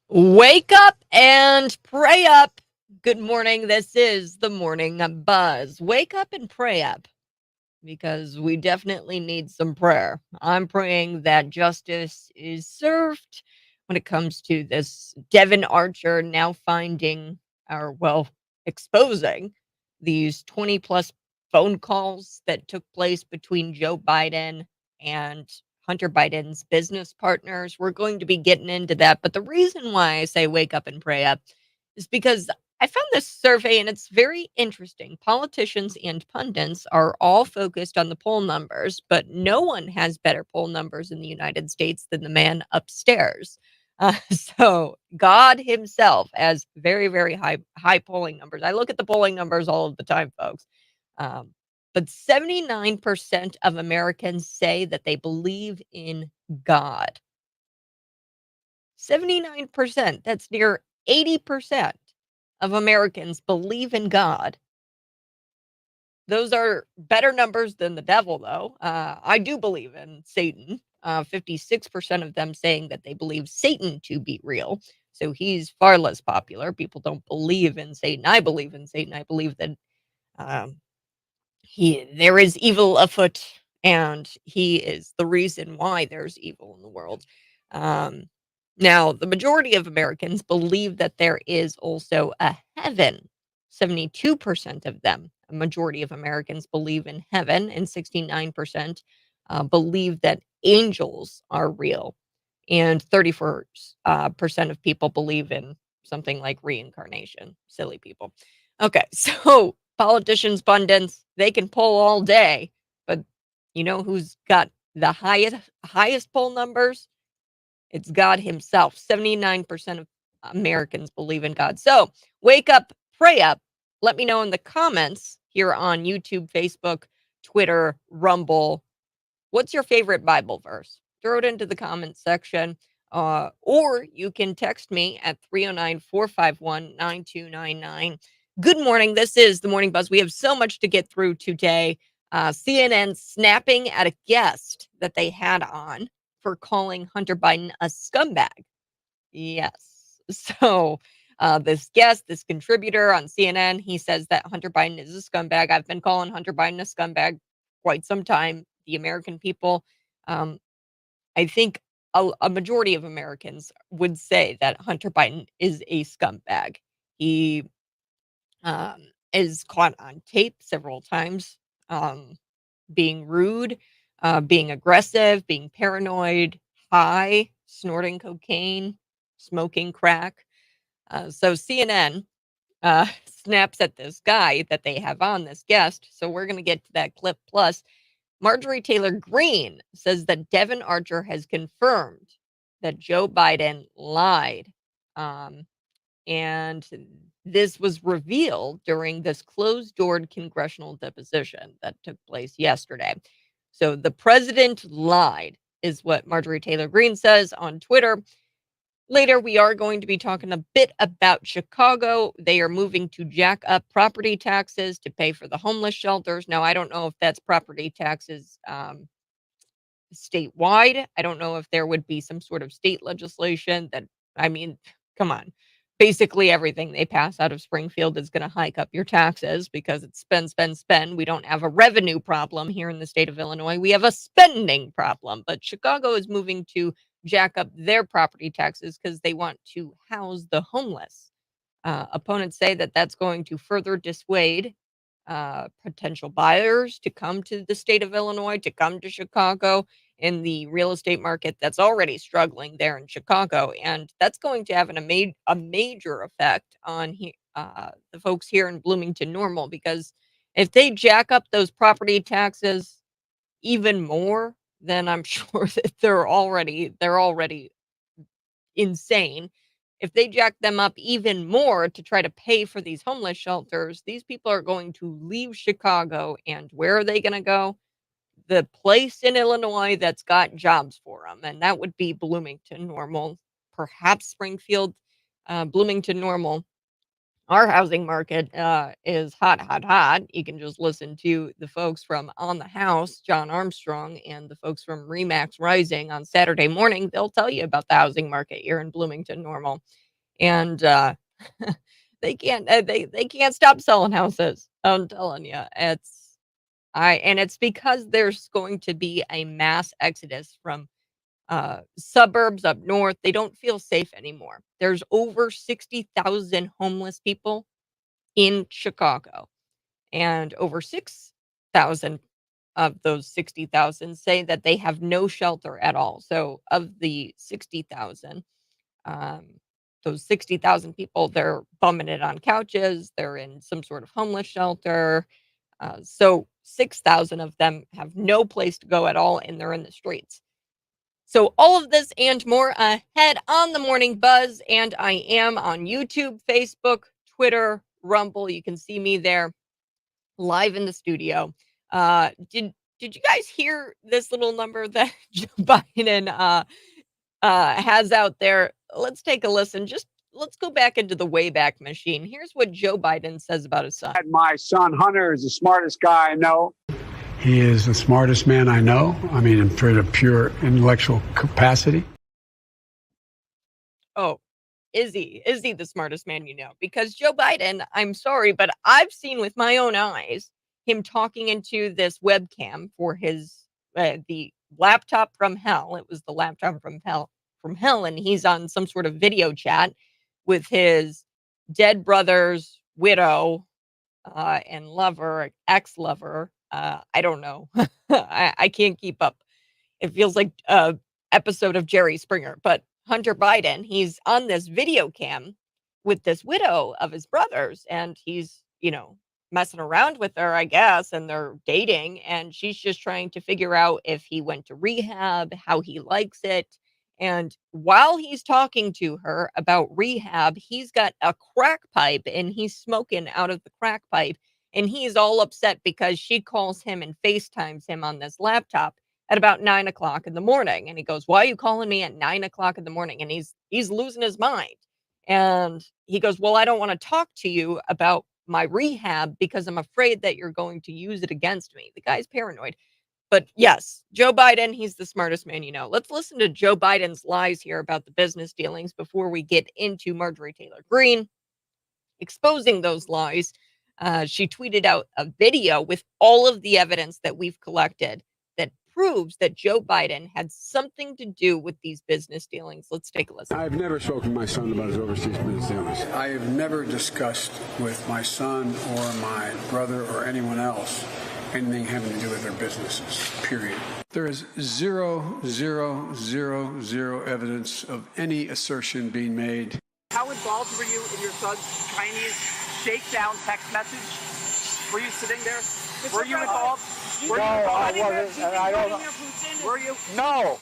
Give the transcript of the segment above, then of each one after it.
Wake up and pray up. Good morning. This is the morning buzz. Wake up and pray up because we definitely need some prayer. I'm praying that justice is served when it comes to this Devin Archer now finding exposing these 20 plus phone calls that took place between Joe Biden and Hunter Biden's business partners. We're going to be getting into that. But the reason why I say wake up and pray up is because I found this survey and it's very interesting. Politicians and pundits are all focused on the poll numbers, but no one has better poll numbers in the United States than the man upstairs. So God himself has very, very high polling numbers. I look at the polling numbers all of the time, folks. Um, but 79% of Americans say that they believe in God. 79%. That's near 80% of Americans believe in God. Those are better numbers than the devil, though. I do believe in Satan. 56% of them saying that they believe Satan to be real. So he's far less popular. People don't believe in Satan. I believe in Satan. I believe that um, there is evil afoot, and he is the reason why there's evil in the world. Um, Now, the majority of Americans believe that there is also a heaven. 72% of them, a majority of Americans, believe in heaven, and 69% believe that angels are real, and 34% percent of people believe in something like reincarnation. Silly people. Okay, so politicians, pundits, they can poll all day, but you know who's got the highest poll numbers? It's God himself. 79% of Americans believe in God. So wake up, pray up. Let me know in the comments here on YouTube, Facebook, Twitter, Rumble. What's your favorite Bible verse? Throw it into the comments section. Or you can text me at 309-451-9299. Good morning. This is the Morning Buzz. We have so much to get through today. CNN snapping at a guest that they had on for calling Hunter Biden a scumbag. Yes. So, this guest, this contributor on CNN, he says that Hunter Biden is a scumbag. I've been calling Hunter Biden a scumbag quite some time. The American people, um, I think a majority of Americans would say that Hunter Biden is a scumbag. He um, is caught on tape several times, being rude, being aggressive, being paranoid, high, snorting cocaine, smoking crack. So CNN snaps at this guy that they have on, this guest. So we're going to get to that clip. Plus, Marjorie Taylor Greene says that Devin Archer has confirmed that Joe Biden lied. Um, and this was revealed during this closed door congressional deposition that took place yesterday. So the president lied, is what Marjorie Taylor Greene says on Twitter. Later, we are going to be talking a bit about Chicago. They are moving to jack up property taxes to pay for the homeless shelters. Now, I don't know if that's property taxes statewide. I don't know if there would be some sort of state legislation that, I mean, come on. Basically, everything they pass out of Springfield is going to hike up your taxes because it's spend, spend, spend. We don't have a revenue problem here in the state of Illinois. We have a spending problem. But Chicago is moving to jack up their property taxes because they want to house the homeless. Opponents say that that's going to further dissuade potential buyers to come to the state of Illinois, to come to Chicago in the real estate market that's already struggling there in Chicago. And that's going to have a major effect on the folks here in Bloomington Normal, because if they jack up those property taxes even more, then I'm sure that they're already insane. If they jack them up even more to try to pay for these homeless shelters, these people are going to leave Chicago. And where are they going to go? The place in Illinois that's got jobs for them. And that would be Bloomington Normal, perhaps Springfield, Bloomington Normal. Our housing market is hot, hot, hot. You can just listen to the folks from On the House, John Armstrong, and the folks from Remax Rising on Saturday morning. They'll tell you about the housing market here in Bloomington Normal, and they can't stop selling houses. I'm telling you, it's because there's going to be a mass exodus from suburbs up north. They don't feel safe anymore. There's over 60,000 homeless people in Chicago, and over 6,000 of those 60,000 say that they have no shelter at all. So, of the 60,000, um, those 60,000 people, they're bumming it on couches, they're in some sort of homeless shelter. So, 6,000 of them have no place to go at all, and they're in the streets. So, all of this and more ahead on the Morning Buzz, and I am on YouTube, Facebook, Twitter, Rumble. You can see me there live in the studio. Did you guys hear this little number that Joe Biden has out there? Let's take a listen. Just let's go back into the Wayback Machine. Here's what Joe Biden says about his son. My son Hunter is the smartest guy I know. He is the smartest man I know. I mean, for the pure intellectual capacity. Oh, is he? Is he the smartest man you know? Because Joe Biden, I'm sorry, but I've seen with my own eyes him talking into this webcam for his the laptop from hell. It was the laptop from hell, and he's on some sort of video chat with his dead brother's widow and lover, ex-lover. I don't know. I can't keep up. It feels like a episode of Jerry Springer, but Hunter Biden, he's on this video cam with this widow of his brother's, and he's, messing around with her, I guess, and they're dating, and she's just trying to figure out if he went to rehab, how he likes it. And while he's talking to her about rehab, he's got a crack pipe and he's smoking out of the crack pipe. And he's all upset because she calls him and FaceTimes him on this laptop at about 9 o'clock in the morning. And he goes, "Why are you calling me at 9 o'clock in the morning?" And he's losing his mind. And he goes, "Well, I don't want to talk to you about my rehab because I'm afraid that you're going to use it against me." The guy's paranoid. But yes, Joe Biden, he's the smartest man you know. Let's listen to Joe Biden's lies here about the business dealings before we get into Marjorie Taylor Greene exposing those lies. She tweeted out a video with all of the evidence that we've collected that proves that Joe Biden had something to do with these business dealings. Let's take a listen. I've never spoken to my son about his overseas business dealings. I have never discussed with my son or my brother or anyone else anything having to do with their businesses, period. There is zero evidence of any assertion being made. How involved were you in your son's Chinese shakedown text message? Were you sitting there? Were you involved? No, I wasn't, and I don't know. Were you? No.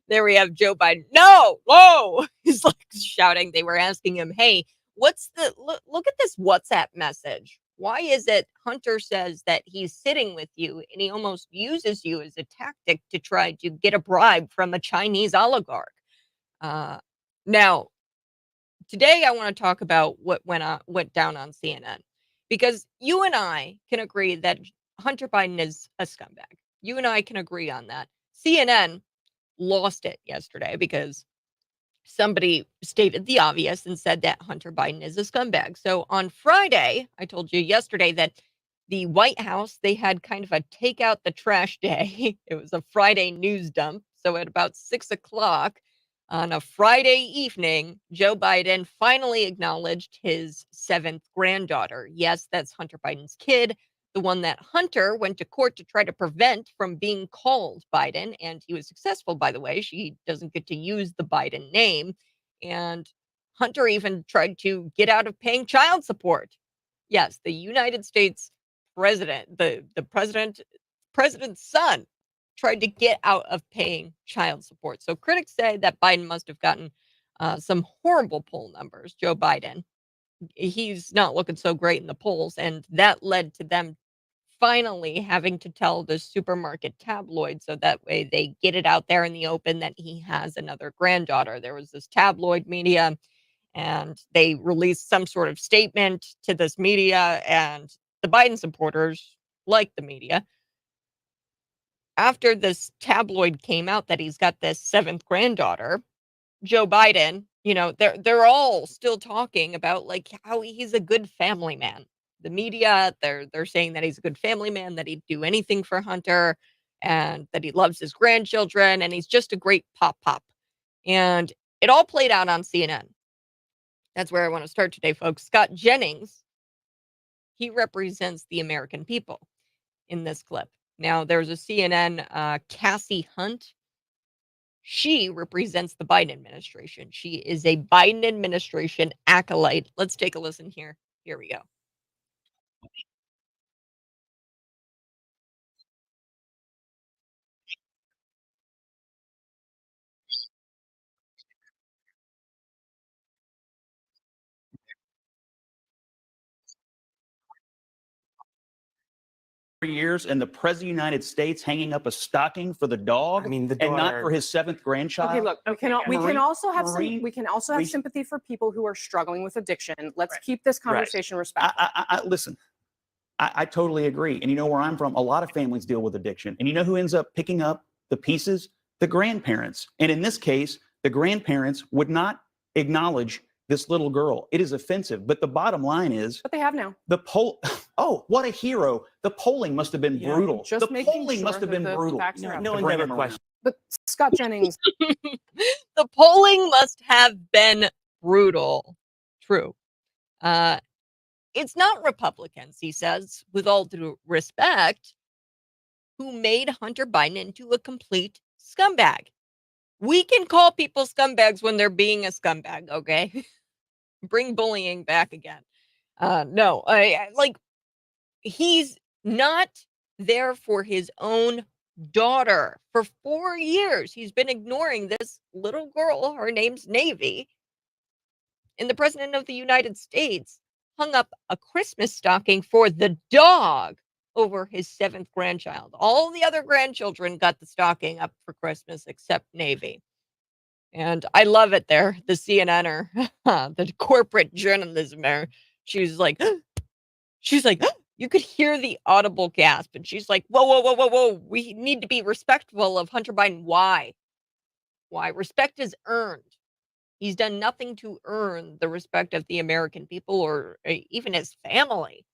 There we have Joe Biden. No, whoa. He's like shouting. They were asking him, "Hey, what's the look at this WhatsApp message. Why is it Hunter says that he's sitting with you and he almost uses you as a tactic to try to get a bribe from a Chinese oligarch?" Now, today I want to talk about what went down on CNN, because you and I can agree that Hunter Biden is a scumbag. You and I can agree on that. CNN lost it yesterday because somebody stated the obvious and said that Hunter Biden is a scumbag. So on Friday, I told you yesterday that the White House, they had kind of a take out the trash day. It was a Friday news dump. So at about 6 o'clock on a Friday evening, Joe Biden finally acknowledged his 7th granddaughter. Yes, that's Hunter Biden's kid, the one that Hunter went to court to try to prevent from being called Biden. And he was successful, by the way. She doesn't get to use the Biden name. And Hunter even tried to get out of paying child support. Yes, the United States president, the president's son, tried to get out of paying child support. So critics say that Biden must have gotten some horrible poll numbers. Joe Biden, he's not looking so great in the polls, and that led to them finally having to tell the supermarket tabloid, so that way they get it out there in the open that he has another granddaughter. There was this tabloid media, And they released some sort of statement to this media, and the Biden supporters, like the media, after this tabloid came out that he's got this 7th granddaughter, Joe Biden, they're all still talking about like how he's a good family man. The media, they're saying that he's a good family man, that he'd do anything for Hunter, and that he loves his grandchildren, and he's just a great pop. And it all played out on CNN. That's where I want to start today, folks. Scott Jennings, he represents the American people in this clip. Now, there's a CNN, Kasie Hunt. She represents the Biden administration. She is a Biden administration acolyte. Let's take a listen here. Here we go. Years and the president of the United States hanging up a stocking for the dog, I mean, the and not daughter- for his 7th grandchild. Okay, look, we can also have Maureen- sympathy for people who are struggling with addiction. Let's keep this conversation respectful. Listen, I totally agree. And you know where I'm from, a lot of families deal with addiction. And you know who ends up picking up the pieces? The grandparents. And in this case, the grandparents would not acknowledge this little girl. It is offensive. But the bottom line is, But they have now. oh, what a hero. The polling must have been brutal. Just The making polling sure must have that been the brutal. facts are out No there. one's ever questioned. But Scott Jennings, The polling must have been brutal. True. It's not Republicans, he says, with all due respect, who made Hunter Biden into a complete scumbag. We can call people scumbags when they're being a scumbag, okay? Bring bullying back again. No, he's not there for his own daughter. For 4 years, he's been ignoring this little girl. Her name's Navy. And the president of the United States hung up a Christmas stocking for the dog over his 7th grandchild. All the other grandchildren got the stocking up for Christmas except Navy. And I love it there. The CNNer, the corporate journalismer, she's like, you could hear the audible gasp. And she's like, whoa. We need to be respectful of Hunter Biden. Why? Respect is earned. He's done nothing to earn the respect of the American people or even his family.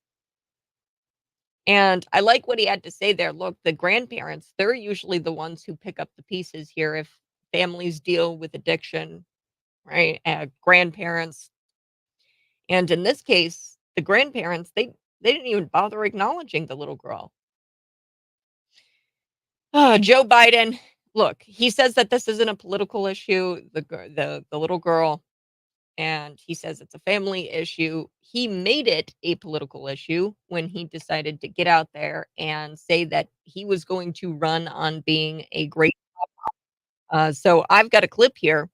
And I like what he had to say there. Look, the grandparents, they're usually the ones who pick up the pieces here if families deal with addiction, right? Grandparents. And in this case, the grandparents, they didn't even bother acknowledging the little girl. Joe Biden, look, he says that this isn't a political issue, the little girl, and he says it's a family issue. He made it a political issue when he decided to get out there and say that he was going to run on being a great so I've got a clip here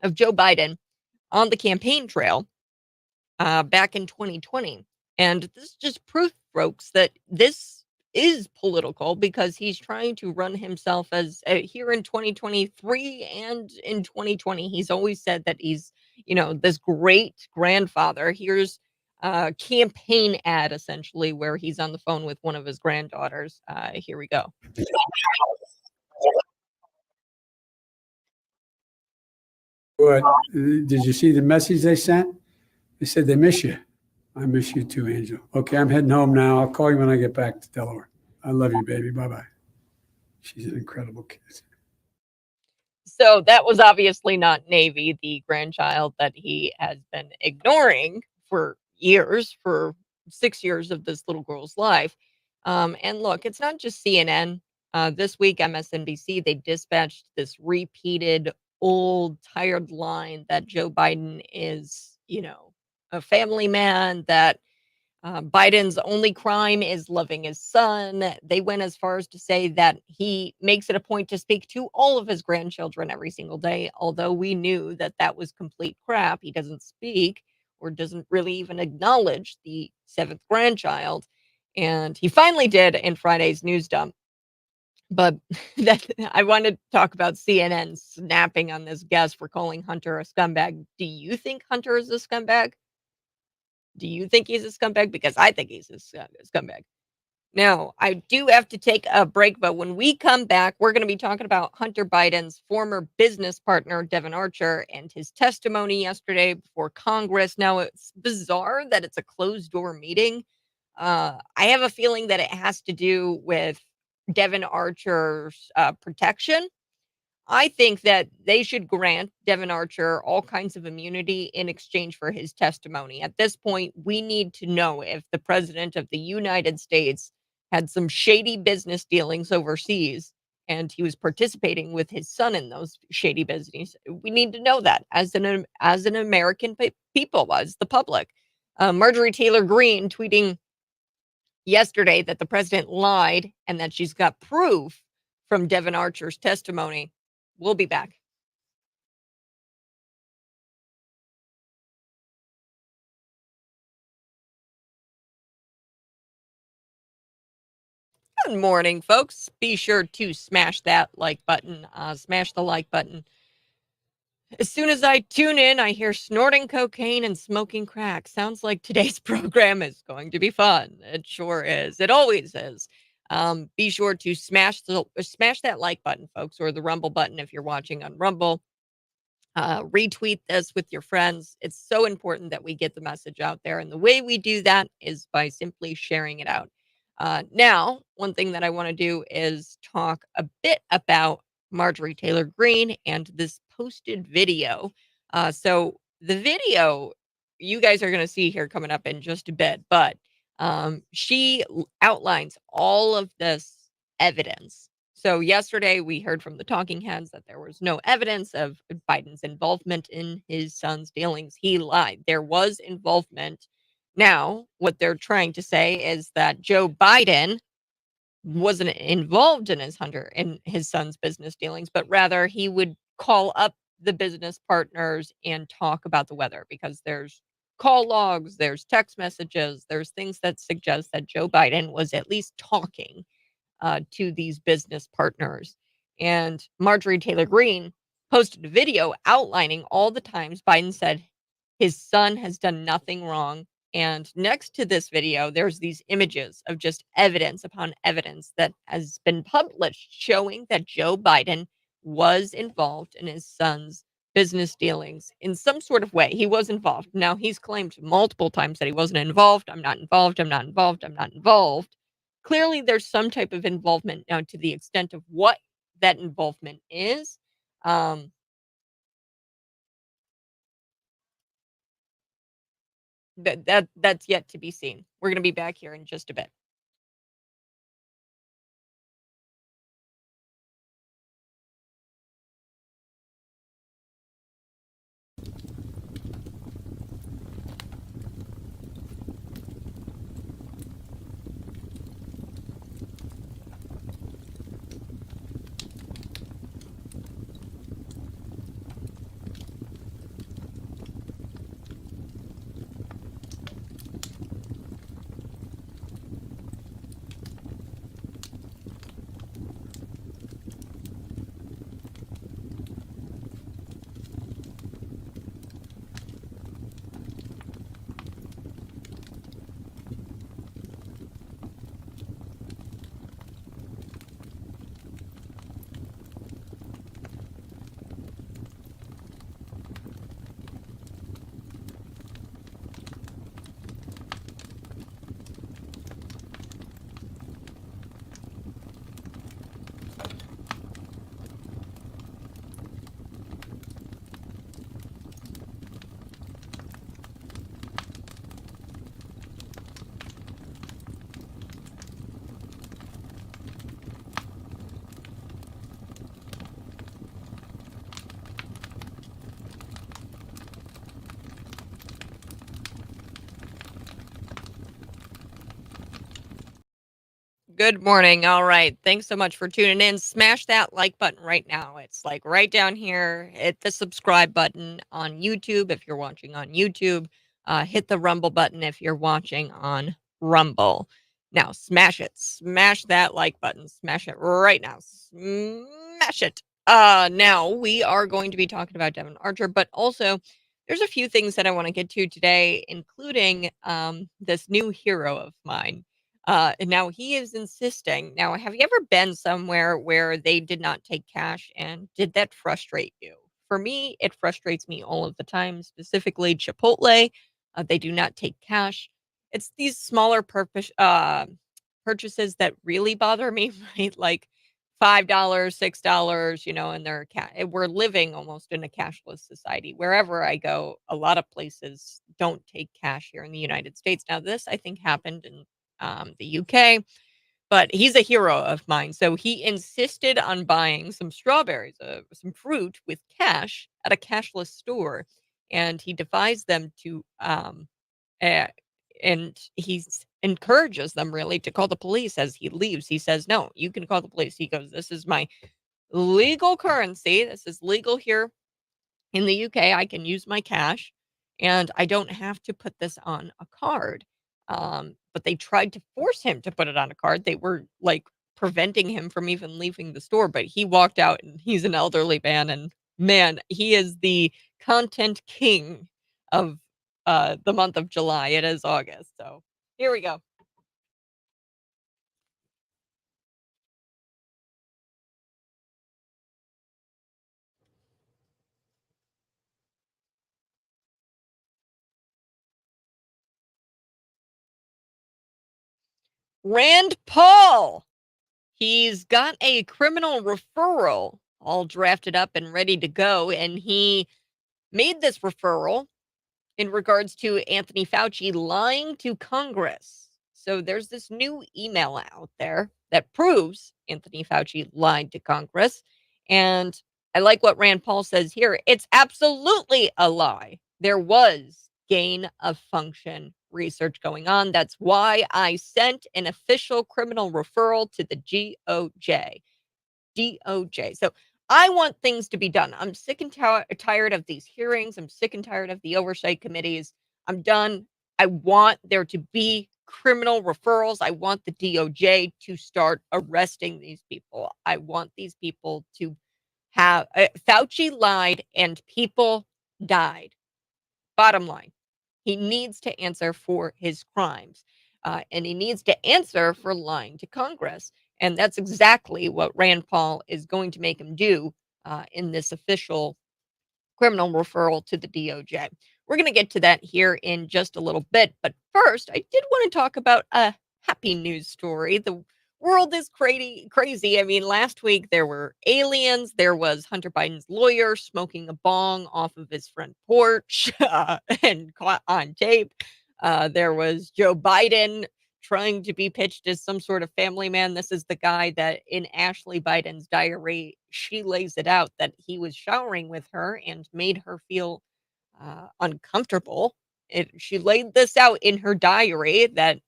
of Joe Biden on the campaign trail back in 2020. And this is just proof, folks, that this is political because he's trying to run himself as here in 2023 and in 2020. He's always said that he's, this great grandfather. Here's a campaign ad, essentially, where he's on the phone with one of his granddaughters. Here we go. But did you see the message they sent? They said they miss you. I miss you too, Angel. Okay, I'm heading home now. I'll call you when I get back to Delaware. I love you, baby. Bye-bye. She's an incredible kid. So that was obviously not Navy, the grandchild that he has been ignoring for years, for 6 years of this little girl's life. And look, it's not just CNN. This week, MSNBC, they dispatched this repeated, old, tired line that Joe Biden is, a family man, that Biden's only crime is loving his son. They went as far as to say that he makes it a point to speak to all of his grandchildren every single day, although we knew that that was complete crap. He doesn't speak or doesn't really even acknowledge the 7th grandchild. And he finally did in Friday's news dump. But that I want to talk about CNN snapping on this guest for calling Hunter a scumbag. Do you think Hunter is a scumbag? Do you think he's a scumbag? Because I think he's a scumbag. Now, I do have to take a break, but when we come back, we're going to be talking about Hunter Biden's former business partner, Devon Archer, and his testimony yesterday before Congress. Now, it's bizarre that it's a closed door meeting. I have a feeling that it has to do with Devon Archer's protection. I think that they should grant Devon Archer all kinds of immunity in exchange for his testimony. At this point, we need to know if the president of the United States had some shady business dealings overseas and he was participating with his son in those shady business. We need to know that as an American people, as the public. Marjorie Taylor Greene tweeting yesterday that the president lied and that she's got proof from Devon Archer's testimony. We'll be back. Good morning, folks. Be sure to smash that like button. Smash the like button. As soon as I tune in, I hear snorting cocaine and smoking crack. Sounds like today's program is going to be fun. It sure is. It always is. Be sure to smash that like button, folks, or the Rumble button if you're watching on Rumble. Retweet this with your friends. It's so important that we get the message out there. And the way we do that is by simply sharing it out. Now, one thing that I want to do is talk a bit about Marjorie Taylor Greene and this posted video. So the video you guys are going to see here coming up in just a bit, but she outlines all of this evidence. So yesterday we heard from the talking heads that there was no evidence of Biden's involvement in his son's dealings. He lied. There was involvement. Now, what they're trying to say is that Joe Biden wasn't involved in his son's business dealings, but rather he would call up the business partners and talk about the weather because there's call logs, there's text messages, there's things that suggest that Joe Biden was at least talking to these business partners. And Marjorie Taylor Greene posted a video outlining all the times Biden said his son has done nothing wrong. And next to this video, there's these images of just evidence upon evidence that has been published showing that Joe Biden was involved in his son's business dealings in some sort of way. He was involved. Now, he's claimed multiple times that he wasn't involved. I'm not involved. I'm not involved. I'm not involved. Clearly, there's some type of involvement. Now, to the extent of what that involvement is, that's yet to be seen. We're going to be back here in just a bit. Good morning. All right. Thanks so much for tuning in. Smash that like button right now. It's like right down here. Hit the subscribe button on YouTube if you're watching on YouTube. Hit the Rumble button if you're watching on Rumble. Now smash it. Smash that like button. Smash it right now. Smash it. Now we are going to be talking about Devin Archer, but also there's a few things that I want to get to today, including this new hero of mine. And now he is insisting. Now, have you ever been somewhere where they did not take cash, and did that frustrate you? For me, it frustrates me all of the time, specifically Chipotle. They do not take cash. It's these smaller purchases that really bother me, right? Like $5, $6, and we're living almost in a cashless society. Wherever I go, a lot of places don't take cash here in the United States. Now, this I think happened in the UK, but he's a hero of mine. So he insisted on buying some strawberries, some fruit with cash at a cashless store, and he devised them to uh, and he encourages them really to call the police as he leaves. He says, "No, you can call the police." He goes, "This is my legal currency. This is legal here in the UK. I can use my cash, and I don't have to put this on a card." But they tried to force him to put it on a card. They were like preventing him from even leaving the store, but he walked out, and he's an elderly man, and man, he is the content king of the month of July. It is August. So here we go. Rand Paul. He's got a criminal referral all drafted up and ready to go, and he made this referral in regards to Anthony Fauci lying to Congress. So there's this new email out there that proves Anthony Fauci lied to Congress. And I like what Rand Paul says here. It's absolutely a lie. There was gain of function research going on. That's why I sent an official criminal referral to the DOJ. DOJ. So I want things to be done. I'm sick and tired of these hearings. I'm sick and tired of the oversight committees. I'm done. I want there to be criminal referrals. I want the DOJ to start arresting these people. I want these people to have Fauci lied and people died. Bottom line, he needs to answer for his crimes, and he needs to answer for lying to Congress. And that's exactly what Rand Paul is going to make him do in this official criminal referral to the DOJ. We're going to get to that here in just a little bit. But first, I did want to talk about a happy news story. The world is crazy. I mean, last week there were aliens. There was Hunter Biden's lawyer smoking a bong off of his front porch and caught on tape. There was Joe Biden trying to be pitched as some sort of family man. This is the guy that in Ashley Biden's diary, she lays it out that he was showering with her and made her feel uncomfortable. She laid this out in her diary that,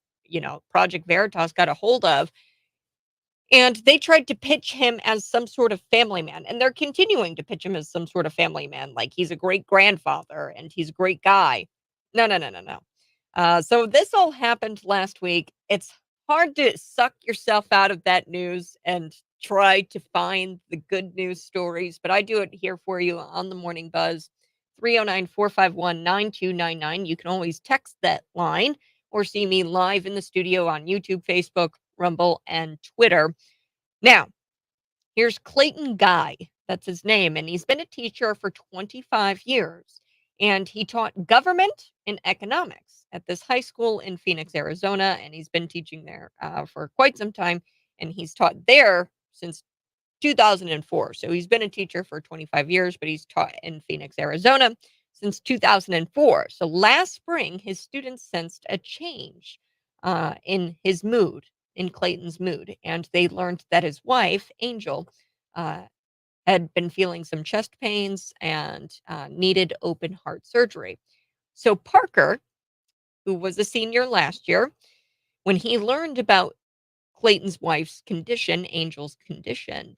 Project Veritas got a hold of. And they tried to pitch him as some sort of family man. And they're continuing to pitch him as some sort of family man. Like he's a great grandfather and he's a great guy. No, no, no, no, no. So this all happened last week. It's hard to suck yourself out of that news and try to find the good news stories, but I do it here for you on the Morning Buzz. 309-451-9299. You can always text that line or see me live in the studio on YouTube, Facebook, Rumble, and Twitter. Now, here's Clayton Guy. That's his name. And he's been a teacher for 25 years. And he taught government and economics at this high school in Phoenix, Arizona. And he's been teaching there for quite some time. And he's taught there since 2004. So he's been a teacher for 25 years, but he's taught in Phoenix, Arizona since 2004. So last spring, his students sensed a change in his mood, in Clayton's mood. And they learned that his wife, Angel, had been feeling some chest pains and needed open heart surgery. So Parker, who was a senior last year, when he learned about Clayton's wife's condition, Angel's condition,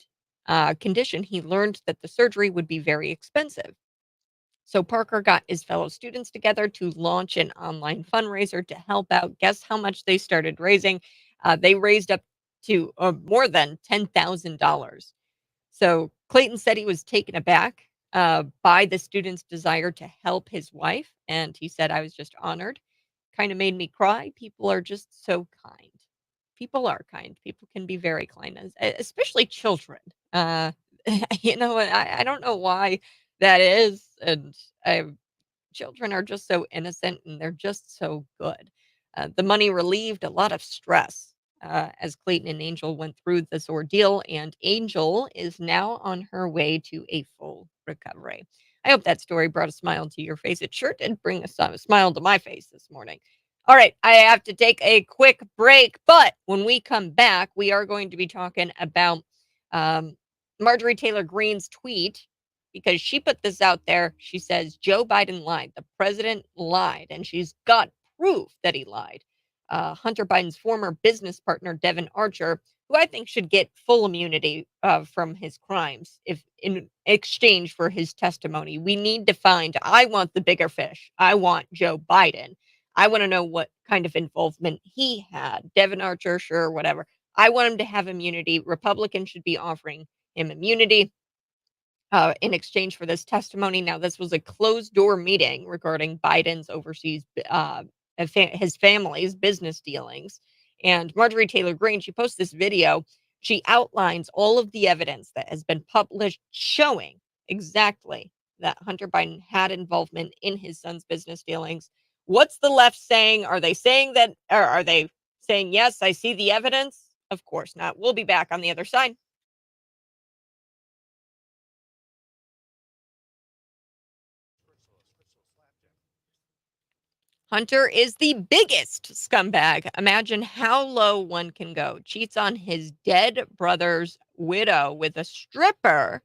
he learned that the surgery would be very expensive. So Parker got his fellow students together to launch an online fundraiser to help out. Guess how much they started raising? They raised up to more than $10,000. So Clayton said he was taken aback by the student's desire to help his wife. And he said, I was just honored. Kind of made me cry. People are just so kind. People are kind. People can be very kind, especially children. I don't know why that is. And I children are just so innocent and they're just so good. The money relieved a lot of stress as Clayton and Angel went through this ordeal, and Angel is now on her way to a full recovery. I hope that story brought a smile to your face. It sure did bring a smile to my face this morning. All right, I have to take a quick break, but when we come back, we are going to be talking about um, Marjorie Taylor Greene's tweet because she put this out there. She says Joe Biden lied. The president lied, and she's got proof that he lied. Hunter Biden's former business partner, Devin Archer, who I think should get full immunity from his crimes if in exchange for his testimony. We need to I want the bigger fish. I want Joe Biden. I want to know what kind of involvement he had. Devin Archer, sure, whatever. I want him to have immunity. Republicans should be offering him immunity in exchange for this testimony. Now, this was a closed door meeting regarding Biden's overseas, his family's business dealings. And Marjorie Taylor Greene, she posts this video. She outlines all of the evidence that has been published showing exactly that Hunter Biden had involvement in his son's business dealings. What's the left saying? Are they saying that, or are they saying, yes, I see the evidence? Of course not. We'll be back on the other side. Hunter is the biggest scumbag. Imagine how low one can go. Cheats on his dead brother's widow with a stripper,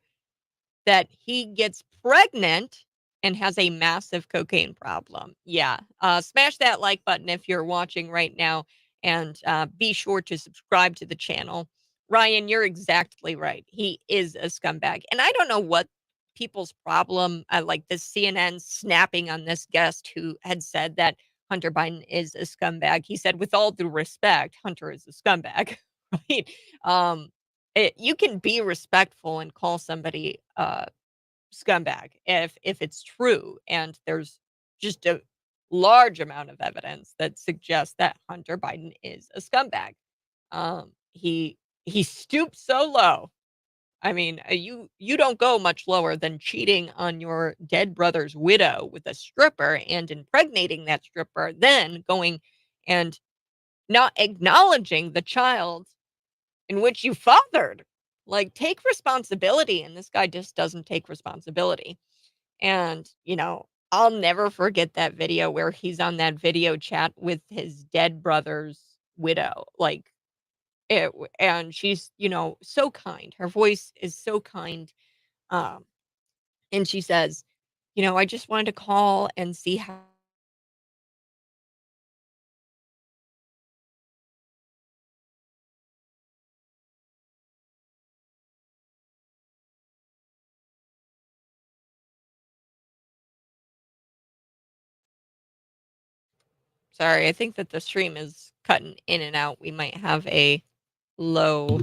that he gets pregnant and has a massive cocaine problem. Yeah. Smash that like button if you're watching right now, and be sure to subscribe to the channel. Ryan, you're exactly right. He is a scumbag. And I don't know what people's problem, like this CNN snapping on this guest who had said that Hunter Biden is a scumbag. He said, with all due respect, Hunter is a scumbag. Right? You can be respectful and call somebody scumbag if it's true, and there's just a large amount of evidence that suggests that Hunter Biden is a scumbag. He stooped so low. I mean, you don't go much lower than cheating on your dead brother's widow with a stripper and impregnating that stripper, then going and not acknowledging the child in which you fathered. Like, take responsibility. And this guy just doesn't take responsibility. And, I'll never forget that video where he's on that video chat with his dead brother's widow. Like, and she's, so kind. Her voice is so kind. Um, and she says, I just wanted to call and see how. Sorry, I think that the stream is cutting in and out. We might have a low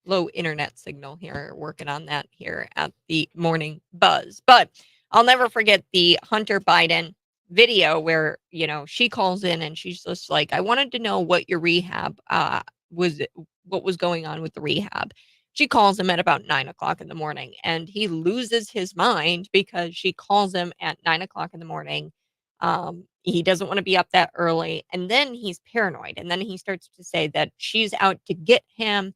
low internet signal here. Working on that here at the Morning Buzz. But I'll never forget the Hunter Biden video where, she calls in and she's just like, I wanted to know what your rehab what was going on with the rehab. She calls him at about 9 o'clock in the morning, and he loses his mind because she calls him at 9 o'clock in the morning. He doesn't want to be up that early, and then he's paranoid, and then he starts to say that she's out to get him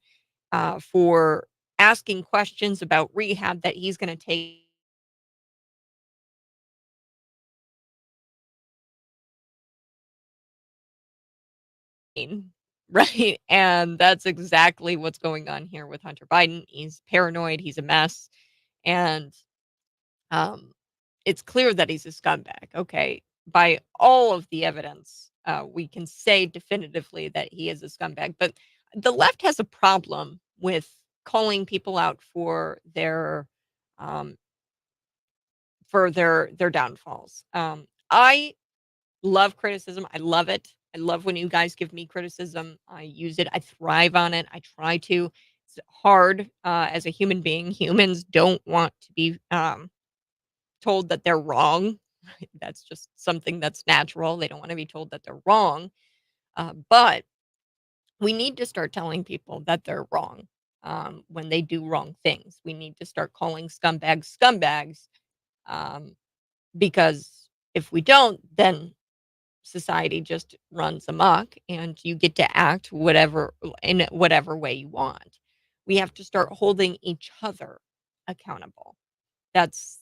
for asking questions about rehab that he's going to take. Right. And that's exactly what's going on here with Hunter Biden. He's paranoid. He's a mess. And um, it's clear that he's a scumbag. Okay. By all of the evidence, we can say definitively that he is a scumbag. But the left has a problem with calling people out um, for their downfalls. I love criticism. I love it. I love when you guys give me criticism. I use it. I thrive on it. I try to. It's hard as a human being. Humans don't want to be told that they're wrong. That's just something that's natural. They don't want to be told that they're wrong. But we need to start telling people that they're wrong when they do wrong things. We need to start calling scumbags scumbags um, because if we don't, then society just runs amok and you get to act whatever in whatever way you want. We have to start holding each other accountable. That's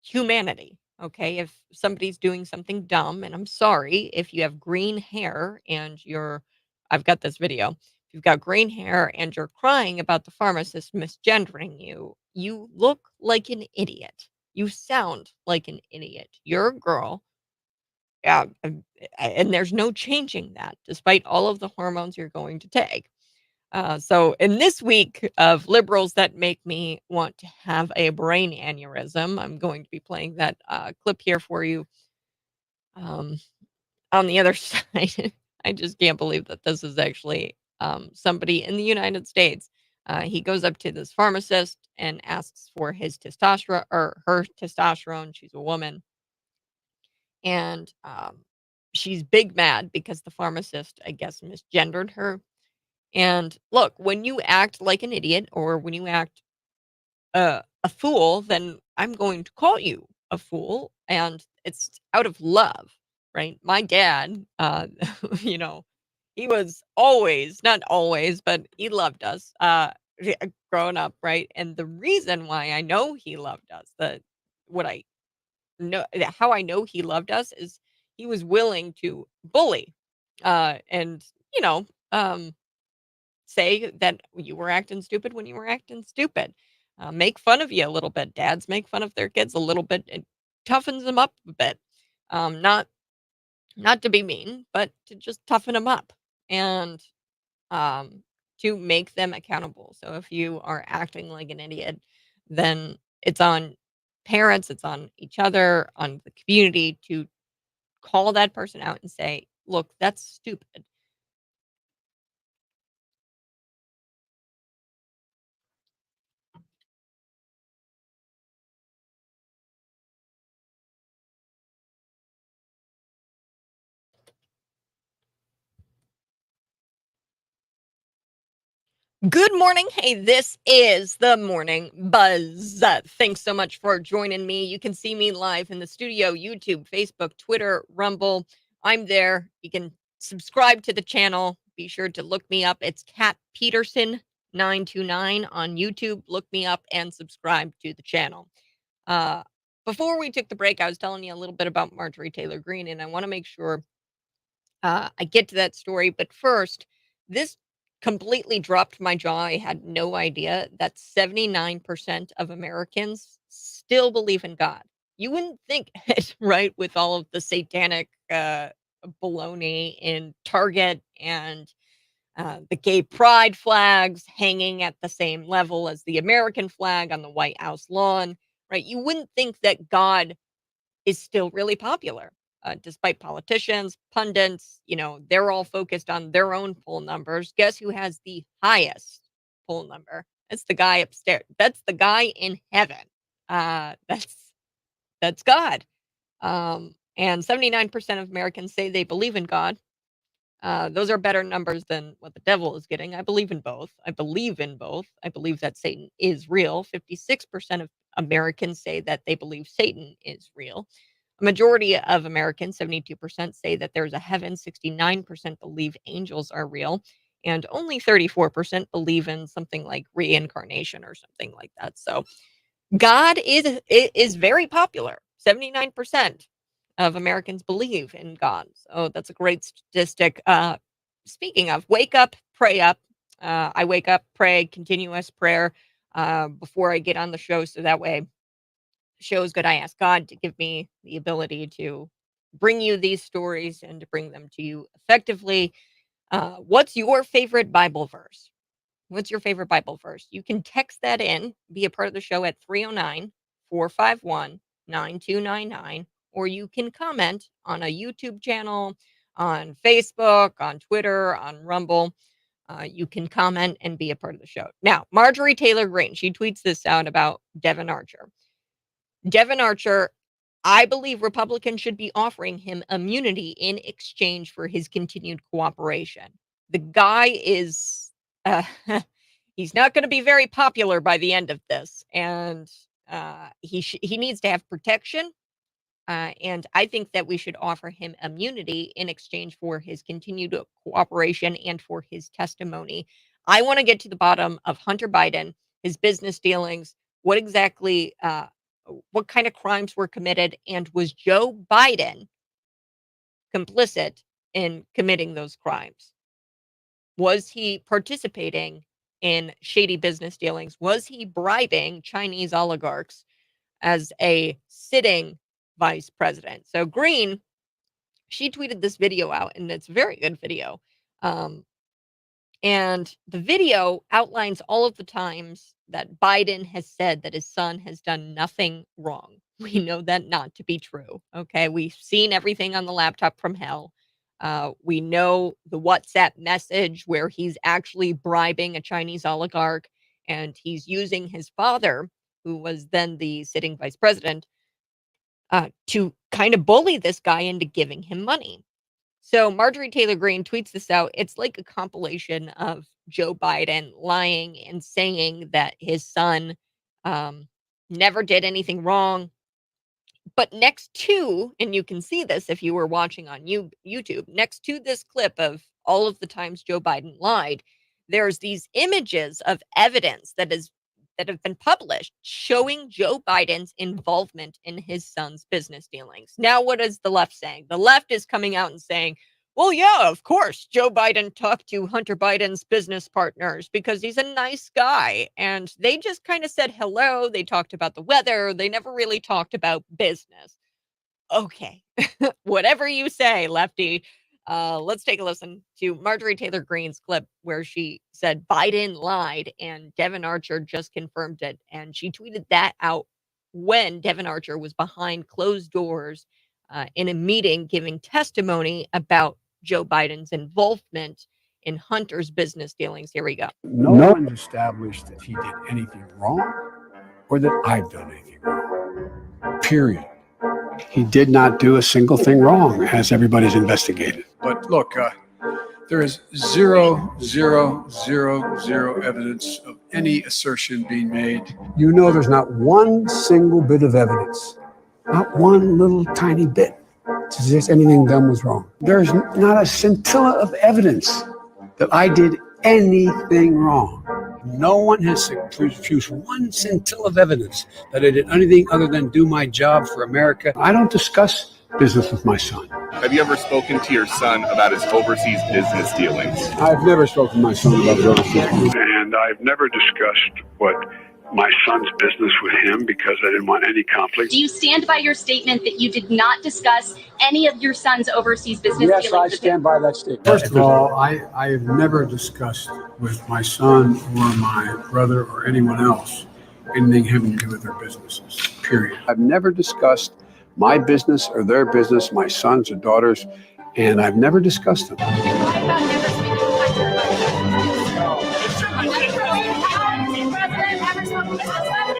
humanity. Okay. If somebody's doing something dumb, and I'm sorry, if you have green hair and I've got this video. If you've got green hair and you're crying about the pharmacist misgendering you, you look like an idiot. You sound like an idiot. You're a girl. Yeah. And there's no changing that despite all of the hormones you're going to take. So, in this week of liberals that make me want to have a brain aneurysm, I'm going to be playing that clip here for you. On the other side, I just can't believe that this is actually somebody in the United States. He goes up to this pharmacist and asks for his testosterone or her testosterone. She's a woman. And she's big mad because the pharmacist, I guess, misgendered her. And look, when you act like an idiot or when you act a fool, then I'm going to call you a fool. And it's out of love, right? My dad, you know, he was always, not always, but he loved us growing up, right? And the reason why I know he loved us, what I know, how I know he loved us is he was willing to bully and, you know, um, say that you were acting stupid when you were acting stupid. Make fun of you a little bit. Dads make fun of their kids a little bit. It toughens them up a bit. Not to be mean, but to just toughen them up and um, to make them accountable. So if you are acting like an idiot, then it's on parents, it's on each other, on the community to call that person out and say, "Look, that's stupid." Good morning. Hey, this is the Morning Buzz. Thanks so much for joining me. You can see me live in the studio, YouTube, Facebook, Twitter, Rumble. I'm there. You can subscribe to the channel. Be sure to look me up. It's Kat Peterson 929 on YouTube. Look me up and subscribe to the channel. Uh, Before we took the break, I was telling you a little bit about Marjorie Taylor Greene, and I want to make sure I get to that story. But first, this completely dropped my jaw. I had no idea that 79% of Americans still believe in God. You wouldn't think it, right? With all of the satanic baloney in Target and the gay pride flags hanging at the same level as the American flag on the White House lawn, right? You wouldn't think that God is still really popular, despite politicians, pundits, they're all focused on their own poll numbers. Guess who has the highest poll number? That's the guy upstairs. That's the guy in heaven. That's God. And 79% of Americans say they believe in God. Those are better numbers than what the devil is getting. I believe in both. I believe in both. I believe that Satan is real. 56% of Americans say that they believe Satan is real. A majority of Americans, 72%, say that there's a heaven. 69% believe angels are real. And only 34% believe in something like reincarnation or something like that. So God is very popular. 79% of Americans believe in God. So that's a great statistic. Speaking of, wake up, pray up. I wake up, pray, continuous prayer before I get on the show. So that way, the show is good. I ask God to give me the ability to bring you these stories and to bring them to you effectively. What's your favorite Bible verse? What's your favorite Bible verse? You can text that in, be a part of the show at 309-451-9299, or you can comment on a YouTube channel, on Facebook, on Twitter, on Rumble. You can comment and be a part of the show. Now, Marjorie Taylor Greene, she tweets this out about Devon Archer. Devon Archer, I believe Republicans should be offering him immunity in exchange for his continued cooperation. The guy is, he's not going to be very popular by the end of this, and he needs to have protection. And I think that we should offer him immunity in exchange for his continued cooperation and for his testimony. I want to get to the bottom of Hunter Biden, his business dealings, what exactly, what kind of crimes were committed, and was Joe Biden complicit in committing those crimes? Was he participating in shady business dealings? Was he bribing Chinese oligarchs as a sitting vice president? So Greene, she tweeted this video out, and it's a very good video. And the video outlines all of the times that Biden has said that his son has done nothing wrong. We know that not to be true. Okay. We've seen everything on the laptop from hell. We know the WhatsApp message where he's actually bribing a Chinese oligarch, and he's using his father, who was then the sitting vice president, to kind of bully this guy into giving him money. So Marjorie Taylor Greene tweets this out. It's like a compilation of Joe Biden lying and saying that his son never did anything wrong. But next to, and you can see this if you were watching on YouTube, next to this clip of all of the times Joe Biden lied, there's these images of evidence that have been published showing Joe Biden's involvement in his son's business dealings. Now, what is the left saying? The left is coming out and saying, well, yeah, of course, Joe Biden talked to Hunter Biden's business partners because he's a nice guy. And they just kind of said hello. They talked about the weather. They never really talked about business. Okay, whatever you say, lefty. Let's take a listen to Marjorie Taylor Greene's clip where she said Biden lied and Devon Archer just confirmed it. And she tweeted that out when Devon Archer was behind closed doors in a meeting giving testimony about Joe Biden's involvement in Hunter's business dealings. Here we go. No one's established that he did anything wrong or that I've done anything wrong. Period. He did not do a single thing wrong, as everybody's investigated. But look, there is zero evidence of any assertion being made. You know, there's not one single bit of evidence, not one little tiny bit, to suggest anything done was wrong. There's not a scintilla of evidence that I did anything wrong. No one has produced one scintilla of evidence that I did anything other than do my job for America. I don't discuss business with my son. Have you ever spoken to your son about his overseas business dealings? I've never spoken to my son about his overseas business. And I've never discussed what my son's business with him because I didn't want any conflict. Do you stand by your statement that you did not discuss any of your son's overseas business Yes, dealings? I stand by that statement. First of all, I have never discussed with my son or my brother or anyone else anything having to do with their businesses, period. I've never discussed my business or their business, my sons or daughters, and I've never discussed them. What about never speaking to Hunter?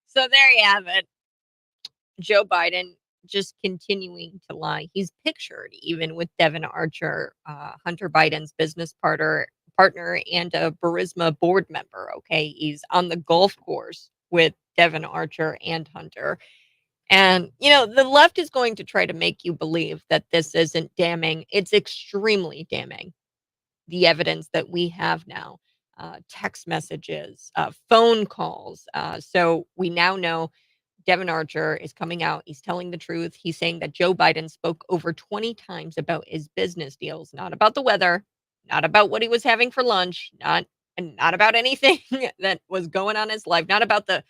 So there you have it. Joe Biden just continuing to lie. He's pictured even with Devon Archer, Hunter Biden's business partner, and a Burisma board member. Okay, he's on the golf course with Devon Archer and Hunter. And, you know, the left is going to try to make you believe that this isn't damning. It's extremely damning. The evidence that we have now, text messages, phone calls. So we now know Devon Archer is coming out. He's telling the truth. He's saying that Joe Biden spoke over 20 times about his business deals, not about the weather, not about what he was having for lunch, not about anything that was going on in his life, not about the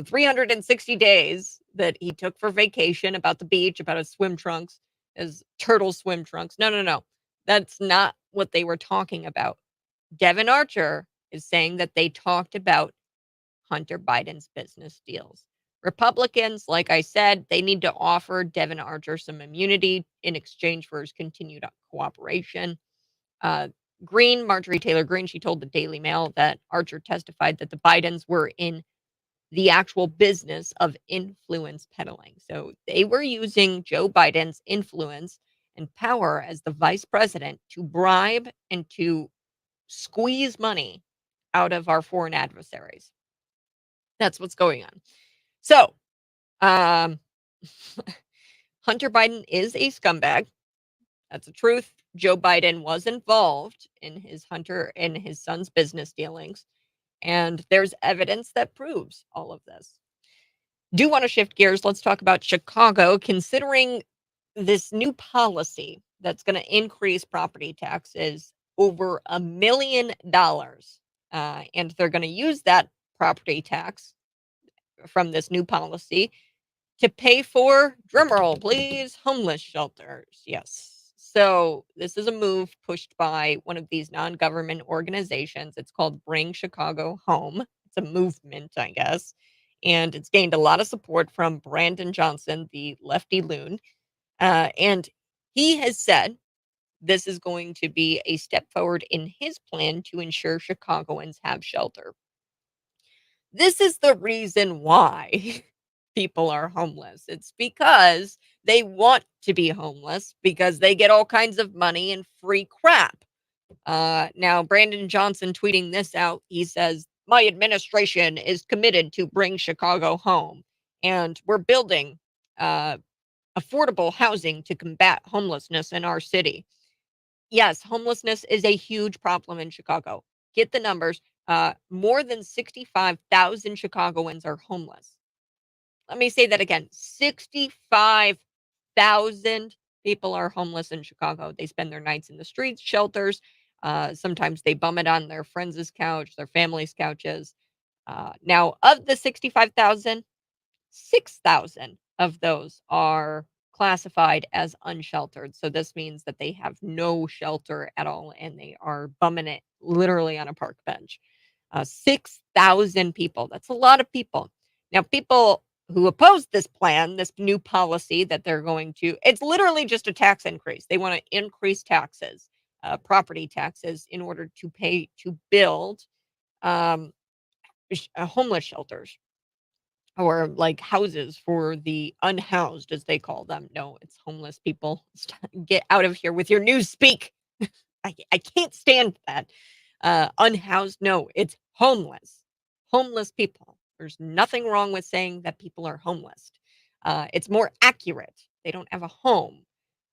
360 days that he took for vacation, about the beach, about his swim trunks, his turtle swim trunks. No. That's not what they were talking about. Devon Archer is saying that they talked about Hunter Biden's business deals. Republicans, like I said, they need to offer Devin Archer some immunity in exchange for his continued cooperation. Uh, Marjorie Taylor Greene, she told the Daily Mail that Archer testified that the Bidens were in the actual business of influence peddling. So they were using Joe Biden's influence and power as the vice president to bribe and to squeeze money out of our foreign adversaries. That's what's going on. So, um, Hunter Biden is a scumbag. That's the truth. Joe Biden was involved in his son's business dealings, and there's evidence that proves all of this. Do want to shift gears. Let's talk about Chicago, considering this new policy that's going to increase property taxes over $1 million. And they're going to use that property tax from this new policy to pay for, drumroll please, homeless shelters. Yes. So this is a move pushed by one of these non-government organizations. It's called Bring Chicago Home. It's a movement, I guess. And it's gained a lot of support from Brandon Johnson, the lefty loon. And he has said this is going to be a step forward in his plan to ensure Chicagoans have shelter. This is the reason why people are homeless. It's because they want to be homeless because they get all kinds of money and free crap. Now, Brandon Johnson tweeting this out, he says, "My administration is committed to bring Chicago home, and we're building affordable housing to combat homelessness in our city." Yes, homelessness is a huge problem in Chicago. Get the numbers. More than 65,000 Chicagoans are homeless. Let me say that again. 65,000 people are homeless in Chicago. They spend their nights in the streets, shelters. Sometimes they bum it on their friends' couch, their family's couches. Now, of the 65,000, 6,000 of those are classified as unsheltered. So this means that they have no shelter at all and they are bumming it literally on a park bench. 6,000 people. That's a lot of people. Now, people who oppose this plan, this new policy that they're going to, it's literally just a tax increase. They want to increase taxes, property taxes, in order to build homeless shelters or like houses for the unhoused, as they call them. No, it's homeless people. Get out of here with your news speak. I can't stand that. Unhoused, no, it's homeless. Homeless people. There's nothing wrong with saying that people are homeless. It's more accurate. They don't have a home.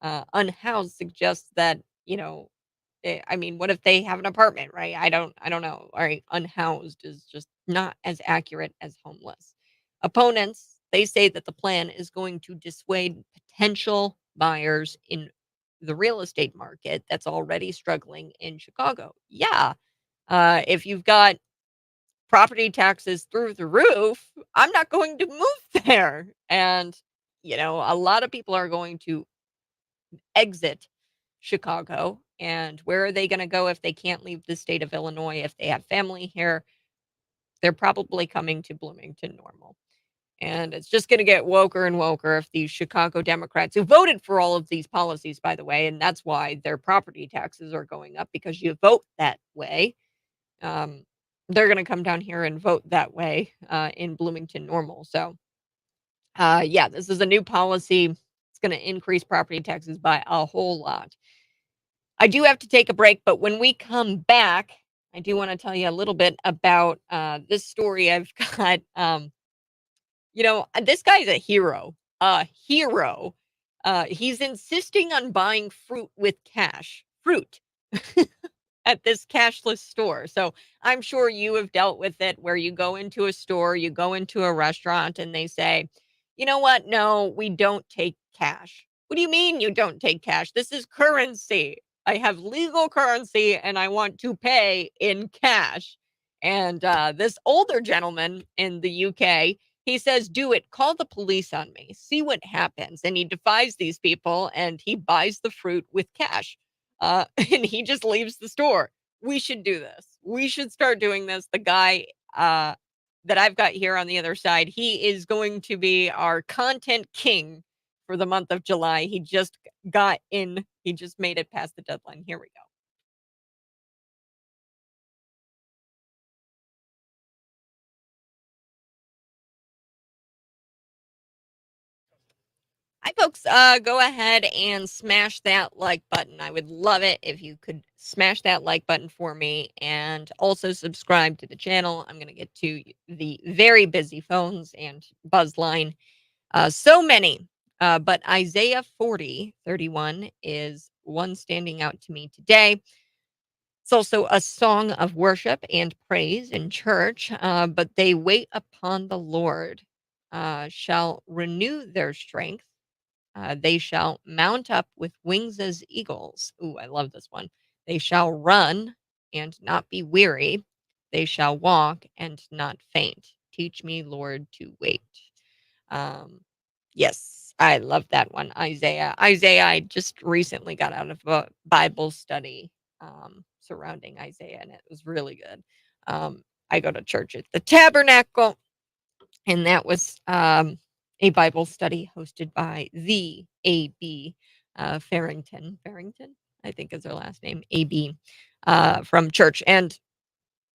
Unhoused suggests that, I mean, what if they have an apartment, right? I don't know. All right, unhoused is just not as accurate as homeless. Opponents, they say that the plan is going to dissuade potential buyers in the real estate market that's already struggling in Chicago. Yeah. If you've got property taxes through the roof, I'm not going to move there. And, a lot of people are going to exit Chicago. And where are they going to go if they can't leave the state of Illinois? If they have family here, they're probably coming to Bloomington Normal. And it's just going to get woker and woker if these Chicago Democrats, who voted for all of these policies, by the way, and that's why their property taxes are going up, because you vote that way. They're going to come down here and vote that way in Bloomington Normal. So, yeah, this is a new policy. It's going to increase property taxes by a whole lot. I do have to take a break, but when we come back, I do want to tell you a little bit about this story I've got. This guy's a hero. A hero. He's insisting on buying fruit with cash. Fruit. At this cashless store. So I'm sure you have dealt with it where you go into a store, you go into a restaurant, and they say, "You know what? No, we don't take cash." What do you mean you don't take cash? This is currency. I have legal currency and I want to pay in cash. And this older gentleman in the UK, he says, "Do it. Call the police on me. See what happens." And he defies these people and he buys the fruit with cash. And he just leaves the store. We should do this. We should start doing this. The guy that I've got here on the other side, he is going to be our content king for the month of July. He just he just made it past the deadline. Here we go. Hi, folks. Go ahead and smash that like button. I would love it if you could smash that like button for me and also subscribe to the channel. I'm going to get to the very busy phones and buzz line. So many. But Isaiah 40:31 is one standing out to me today. It's also a song of worship and praise in church. But they wait upon the Lord, shall renew their strength. They shall mount up with wings as eagles. Ooh, I love this one. They shall run and not be weary. They shall walk and not faint. Teach me, Lord, to wait. Um, yes, I love that one. Isaiah, I just recently got out of a Bible study surrounding Isaiah, and it was really good. I go to church at the Tabernacle, and that was a Bible study hosted by the AB Farrington. Farrington, I think is her last name. AB from church, and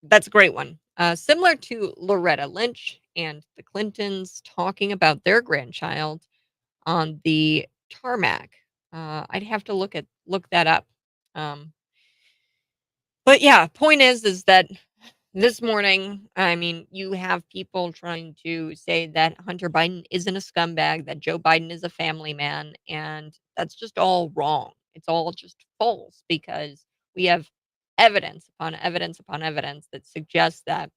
that's a great one. Similar to Loretta Lynch and the Clintons talking about their grandchild on the tarmac. I'd have to look that up. Um, but yeah, point is that this morning, I mean, you have people trying to say that Hunter Biden isn't a scumbag, that Joe Biden is a family man, and that's just all wrong. It's all just false because we have evidence upon evidence upon evidence that suggests that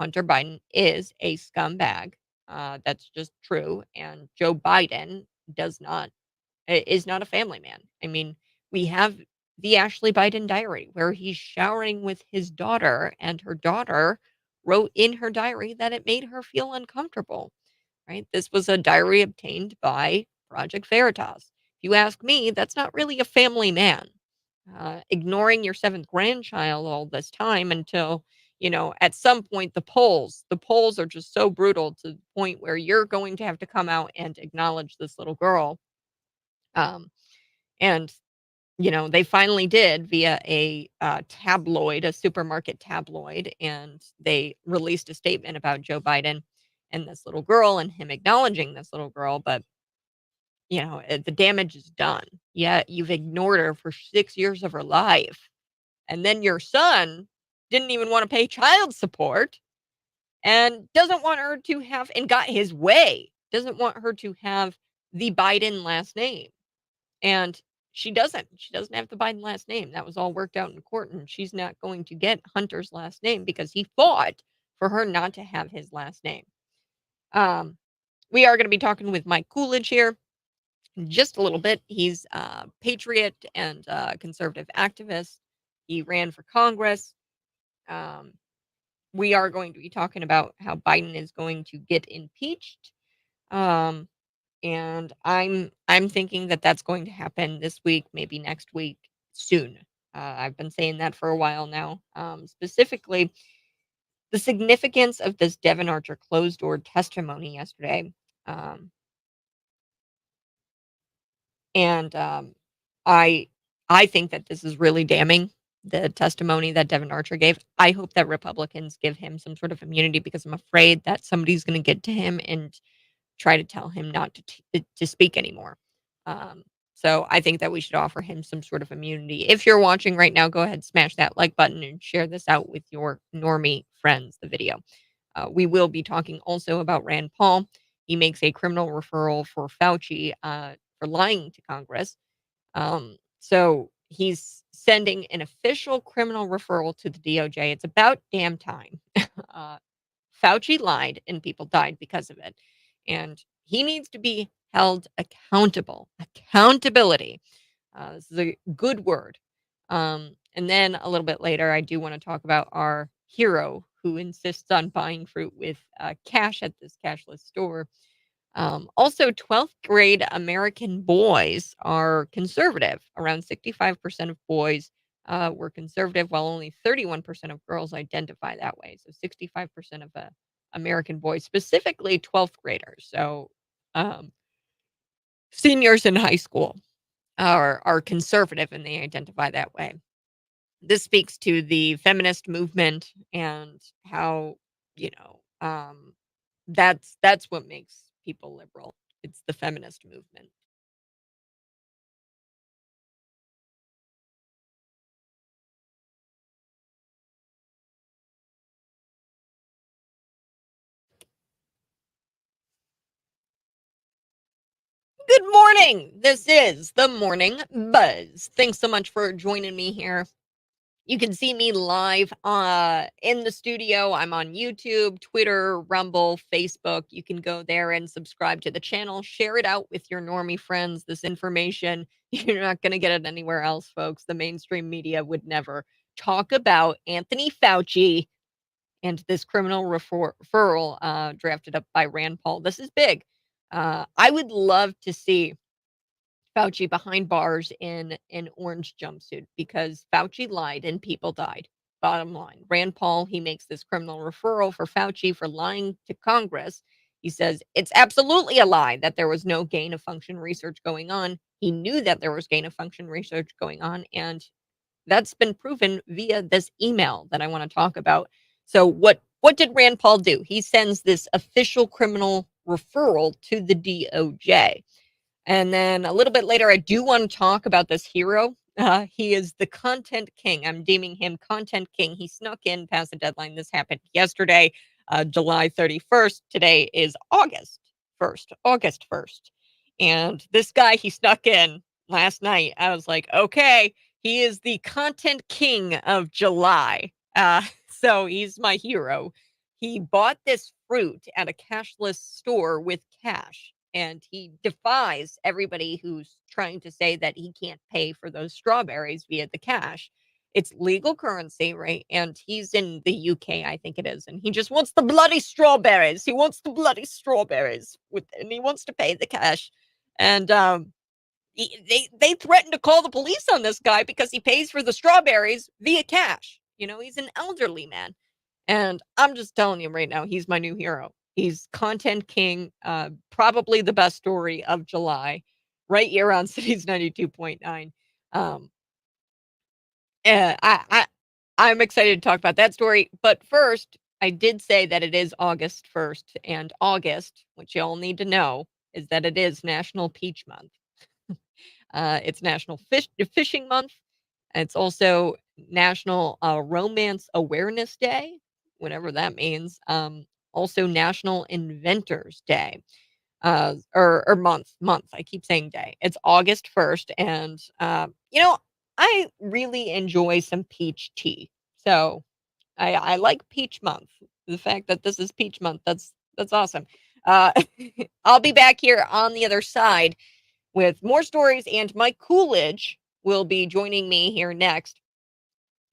Hunter Biden is a scumbag. That's just true, and Joe Biden does not is not a family man. I mean, we have the Ashley Biden diary where he's showering with his daughter, and her daughter wrote in her diary that it made her feel uncomfortable, right? This was a diary obtained by Project Veritas. If you ask me, that's not really a family man. Ignoring your seventh grandchild all this time until, at some point the polls are just so brutal to the point where you're going to have to come out and acknowledge this little girl. Um, and they finally did via a tabloid, a supermarket tabloid, and they released a statement about Joe Biden and this little girl and him acknowledging this little girl. But, the damage is done. Yeah, you've ignored her for 6 years of her life. And then your son didn't even want to pay child support and doesn't want her to have, and got his way, doesn't want her to have the Biden last name. And she doesn't. She doesn't have the Biden last name. That was all worked out in court, and she's not going to get Hunter's last name because he fought for her not to have his last name. We are going to be talking with Mike Coolidge here in just a little bit. He's a patriot and conservative activist. He ran for Congress. Um, we are going to be talking about how Biden is going to get impeached. Um, and I'm thinking that that's going to happen this week, maybe next week, soon. I've been saying that for a while now. Specifically, the significance of this Devon Archer closed door testimony yesterday, um, and I I think that this is really damning. The testimony that Devon Archer gave. I hope that Republicans give him some sort of immunity because I'm afraid that somebody's going to get to him and try to tell him not to speak anymore. Um, so I think that we should offer him some sort of immunity. If you're watching right now, go ahead, smash that like button and share this out with your normie friends, the video. We will be talking also about Rand Paul. He makes a criminal referral for Fauci for lying to Congress. So he's sending an official criminal referral to the DOJ. It's about damn time. uh, Fauci lied and people died because of it. And he needs to be held accountable. Accountability. This is a good word. And then a little bit later, I do want to talk about our hero who insists on buying fruit with cash at this cashless store. Also, 12th grade American boys are conservative. Around 65% of boys were conservative, while only 31% of girls identify that way. So 65% of American boys, specifically 12th graders. So, seniors in high school are conservative and they identify that way. This speaks to the feminist movement and how, you know, that's what makes people liberal. It's the feminist movement. Good morning. This is the Morning Buzz. Thanks so much for joining me here. You can see me live in the studio. I'm on YouTube, Twitter, Rumble, Facebook. You can go there and subscribe to the channel. Share it out with your normie friends. This information, you're not going to get it anywhere else, folks. The mainstream media would never talk about Anthony Fauci and this criminal referral drafted up by Rand Paul. This is big. I would love to see Fauci behind bars in an orange jumpsuit because Fauci lied and people died. Bottom line. Rand Paul, he makes this criminal referral for Fauci for lying to Congress. He says it's absolutely a lie that there was no gain of function research going on. He knew that there was gain of function research going on, and that's been proven via this email that I want to talk about. So what did Rand Paul do? He sends this official criminal referral to the DOJ. And then a little bit later, I do want to talk about this hero. He is the content king. I'm deeming him content king. He snuck in past the deadline. This happened yesterday, July 31st. Today is August 1st, August 1st. And this guy, he snuck in last night. I was like, okay, he is the content king of July. So he's my hero. He bought this fruit at a cashless store with cash. And he defies everybody who's trying to say that he can't pay for those strawberries via the cash. It's legal currency, right? And he's in the UK, I think it is. And he just wants the bloody strawberries. He wants the bloody strawberries and he wants to pay the cash. And they threatened to call the police on this guy because he pays for the strawberries via cash. You know, he's an elderly man. And I'm just telling you right now, he's my new hero. He's content king, probably the best story of July, right here on Cities 92.9. And I'm excited to talk about that story. But first, I did say that it is August 1st, and August, which you all need to know, is that it is National Peach Month. It's National Fishing Month. It's also National Romance Awareness Day, whatever that means. Also National Inventors Day, or month. I keep saying day. It's August 1st, and you know, I really enjoy some peach tea. So I like Peach Month. The fact that this is Peach Month, that's awesome. Uh, I'll be back here on the other side with more stories, and Mike Coolidge will be joining me here next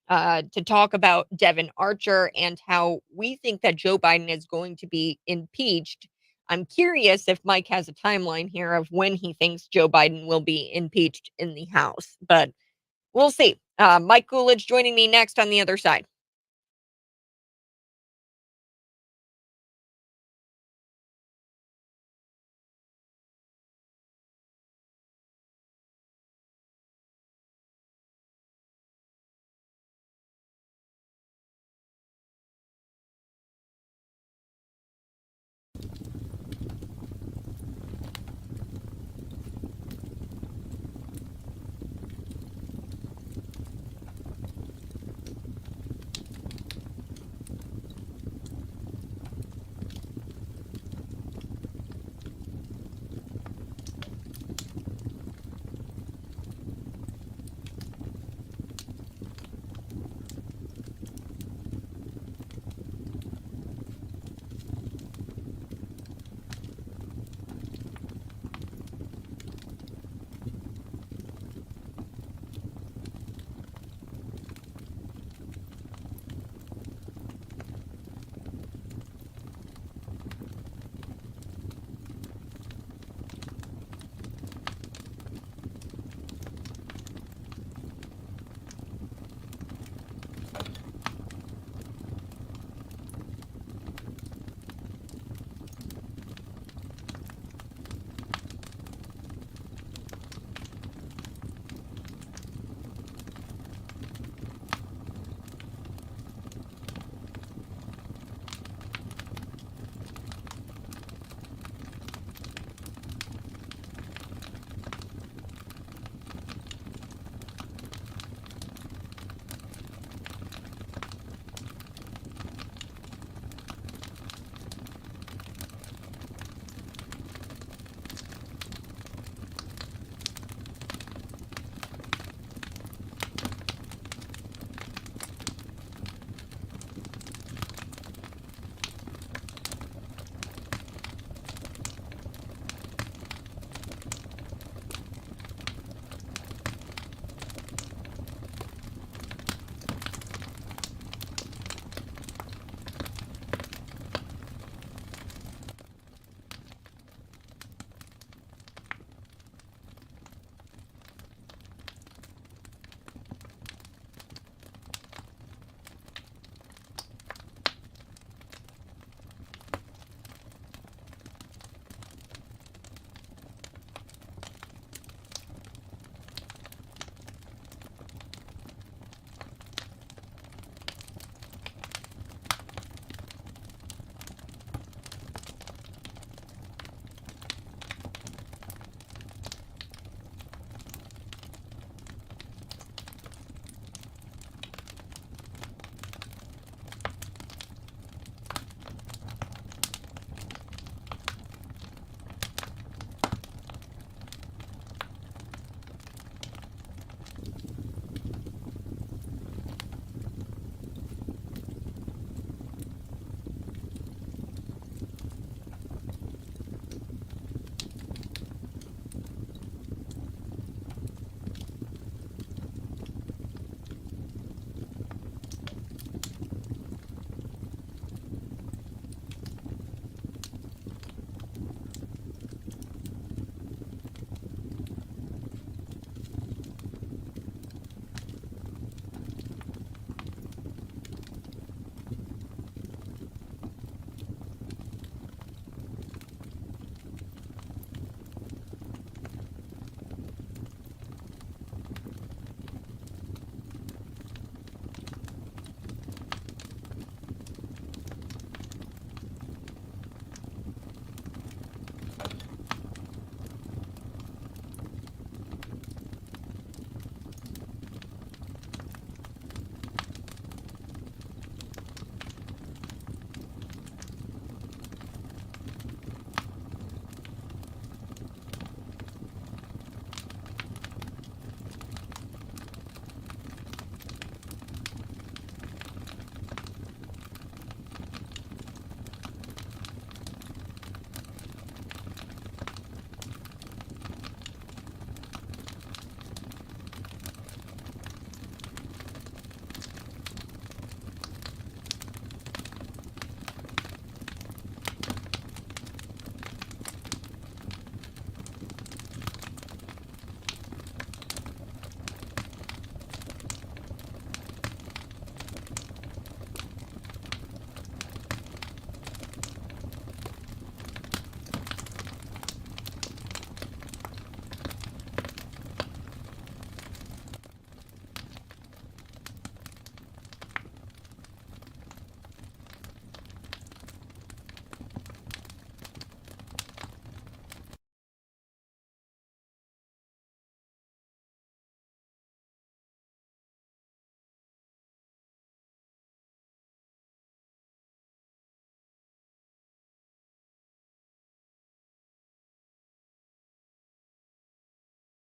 to talk about Devin Archer and how we think that Joe Biden is going to be impeached. I'm curious if Mike has a timeline here of when he thinks Joe Biden will be impeached in the House, but we'll see. Mike Coolidge joining me next on the other side.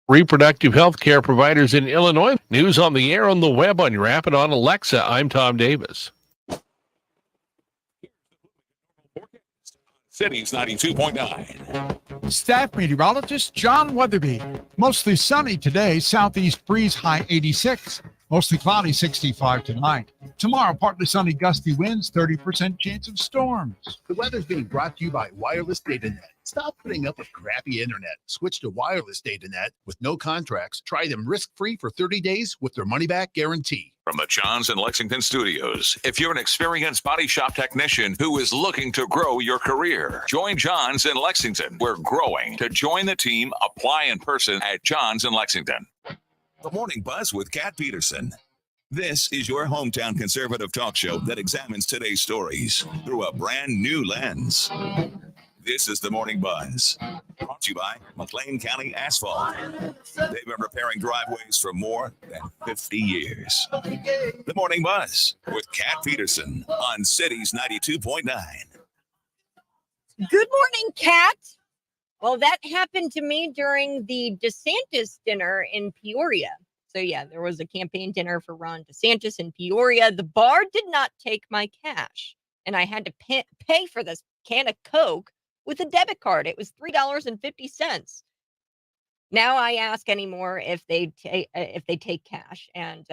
Reproductive health care providers in Illinois. News on the air, on the web, on your app, and on Alexa. I'm Tom Davis. Cities 92.9. Staff meteorologist John Weatherby. Mostly sunny today. Southeast breeze high 86. Mostly cloudy 65 tonight. Tomorrow, partly sunny, gusty winds, 30% chance of storms. The weather's being brought to you by Wireless DataNet. Stop putting up with crappy internet. Switch to Wireless DataNet with no contracts. Try them risk-free for 30 days with their money-back guarantee. From the Johns in Lexington studios, if you're an experienced body shop technician who is looking to grow your career, join Johns in Lexington. We're growing. To join the team, apply in person at Johns in Lexington. The Morning Buzz with Kat Peterson. This is your hometown conservative talk show that examines today's stories through a brand new lens. This is The Morning Buzz, brought to you by McLean County Asphalt. They've been repairing driveways for more than 50 years. The Morning Buzz with Kat Peterson on Cities 92.9. Good morning, Kat. Well, that happened to me during the DeSantis dinner in Peoria. So, yeah, there was a campaign dinner for Ron DeSantis in Peoria. The bar did not take my cash, and I had to pay for this can of Coke with a debit card. It was $3.50. Now I ask anymore if they take cash. And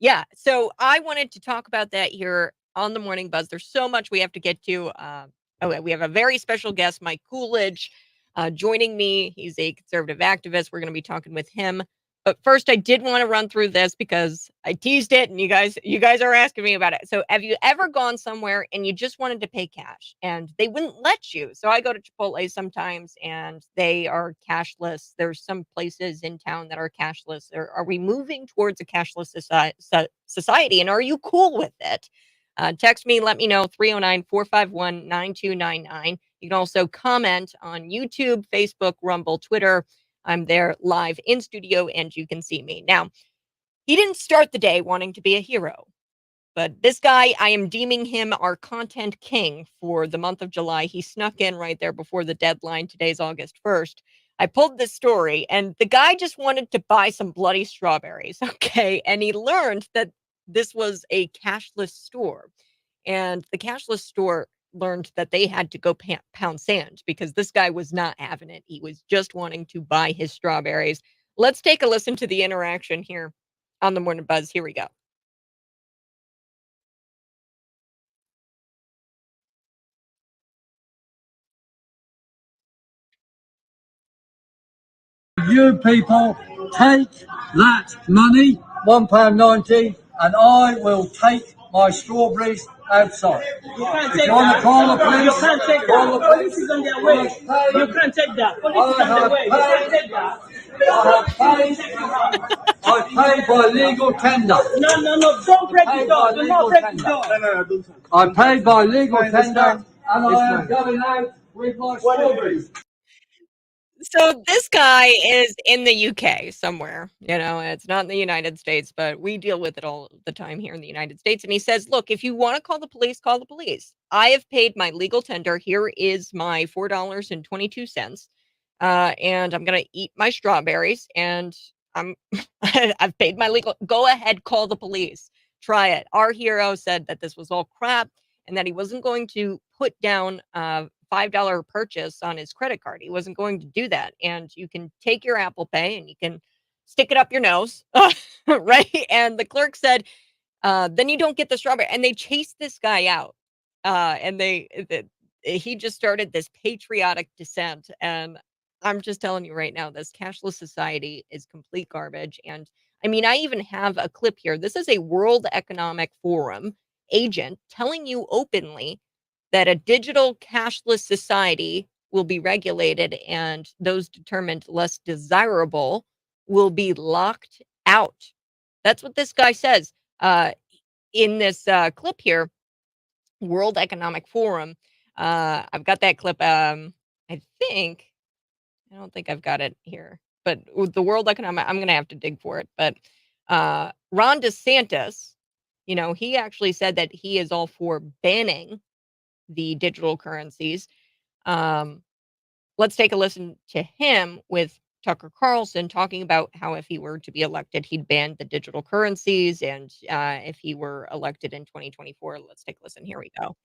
yeah, so I wanted to talk about that here on the Morning Buzz. There's so much we have to get to. We have a very special guest, Mike Coolidge, joining me. He's a conservative activist. We're going to be talking with him. But first, I did want to run through this because I teased it and you guys are asking me about it. So have you ever gone somewhere and you just wanted to pay cash and they wouldn't let you? So I go to Chipotle sometimes and they are cashless. There's some places in town that are cashless. Are we moving towards a cashless society? And are you cool with it? Text me, let me know, 309-451-9299. You can also comment on YouTube, Facebook, Rumble, Twitter. I'm there live in studio and you can see me. Now, he didn't start the day wanting to be a hero, but this guy, I am deeming him our content king for the month of July. He snuck in right there before the deadline. Today's August 1st. I pulled this story and the guy just wanted to buy some bloody strawberries. Okay. And he learned that this was a cashless store, and the cashless store learned that they had to go pound sand because this guy was not having it. He was just wanting to buy his strawberries. Let's take a listen to the interaction here on the Morning Buzz. Here we go. You people take that money, £1.90, and I will take my strawberries outside. You can't If take you want to that. call the police, You can't take call that. the Police is on their way. You can't take that. Police is on their way. You can't take that. I paid by legal tender. No. Don't break the door. Do not break the door. I paid by legal tender, and I am going out with my strawberries. So this guy is in the UK somewhere, it's not in the United States, but we deal with it all the time here in the United States. And he says, look, if you want to call the police, call the police. I have paid my legal tender. Here is my $4.22. And I'm going to eat my strawberries and I've paid my legal. Go ahead, call the police. Try it. Our hero said that this was all crap and that he wasn't going to put down $5 purchase on his credit card. He wasn't going to do that. And you can take your Apple Pay and you can stick it up your nose, right? And the clerk said, then you don't get the strawberry. And they chased this guy out. And he just started this patriotic descent. And I'm just telling you right now, this cashless society is complete garbage. And I mean, I even have a clip here. This is a World Economic Forum agent telling you openly that a digital cashless society will be regulated and those determined less desirable will be locked out. That's what this guy says in this clip here, World Economic Forum. I've got that clip. I don't think I've got it here, but with the World Economic, I'm going to have to dig for it. But Ron DeSantis, he actually said that he is all for banning the digital currencies. Let's take a listen to him with Tucker Carlson talking about how if he were to be elected, he'd ban the digital currencies. And if he were elected in 2024, let's take a listen. Here we go.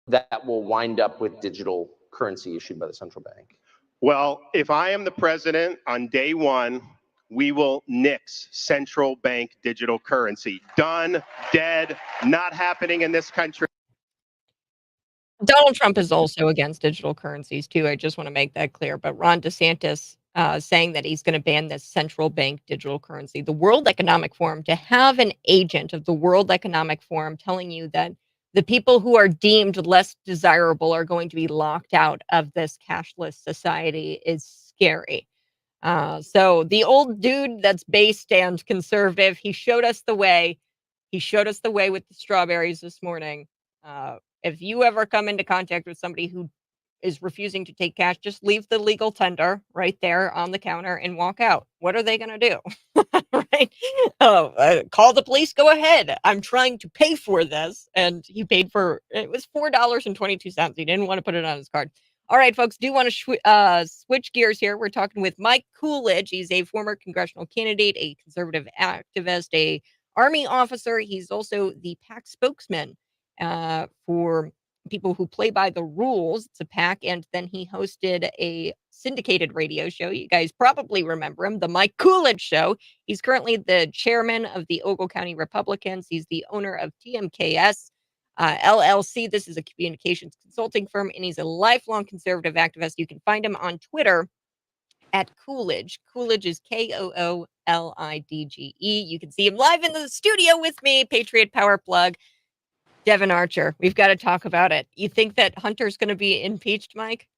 That will wind up with digital currency issued by the central bank? Well, if I am the president on day one, we will nix central bank digital currency. Done, dead, not happening in this country. Donald Trump is also against digital currencies too. I just want to make that clear. But Ron DeSantis saying that he's going to ban this central bank digital currency. The World Economic Forum, to have an agent of the World Economic Forum telling you that the people who are deemed less desirable are going to be locked out of this cashless society is scary. So the old dude that's based and conservative, he showed us the way. He showed us the way with the strawberries this morning. If you ever come into contact with somebody who is refusing to take cash, just leave the legal tender right there on the counter and walk out. What are they going to do? Right? Call the police. Go ahead. I'm trying to pay for this. And he paid for it was $4.22. He didn't want to put it on his card. All right, folks, do want to switch gears here. We're talking with Mike Coolidge. He's a former congressional candidate, a conservative activist, a Army officer. He's also the PAC spokesman for people who play by the rules. It's a PAC, and then he hosted a syndicated radio show. You guys probably remember him, the Mike Coolidge Show. He's currently the chairman of the Ogle County Republicans. He's the owner of TMKS LLC. This is a communications consulting firm, and he's a lifelong conservative activist. You can find him on Twitter at Coolidge. Coolidge is Koolidge. You can see him live in the studio with me. Patriot Power Plug. Devin Archer, we've got to talk about it. You think that Hunter's going to be impeached, Mike?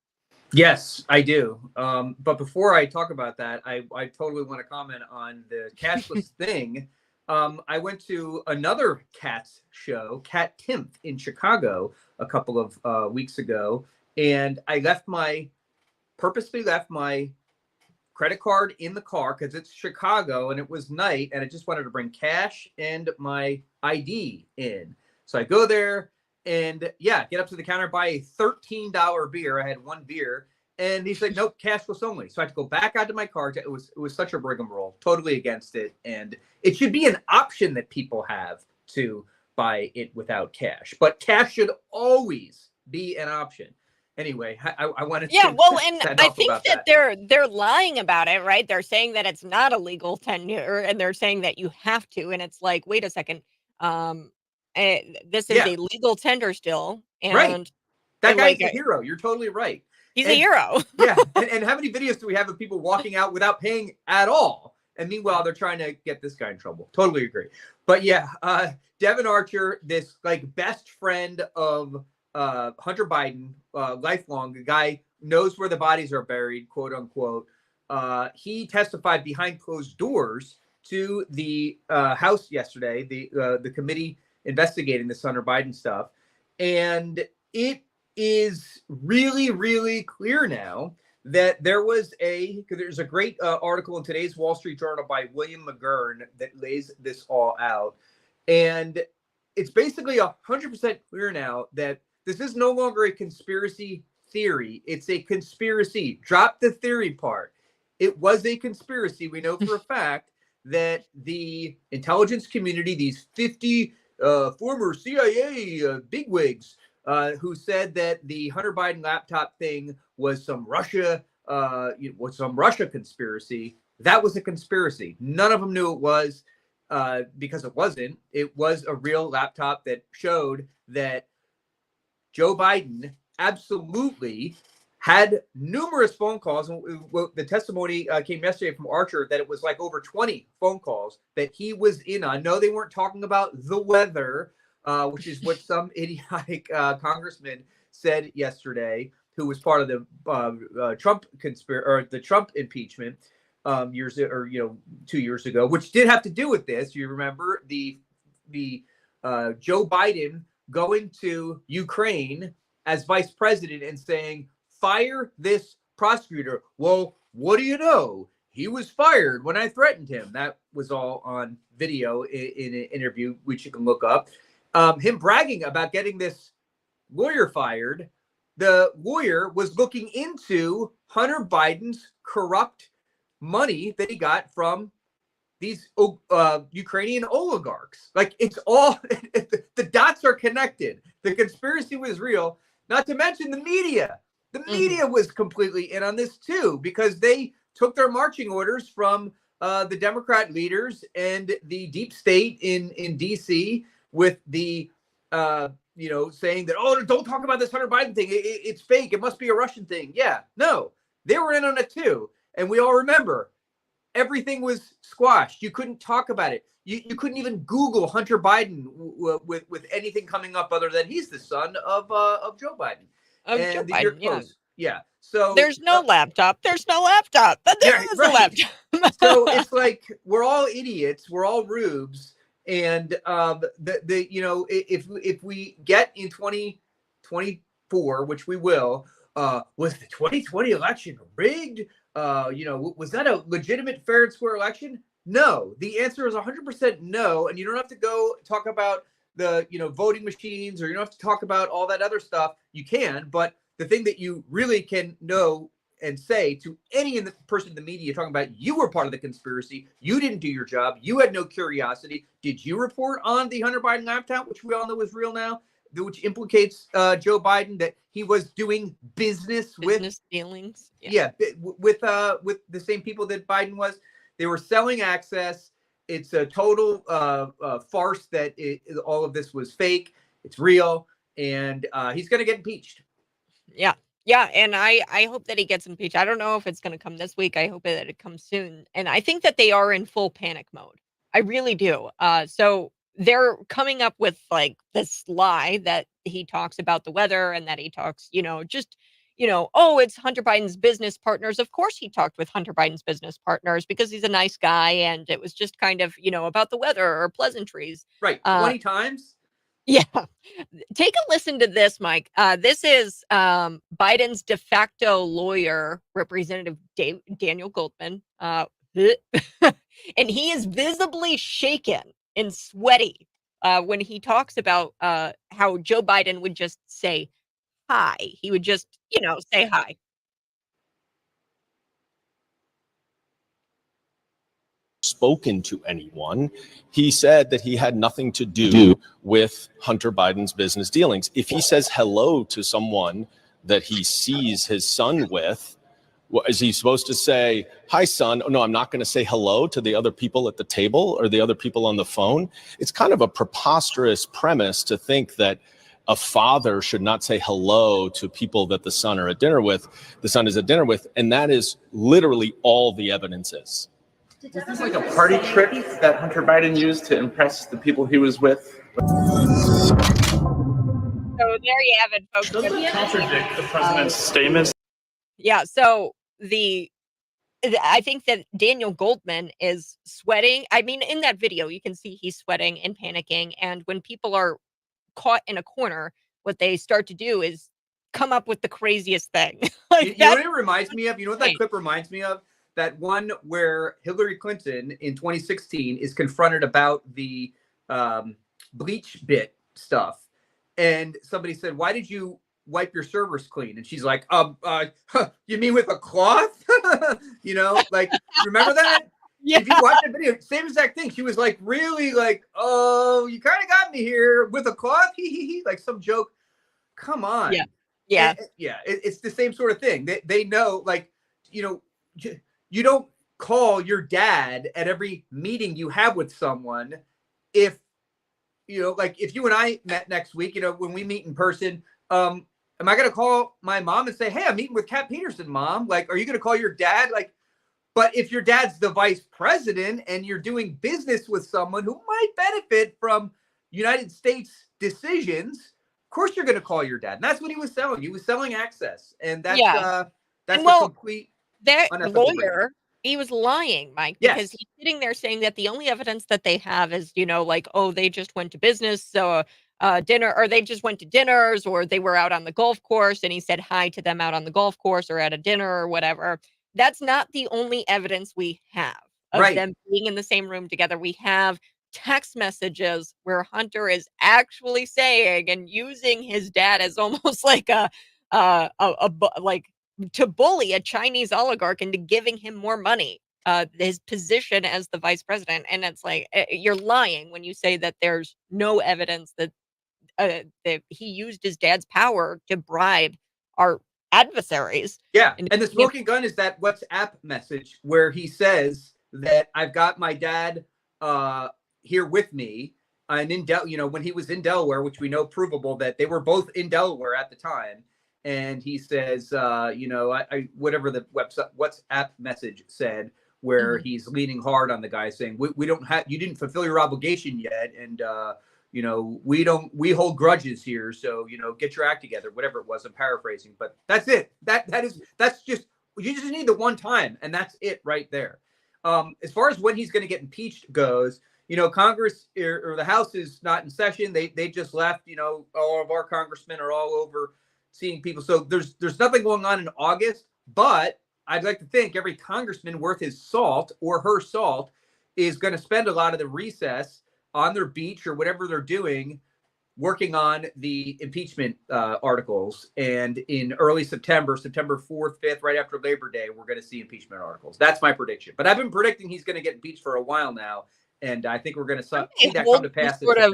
Yes, I do. But before I talk about that, I totally want to comment on the cashless thing. I went to another Cats show, Cat Timph in Chicago a couple of weeks ago, and I purposely left my credit card in the car because it's Chicago and it was night, and I just wanted to bring cash and my ID in. So I go there and get up to the counter, buy a $13 beer. I had one beer, and he said, nope, cashless only. So I had to go back out to my card. It was such a rigmarole, totally against it. And it should be an option that people have to buy it without cash, but cash should always be an option. Anyway, I wanted to. Yeah, well, and I think that they're lying about it, right? They're saying that it's not a legal tender, and they're saying that you have to, and it's like, wait a second. This is a legal tender still. And right. That guy's a hero. You're totally right. He's a hero. Yeah. And how many videos do we have of people walking out without paying at all? And meanwhile, they're trying to get this guy in trouble. Totally agree. But Devin Archer, this best friend of Hunter Biden, lifelong, the guy knows where the bodies are buried, quote unquote. He testified behind closed doors to the House yesterday, the committee investigating this Hunter Biden stuff. And it is really, really clear now that there's a great article in today's Wall Street Journal by William McGurn that lays this all out. And it's basically 100% clear now that this is no longer a conspiracy theory. It's a conspiracy. Drop the theory part. It was a conspiracy. We know for a fact that the intelligence community, these 50 former CIA bigwigs who said that the Hunter Biden laptop thing was some Russia conspiracy. That was a conspiracy. None of them knew it was because it wasn't. It was a real laptop that showed that Joe Biden absolutely had numerous phone calls. The testimony came yesterday from Archer that it was like over 20 phone calls that he was in on. No, they weren't talking about the weather, which is what some idiotic congressman said yesterday, who was part of the Trump the Trump impeachment 2 years ago, which did have to do with this. You remember the Joe Biden going to Ukraine as vice president and saying, fire this prosecutor. Well, what do you know? He was fired when I threatened him. That was all on video in an interview, which you can look up. him bragging about getting this lawyer fired. The lawyer was looking into Hunter Biden's corrupt money that he got from these Ukrainian oligarchs. Like, it's all the dots are connected. The conspiracy was real. Not to mention the media. The media was completely in on this too, because they took their marching orders from the Democrat leaders and the deep state in DC with the saying that, oh, don't talk about this Hunter Biden thing. It's fake. It must be a Russian thing. Yeah, no, they were in on it too. And we all remember everything was squashed. You couldn't talk about it. You couldn't even Google Hunter Biden with anything coming up other than he's the son of Joe Biden. Joe Biden, yeah. So there's no laptop. There's no laptop. But there is a laptop. So it's like we're all idiots. We're all rubes. And if we get in 2024, which we will, was the 2020 election rigged? Was that a legitimate, fair and square election? No. The answer is 100% no. And you don't have to go talk about the voting machines, or you don't have to talk about all that other stuff. You can, but the thing that you really can know and say to any person in the media talking about, you were part of the conspiracy, you didn't do your job, you had no curiosity. Did you report on the Hunter Biden laptop, which we all know is real now, which implicates Joe Biden, that he was doing business dealings? With the same people that Biden was. They were selling access. It's a total farce that all of this was fake. It's real, and he's going to get impeached. Yeah, and I hope that he gets impeached. I don't know if it's going to come this week. I hope that it comes soon. And I think that they are in full panic mode. I really do. So they're coming up with like this lie that he talks about the weather, and that he talks, oh, it's Hunter Biden's business partners. Of course he talked with Hunter Biden's business partners because he's a nice guy, and it was just kind of, about the weather or pleasantries. Right. 20 times. Yeah. Take a listen to this, Mike. This is Biden's de facto lawyer, Representative Daniel Goldman. And he is visibly shaken and sweaty when he talks about how Joe Biden would just say hi. He would just, say hi. Spoken to anyone. He said that he had nothing to do with Hunter Biden's business dealings. If he says hello to someone that he sees his son with, is he supposed to say, hi, son? Oh, no, I'm not going to say hello to the other people at the table or the other people on the phone. It's kind of a preposterous premise to think that a father should not say hello to people that the son is at dinner with. And that is literally all the evidence is. Was this like a party trick that Hunter Biden used to impress the people he was with? So there you have it, folks. Doesn't it contradict the president's statements? Yeah, so I think that Daniel Goldman is sweating. I mean, in that video, you can see he's sweating and panicking. And when people are caught in a corner, what they start to do is come up with the craziest thing. You know what it reminds me of? You know what that clip reminds me of? That one where Hillary Clinton in 2016 is confronted about the bleach bit stuff. And somebody said, why did you wipe your servers clean? And she's like, you mean with a cloth? Remember that? Yeah. If you watch the video, same exact thing. She was like, really like, oh, you kind of got me here with a cloth. Like some joke. Come on. Yeah. It's the same sort of thing. They know, like, you don't call your dad at every meeting you have with someone. If if you and I met next week, when we meet in person, am I going to call my mom and say, hey, I'm meeting with Kat Peterson, Mom? Like, are you going to call your dad? Like, but if your dad's the vice president and you're doing business with someone who might benefit from United States decisions, of course you're going to call your dad. And that's what he was selling. He was selling access. And that's the complete. That lawyer, he was lying, Mike, because he's sitting there saying that the only evidence that they have is, they just went to business, so dinner, or they just went to dinners, or they were out on the golf course and he said hi to them out on the golf course or at a dinner or whatever. That's not the only evidence we have of them being in the same room together. We have text messages where Hunter is actually saying and using his dad as almost like like to bully a Chinese oligarch into giving him more money, his position as the vice president. And it's like, you're lying when you say that there's no evidence that he used his dad's power to bribe our adversaries. Yeah, and the smoking gun is that WhatsApp message where he says that I've got my dad here with me. And in when he was in Delaware, which we know provable that they were both in Delaware at the time. And he says, whatever the WhatsApp message said, where he's leaning hard on the guy saying, we don't have, you didn't fulfill your obligation yet. And, we hold grudges here. So, get your act together, whatever it was. I'm paraphrasing, but that's it. That's just, you just need the one time. And that's it right there. As far as when he's going to get impeached goes, Congress or the House is not in session. They just left, all of our congressmen are all over seeing people. So there's nothing going on in August, but I'd like to think every congressman worth his salt or her salt is going to spend a lot of the recess on their beach or whatever they're doing, working on the impeachment articles. And in early September 4th, 5th, right after Labor Day, we're going to see impeachment articles. That's my prediction. But I've been predicting he's going to get impeached for a while now. And I think we're going to see that come to pass. Sort of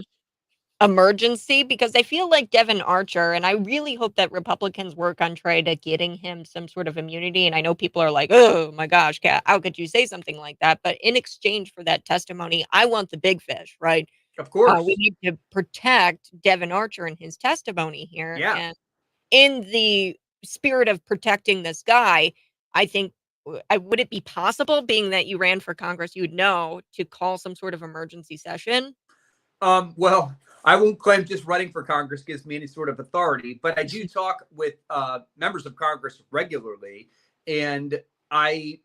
emergency, because I feel like Devin Archer, and I really hope that Republicans work on trying to getting him some sort of immunity. And I know people are like, oh my gosh, Kat, how could you say something like that? But in exchange for that testimony, I want the big fish, right? Of course. We need to protect Devin Archer and his testimony here. Yeah. And in the spirit of protecting this guy, I think, would it be possible, being that you ran for Congress, you would know, to call some sort of emergency session? Well, I won't claim just running for Congress gives me any sort of authority, but I do talk with members of Congress regularly. And I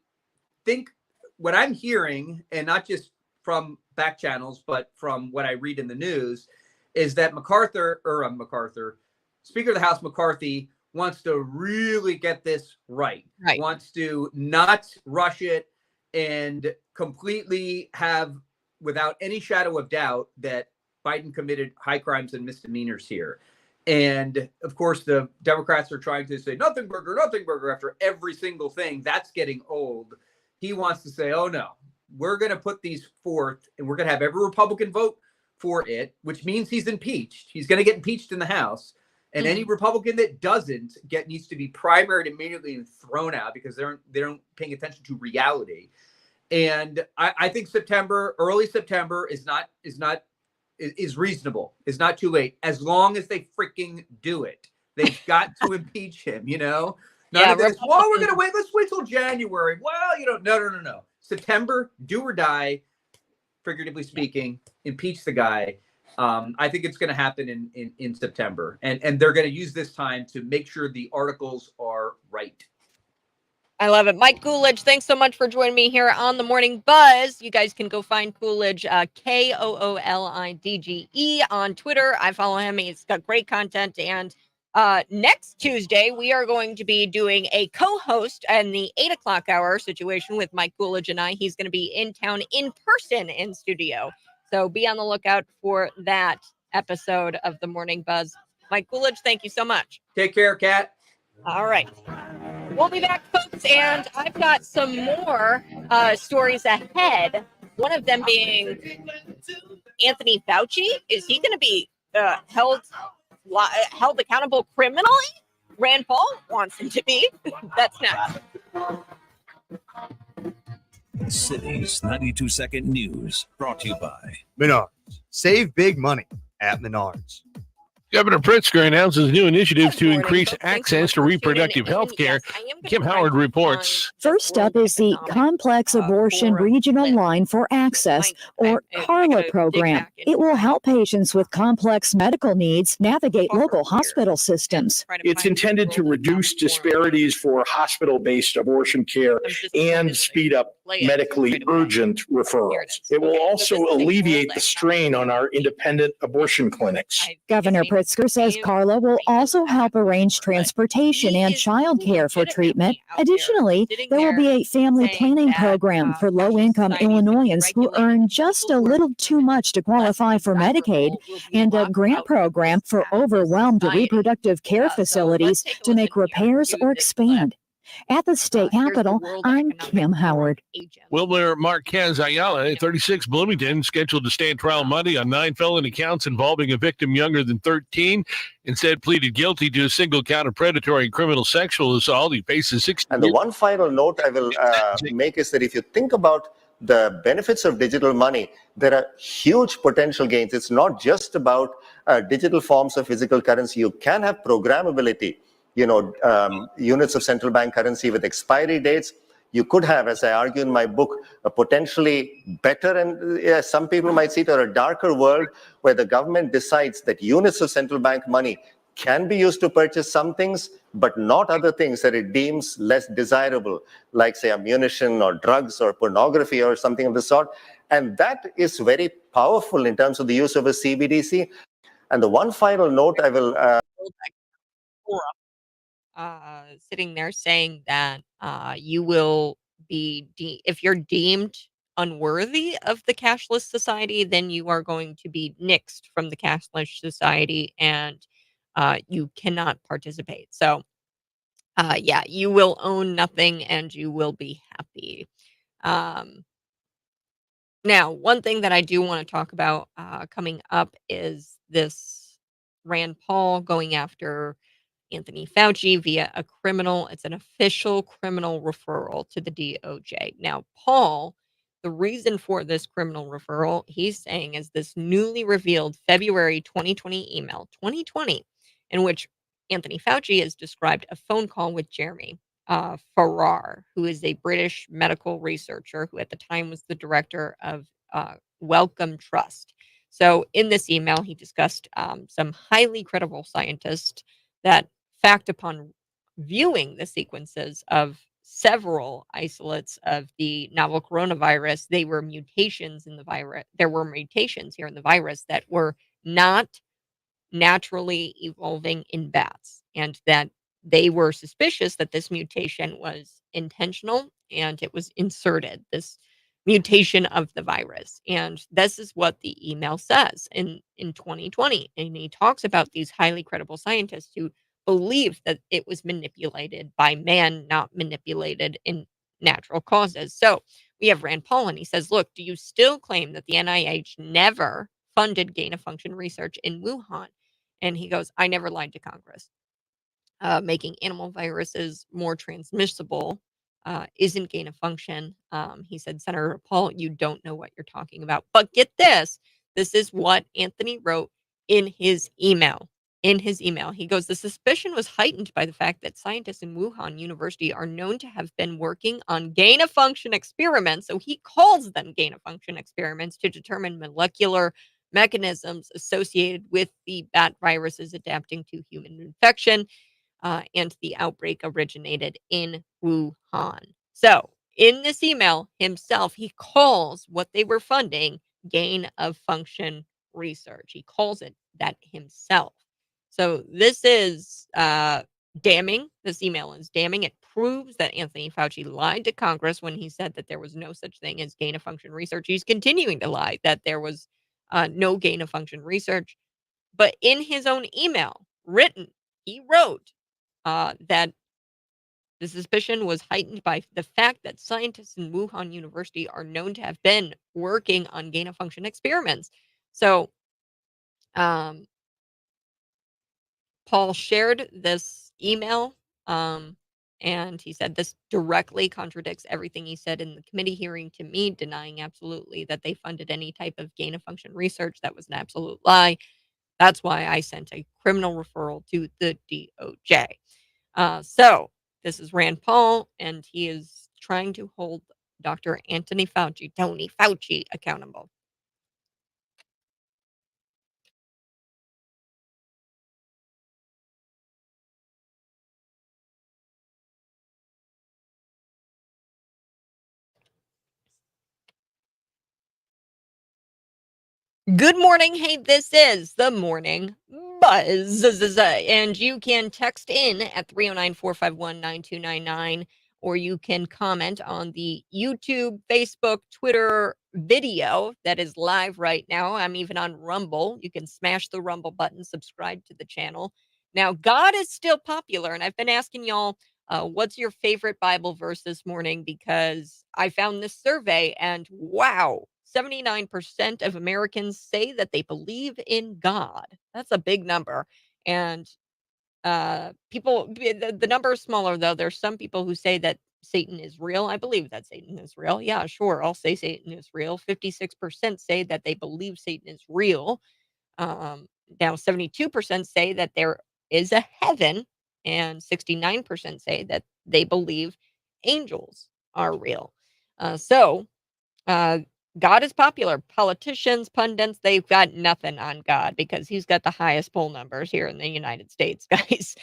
think what I'm hearing, and not just from back channels, but from what I read in the news, is that Speaker of the House McCarthy wants to really get this right. Wants to not rush it and completely have, without any shadow of doubt, that Biden committed high crimes and misdemeanors here. And of course, the Democrats are trying to say nothing burger after every single thing. That's getting old. He wants to say, oh no, we're going to put these forth and we're going to have every Republican vote for it, which means he's impeached. He's going to get impeached in the House. And any Republican that doesn't needs to be primaried immediately and thrown out because they don't paying attention to reality. And I think early September is reasonable. It's not too late, as long as they freaking do it. They've got to impeach him, None of this, well, we're going to wait. Let's wait till January. Well, no. September, do or die, figuratively speaking, impeach the guy. I think it's going to happen in September. And they're going to use this time to make sure the articles are right. I love it. Mike Coolidge, thanks so much for joining me here on the Morning Buzz. You guys can go find Coolidge, Koolidge on Twitter. I follow him. He's got great content. And next Tuesday, we are going to be doing a co-host in the 8 o'clock hour situation with Mike Coolidge and I. He's going to be in town in person in studio. So be on the lookout for that episode of the Morning Buzz. Mike Coolidge, thank you so much. Take care, Kat. All right. We'll be back, folks, and I've got some more stories ahead. One of them being Anthony Fauci. Is he going to be held accountable criminally? Rand Paul wants him to be. That's next. City's 92-second news brought to you by Menards. Save big money at Menards. Governor Pritzker announces new initiatives to increase access to reproductive health care. Kim Howard reports. First up is the Complex Abortion Regional Line for Access, or CARLA program. It will help patients with complex medical needs navigate local hospital systems. It's intended to reduce disparities for hospital-based abortion care and speed up medically urgent referrals. It will also alleviate the strain on our independent abortion clinics. Governor Pritzker says Carla will also help arrange transportation and childcare for treatment. Additionally, there will be a family planning program for low-income Illinoisans who earn just a little too much to qualify for Medicaid, and a grant program for overwhelmed reproductive care facilities to make repairs or expand. At the state capitol, I'm Kim Howard. Wilmer Marquez Ayala, 36, Bloomington, scheduled to stand trial Monday on 9 felony counts involving a victim younger than 13. Instead, pleaded guilty to a single count of predatory and criminal sexual assault. He faces 6 And the one final note I will make is that if you think about the benefits of digital money, there are huge potential gains. It's not just about digital forms of physical currency. You can have programmability, units of central bank currency with expiry dates. You could have, as I argue in my book, a potentially better and some people might see it, or a darker world where the government decides that units of central bank money can be used to purchase some things, but not other things that it deems less desirable, like, say, ammunition or drugs or pornography or something of the sort. And that is very powerful in terms of the use of a CBDC. And the one final note I will... sitting there saying that you will be, if you're deemed unworthy of the cashless society, then you are going to be nixed from the cashless society and you cannot participate. So, yeah, you will own nothing and you will be happy. Now, one thing that I do want to talk about coming up is this Rand Paul going after Anthony Fauci via it's an official criminal referral to the DOJ. Now, Paul, the reason for this criminal referral, he's saying, is this newly revealed February 2020 email, 2020, in which Anthony Fauci has described a phone call with Jeremy Farrar, who is a British medical researcher who at the time was the director of Wellcome Trust. So in this email, he discussed some highly credible scientists that fact upon viewing the sequences of several isolates of the novel coronavirus, they were mutations in the virus. There were mutations here in the virus that were not naturally evolving in bats, and that they were suspicious that this mutation was intentional and it was inserted, this mutation of the virus. And this is what the email says in 2020. And he talks about these highly credible scientists who believe that it was manipulated by man, not manipulated in natural causes. So we have Rand Paul, and he says, look, do you still claim that the NIH never funded gain of function research in Wuhan? And he goes, I never lied to Congress. Making animal viruses more transmissible isn't gain of function. He said, Senator Paul, you don't know what you're talking about. But get this. This is what Anthony wrote in his email. He goes, the suspicion was heightened by the fact that scientists in Wuhan University are known to have been working on gain of function experiments. So he calls them gain of function experiments to determine molecular mechanisms associated with the bat viruses adapting to human infection. And the outbreak originated in Wuhan. So in this email himself, he calls what they were funding gain of function research. He calls it that himself. So this is damning. This email is damning. It proves that Anthony Fauci lied to Congress when he said that there was no such thing as gain of function research. He's continuing to lie that there was no gain of function research. But in his own email he wrote that the suspicion was heightened by the fact that scientists in Wuhan University are known to have been working on gain of function experiments. So Paul shared this email, and he said this directly contradicts everything he said in the committee hearing to me, denying absolutely that they funded any type of gain of function research. That was an absolute lie. That's why I sent a criminal referral to the DOJ. So this is Rand Paul, and he is trying to hold Dr. Anthony Fauci, accountable. Good morning. Hey, this is the Morning Buzz. And you can text in at 309-451-9299, or you can comment on the YouTube, Facebook, Twitter video that is live right now. I'm even on Rumble. You can smash the Rumble button, subscribe to the channel. Now, God is still popular, and I've been asking y'all, what's your favorite Bible verse this morning? Because I found this survey, and wow, 79% of Americans say that they believe in God. That's a big number. And the number is smaller, though. There's some people who say that Satan is real. I believe that Satan is real. Yeah, sure. I'll say Satan is real. 56% say that they believe Satan is real. Now, 72% say that there is a heaven, and 69% say that they believe angels are real. Uh, God is popular. Politicians, pundits, they've got nothing on God because he's got the highest poll numbers here in the United States, guys.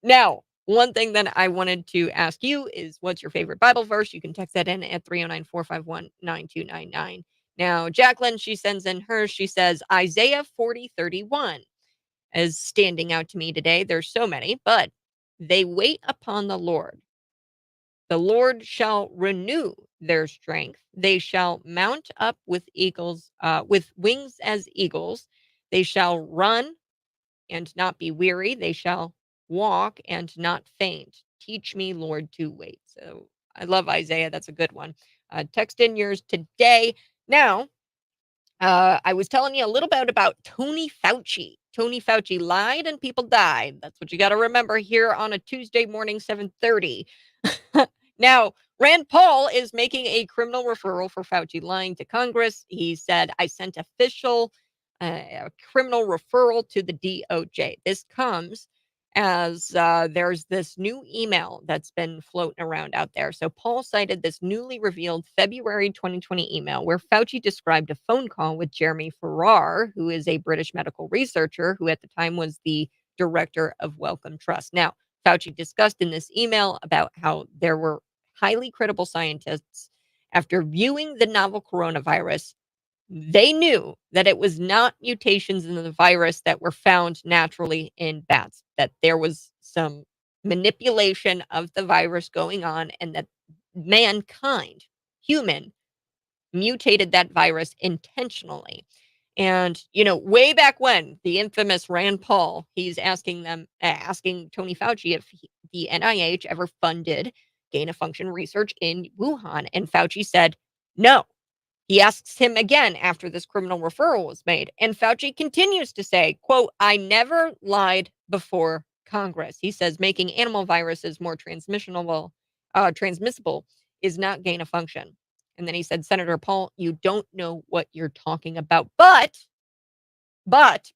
Now, one thing that I wanted to ask you is, what's your favorite Bible verse? You can text that in at 309-451-9299. Now, Jacqueline, she sends in hers. She says, Isaiah 40:31 is standing out to me today. There's so many, but they wait upon the Lord. The Lord shall renew their strength. They shall mount up with with wings as eagles. They shall run and not be weary. They shall walk and not faint. Teach me, Lord, to wait. So I love Isaiah. That's a good one. Text in yours today. Now, I was telling you a little bit about Tony Fauci. Tony Fauci lied and people died. That's what you got to remember here on a Tuesday morning, 7:30. Now, Rand Paul is making a criminal referral for Fauci lying to Congress. He said, I sent official criminal referral to the DOJ. This comes as there's this new email that's been floating around out there. So Paul cited this newly revealed February 2020 email where Fauci described a phone call with Jeremy Farrar, who is a British medical researcher who at the time was the director of Wellcome Trust. Now, Fauci discussed in this email about how there were highly credible scientists after viewing the novel coronavirus. They knew that it was not mutations in the virus that were found naturally in bats, that there was some manipulation of the virus going on, and that mankind, human, mutated that virus intentionally. And, way back when, the infamous Rand Paul, he's asking Tony Fauci if the NIH ever funded gain of function research in Wuhan. And Fauci said, no. He asks him again after this criminal referral was made. And Fauci continues to say, quote, I never lied before Congress. He says making animal viruses more transmissible is not gain of function. And then he said, Senator Paul, you don't know what you're talking about. But,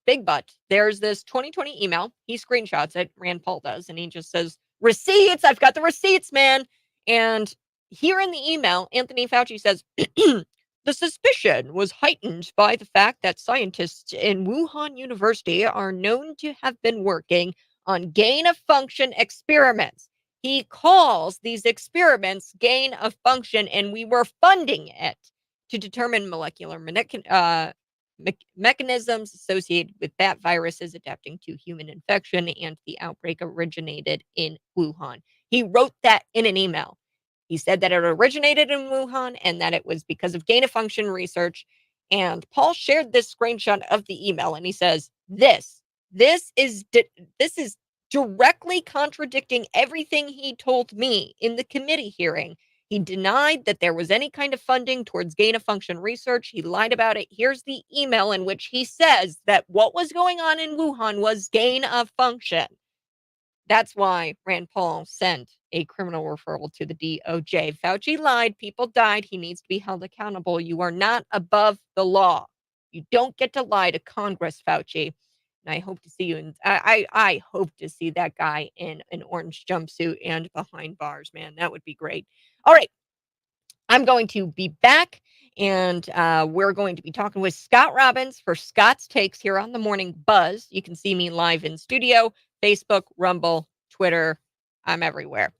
big but, there's this 2020 email. He screenshots it, Rand Paul does, and he just says, receipts, I've got the receipts, man. And here in the email, Anthony Fauci says, the suspicion was heightened by the fact that scientists in Wuhan University are known to have been working on gain of function experiments. He calls these experiments gain of function, and we were funding it to determine molecular mechanisms associated with bat viruses adapting to human infection, and the outbreak originated in Wuhan. He wrote that in an email. He said that it originated in Wuhan and that it was because of gain of function research. And Paul shared this screenshot of the email, and he says, this is directly contradicting everything he told me in the committee hearing. He denied that there was any kind of funding towards gain of function research. He lied about it. Here's the email in which he says that what was going on in Wuhan was gain of function. That's why Rand Paul sent a criminal referral to the DOJ. Fauci lied. People died. He needs to be held accountable. You are not above the law. You don't get to lie to Congress, Fauci. And I hope to see you I hope to see that guy in an orange jumpsuit and behind bars, man. That would be great. All right. I'm going to be back, and we're going to be talking with Scott Robbins for Scott's Takes here on the Morning Buzz. You can see me live in studio, Facebook, Rumble, Twitter. I'm everywhere.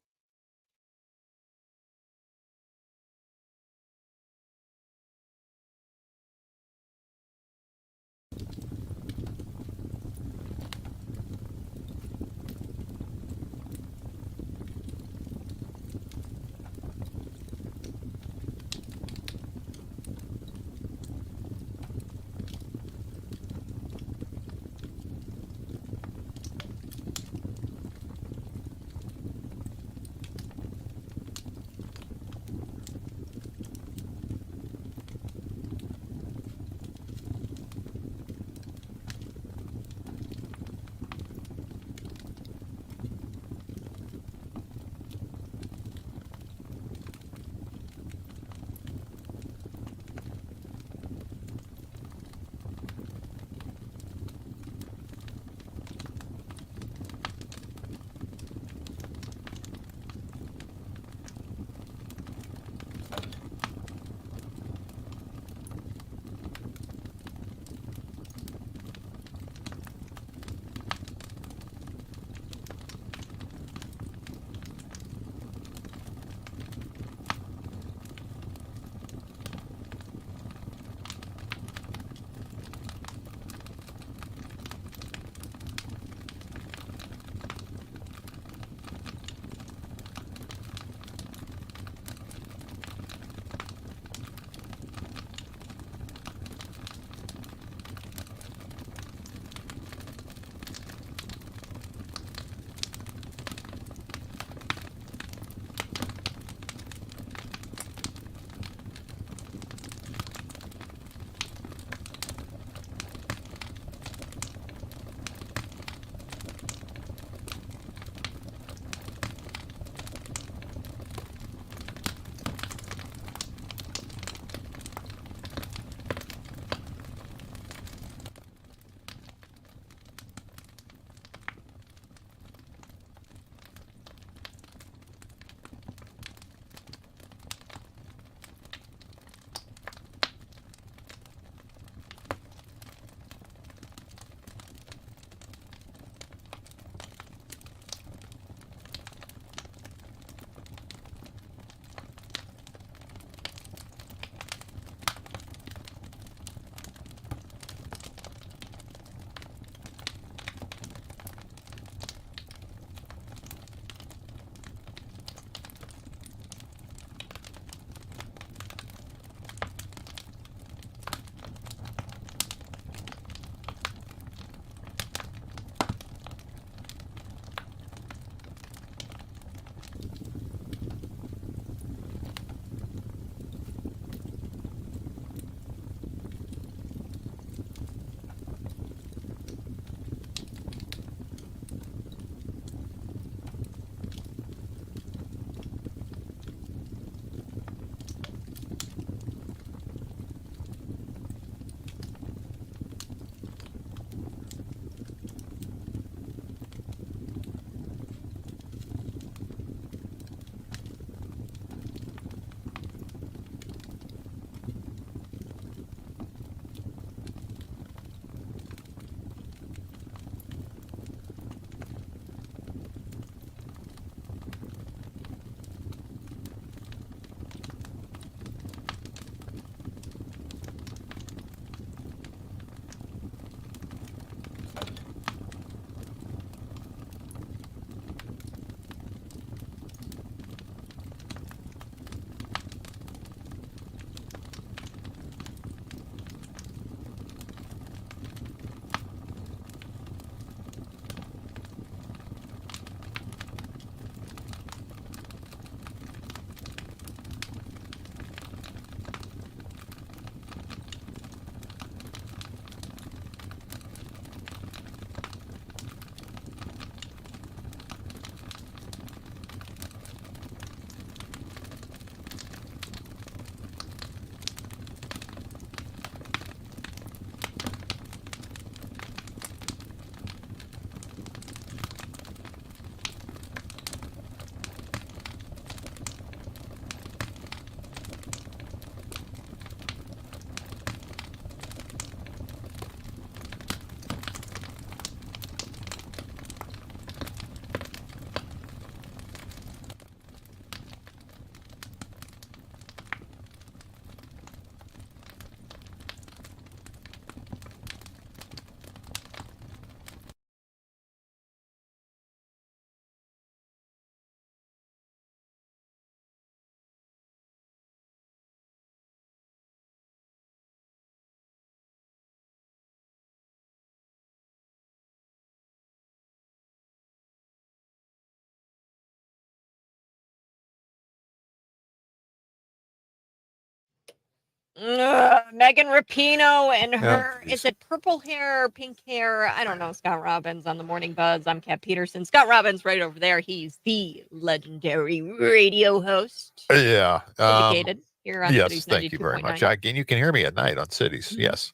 Megan Rapinoe and Oh, her, geez. is it purple hair, pink hair? I don't know. Scott Robbins on the Morning Buzz. I'm Kat Peterson. Scott Robbins right over there. He's the legendary radio host. Yeah. Syndicated here on Yes, Cities thank you very much. 92.9. And you can hear me at night on Cities. Yes.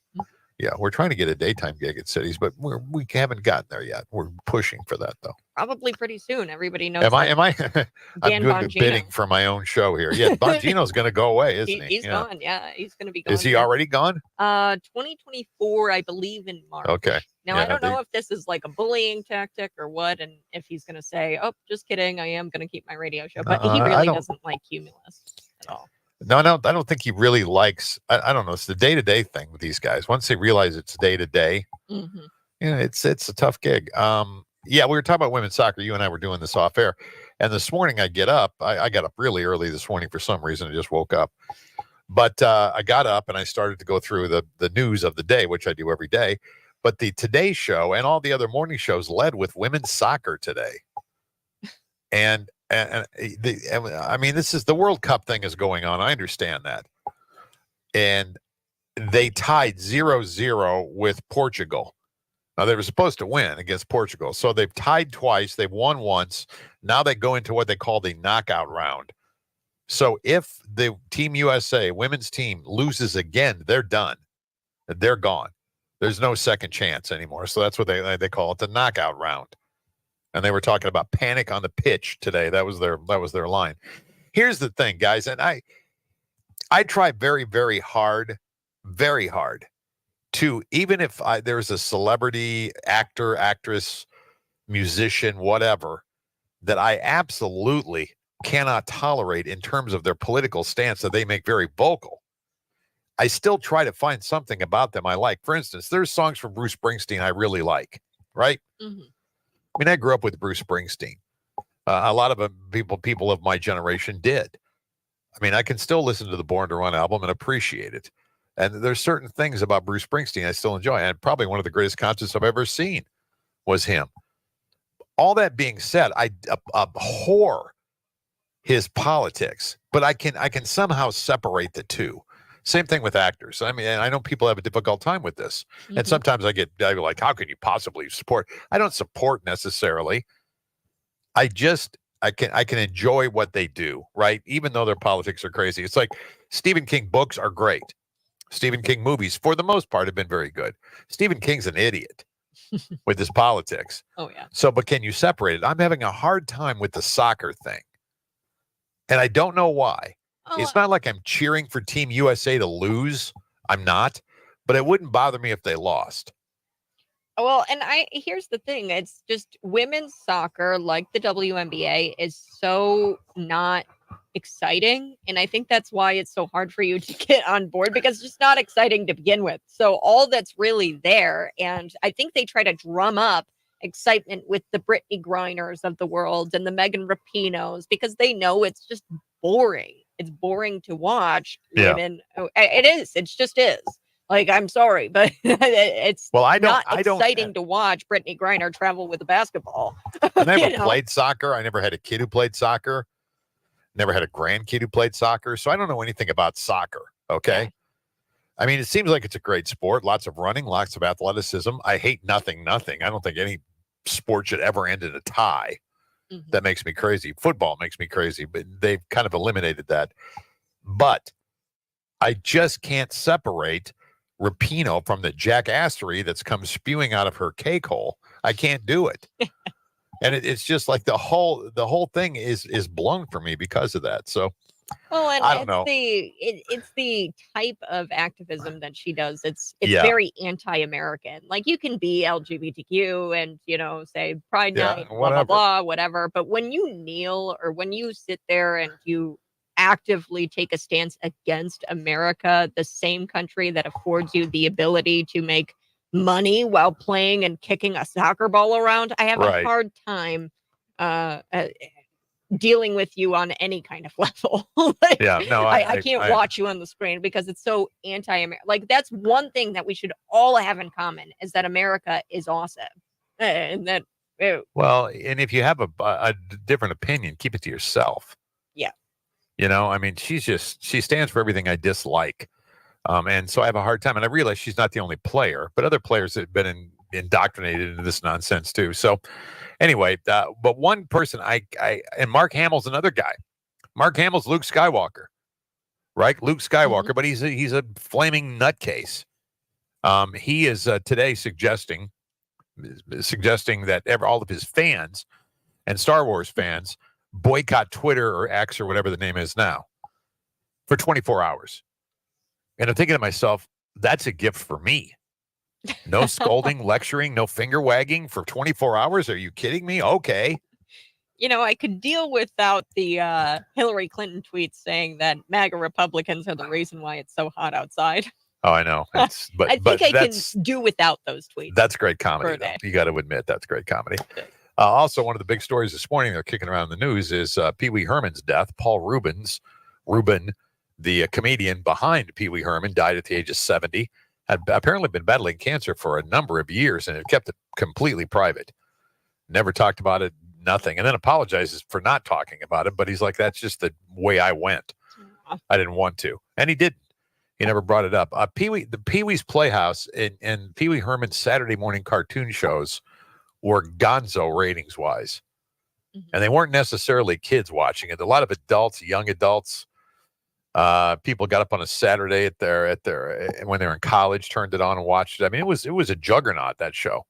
Yeah, we're trying to get a daytime gig at Cities, but we haven't gotten there yet. We're pushing for that, though. Probably pretty soon. Everybody knows. Am I? Dan I'm doing the Bongino. bidding for my own show here. Yeah, Bongino's going to go away, isn't he? He's Yeah. gone. Yeah, he's going to be gone. Is he already gone? 2024, I believe, in March. Okay. Now, I don't know if this is like a bullying tactic or what, and if he's going to say, oh, just kidding, I am going to keep my radio show. But he I really don't- doesn't like Cumulus at all. No, I don't think he really likes. I don't know. It's the day-to-day thing with these guys. Once they realize it's day-to-day, it's a tough gig. Yeah, we were talking about women's soccer. You and I were doing this off air, and this morning I get up. I got up really early this morning for some reason. I just woke up, but I got up and I started to go through the news of the day, which I do every day. But the Today Show and all the other morning shows led with women's soccer today, and I mean, this is the World Cup thing is going on. I understand that. And they tied 0-0 with Portugal. Now, they were supposed to win against Portugal. So they've tied twice. They've won once. Now they go into what they call the knockout round. So if the Team USA women's team loses again, they're done. They're gone. There's no second chance anymore. So that's what they call it, the knockout round. And they were talking about panic on the pitch today. That was their line. Here's the thing, guys, and I try very, very hard to, even if there's a celebrity, actor, actress, musician, whatever, that I absolutely cannot tolerate in terms of their political stance that they make very vocal. I still try to find something about them I like. For instance, there's songs from Bruce Springsteen I really like, right? I mean, I grew up with Bruce Springsteen. A lot of people of my generation did. I mean, I can still listen to the Born to Run album and appreciate it. And there's certain things about Bruce Springsteen I still enjoy. And probably one of the greatest concerts I've ever seen was him. All that being said, I abhor his politics, but I can somehow separate the two. Same thing with actors. I mean, I know people have a difficult time with this. And sometimes I get like, how can you possibly support? I don't support necessarily. I can enjoy what they do, right? Even though their politics are crazy. It's like Stephen King books are great. Stephen King movies, for the most part, have been very good. Stephen King's an idiot with his politics. Oh, yeah. So, but can you separate it? I'm having a hard time with the soccer thing. And I don't know why. It's not like I'm cheering for Team USA to lose. I'm not. But it wouldn't bother me if they lost. Well, and here's the thing. It's just women's soccer, like the WNBA, is so not exciting. And I think that's why it's so hard for you to get on board, because it's just not exciting to begin with. So all that's really there, and I think they try to drum up excitement with the Brittany Griners of the world and the Megan Rapinoes, because they know it's just boring. It's boring to watch women. It is. It just is. Like, I'm sorry, but it's not exciting to watch Brittany Griner travel with a basketball. I never played soccer. I never had a kid who played soccer. Never had a grandkid who played soccer. So I don't know anything about soccer. Okay. Yeah. I mean, it seems like it's a great sport. Lots of running, lots of athleticism. I hate nothing. I don't think any sport should ever end in a tie. That makes me crazy. Football makes me crazy, but they've kind of eliminated that. But I just can't separate Rapinoe from the jackassery that's come spewing out of her cake hole. I can't do it. And it's just like the whole thing is blown for me because of that. So well, and I don't know. It's the type of activism that she does. It's very anti-American. Like, you can be LGBTQ and say Pride Night, blah blah blah, whatever. But when you kneel or when you sit there and you actively take a stance against America, the same country that affords you the ability to make money while playing and kicking a soccer ball around, I have a hard time dealing with you on any kind of level. I can't watch you on the screen because it's so anti-American. Like, that's one thing that we should all have in common, is that America is awesome. And that well, and if you have a different opinion, keep it to yourself. Yeah. I mean, she stands for everything I dislike. And so I have a hard time. And I realize she's not the only player, but other players have been indoctrinated into this nonsense too. So anyway, but one person and Mark Hamill's another guy. Mark Hamill's Luke Skywalker, right? Luke Skywalker, but he's a flaming nutcase. He is today suggesting that all of his fans and Star Wars fans boycott Twitter or X or whatever the name is now for 24 hours. And I'm thinking to myself, that's a gift for me. No scolding, lecturing, no finger wagging for 24 hours. Are you kidding me? Okay. You know, I could deal without the Hillary Clinton tweets saying that MAGA Republicans are the reason why it's so hot outside. Oh, I know. I think I can do without those tweets. That's great comedy. You got to admit, that's great comedy. Also, one of the big stories this morning they're kicking around in the news is Pee Wee Herman's death. Paul Rubin, the comedian behind Pee Wee Herman, died at the age of 70. Had apparently been battling cancer for a number of years and had kept it completely private. Never talked about it, nothing. And then apologizes for not talking about it. But he's like, that's just the way I went. I didn't want to. And he didn't. He never brought it up. The Pee Wee's Playhouse and Pee Wee Herman's Saturday morning cartoon shows were gonzo ratings wise. And they weren't necessarily kids watching it. A lot of adults, young adults, people got up on a Saturday at their when they were in college, turned it on and watched it. I mean, it was a juggernaut, that show.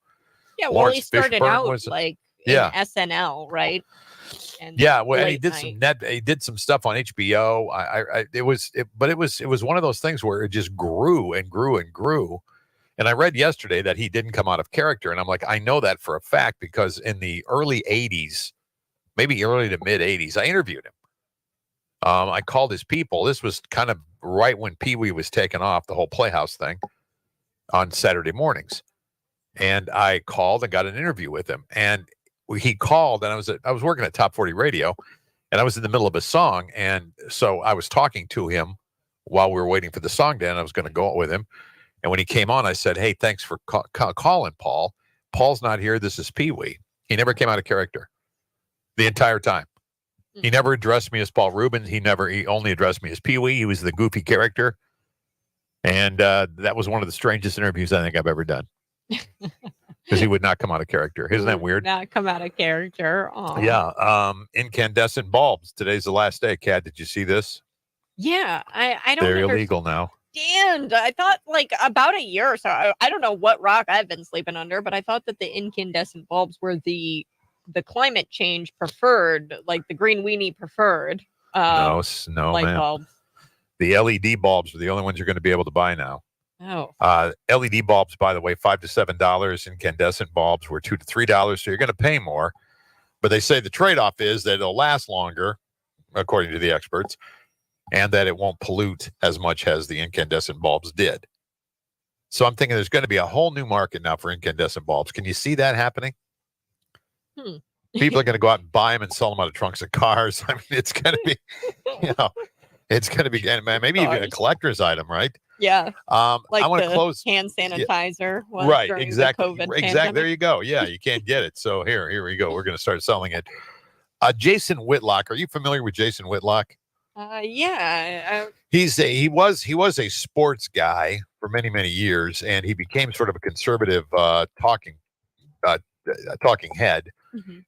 Yeah, well, he started out in SNL, right? And and he did he did some stuff on HBO. It was one of those things where it just grew and grew and grew. And I read yesterday that he didn't come out of character, and I'm like, I know that for a fact because in the early 80s, maybe early to mid 80s, I interviewed him. I called his people. This was kind of right when Pee Wee was taking off, the whole Playhouse thing, on Saturday mornings. And I called and got an interview with him. And he called, and I was working at Top 40 Radio, and I was in the middle of a song. And so I was talking to him while we were waiting for the song to end. I was going to go out with him. And when he came on, I said, hey, thanks for calling, Paul. Paul's not here. This is Pee Wee. He never came out of character the entire time. He never addressed me as Paul Rubin. He only addressed me as Pee Wee. He was the goofy character. And that was one of the strangest interviews I think I've ever done. Because he would not come out of character. Isn't that weird? Not come out of character. Aww. Yeah. Incandescent bulbs. Today's the last day. Kat, did you see this? Yeah. I don't They're illegal now. understand. I thought like about a year or so. I don't know what rock I've been sleeping under, but I thought that the incandescent bulbs were the climate change preferred, like the green weenie preferred. No, light ma'am. bulbs. The LED bulbs are the only ones you're going to be able to buy now. Oh. LED bulbs, by the way, $5 to $7. Incandescent bulbs were $2 to $3, so you're going to pay more. But they say the trade-off is that it'll last longer, according to the experts, and that it won't pollute as much as the incandescent bulbs did. So I'm thinking there's going to be a whole new market now for incandescent bulbs. Can you see that happening? People are going to go out and buy them and sell them out of trunks of cars. I mean, it's going to be, it's going to be, and maybe even a collector's item, right? Yeah. Like I want to close hand sanitizer. Was right. during Exactly. The COVID Exactly. pandemic. There you go. Yeah. You can't get it. So here we go. We're going to start selling it. Jason Whitlock. Are you familiar with Jason Whitlock? Yeah. He was a sports guy for many, many years, and he became sort of a conservative talking head.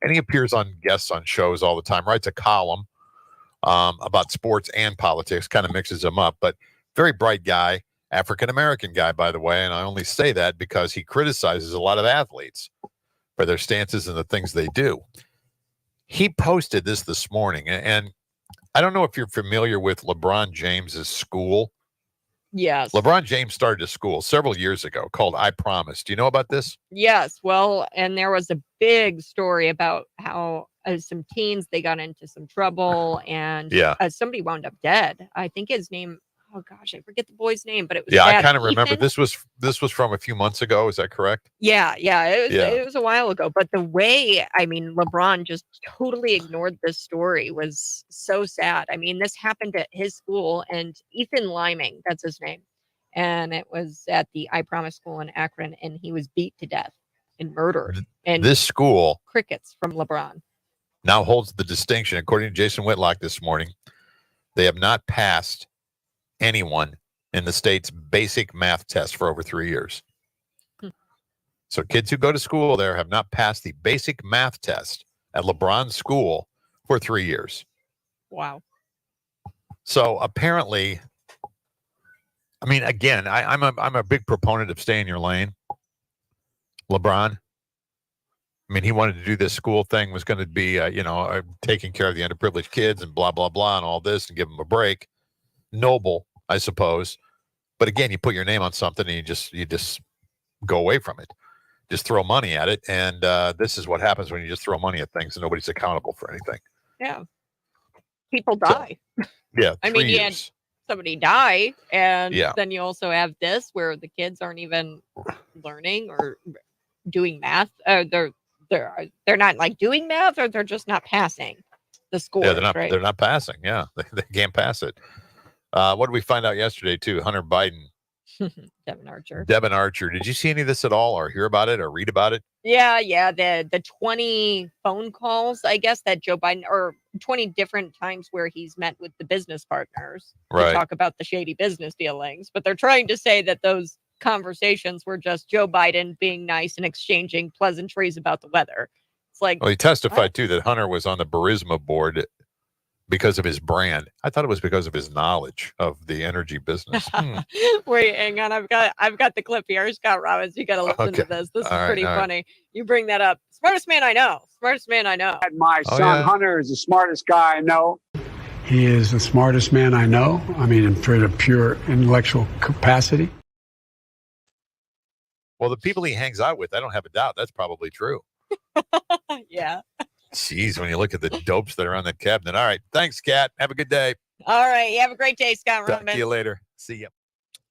And he appears on guests on shows all the time, writes a column about sports and politics, kind of mixes them up, but very bright guy, African-American guy, by the way. And I only say that because he criticizes a lot of athletes for their stances and the things they do. He posted this morning, and I don't know if you're familiar with LeBron James's school. Yes. LeBron James started a school several years ago called I Promise. Do you know about this? Yes. Well, and there was a big story about how some teens, they got into some trouble and somebody wound up dead. I think his name, oh gosh, I forget the boy's name, but it was I kind of remember. Ethan. This was from a few months ago. Is that correct? Yeah. It was a while ago. But the way, I mean, LeBron just totally ignored this story was so sad. I mean, this happened at his school, and Ethan Liming, that's his name. And it was at the I Promise school in Akron, and he was beat to death and murdered. And this school, crickets from LeBron, now holds the distinction, according to Jason Whitlock this morning. They have not passed anyone in the state's basic math test for over 3 years. So kids who go to school there have not passed the basic math test at LeBron's school for 3 years. Wow. So apparently, I mean, again, I'm a big proponent of stay in your lane. LeBron, I mean, he wanted to do this school thing, was going to be, taking care of the underprivileged kids and blah, blah, blah, and all this and give them a break. Noble, I suppose. But again, you put your name on something and you just go away from it. Just throw money at it. And this is what happens when you just throw money at things and nobody's accountable for anything. Yeah. People die. So, yeah. I mean, you had somebody die, and then you also have this where the kids aren't even learning or doing math. They're not like doing math, or they're just not passing the scores. Yeah, right? They're not passing. Yeah, they can't pass it. What did we find out yesterday too? Hunter Biden, Devin Archer. Did you see any of this at all, or hear about it, or read about it? Yeah. The 20 phone calls, I guess, that Joe Biden, or 20 different times where he's met with the business partners to talk about the shady business dealings. But they're trying to say that those conversations were just Joe Biden being nice and exchanging pleasantries about the weather. It's like, well, he testified too that Hunter was on the Burisma board because of his brand. I thought it was because of his knowledge of the energy business. Wait, hang on. I've got the clip here. Scott Robbins, you got to listen to this. This is pretty funny. You bring that up. Smartest man I know. My son Hunter is the smartest guy I know. He is the smartest man I know. I mean, for the pure intellectual capacity. Well, the people he hangs out with, I don't have a doubt that's probably true. Yeah. Jeez, when you look at the dopes that are on that cabinet. All right. Thanks, Kat. Have a good day. All right. You have a great day, Scott Robbins. Talk to you later. See ya.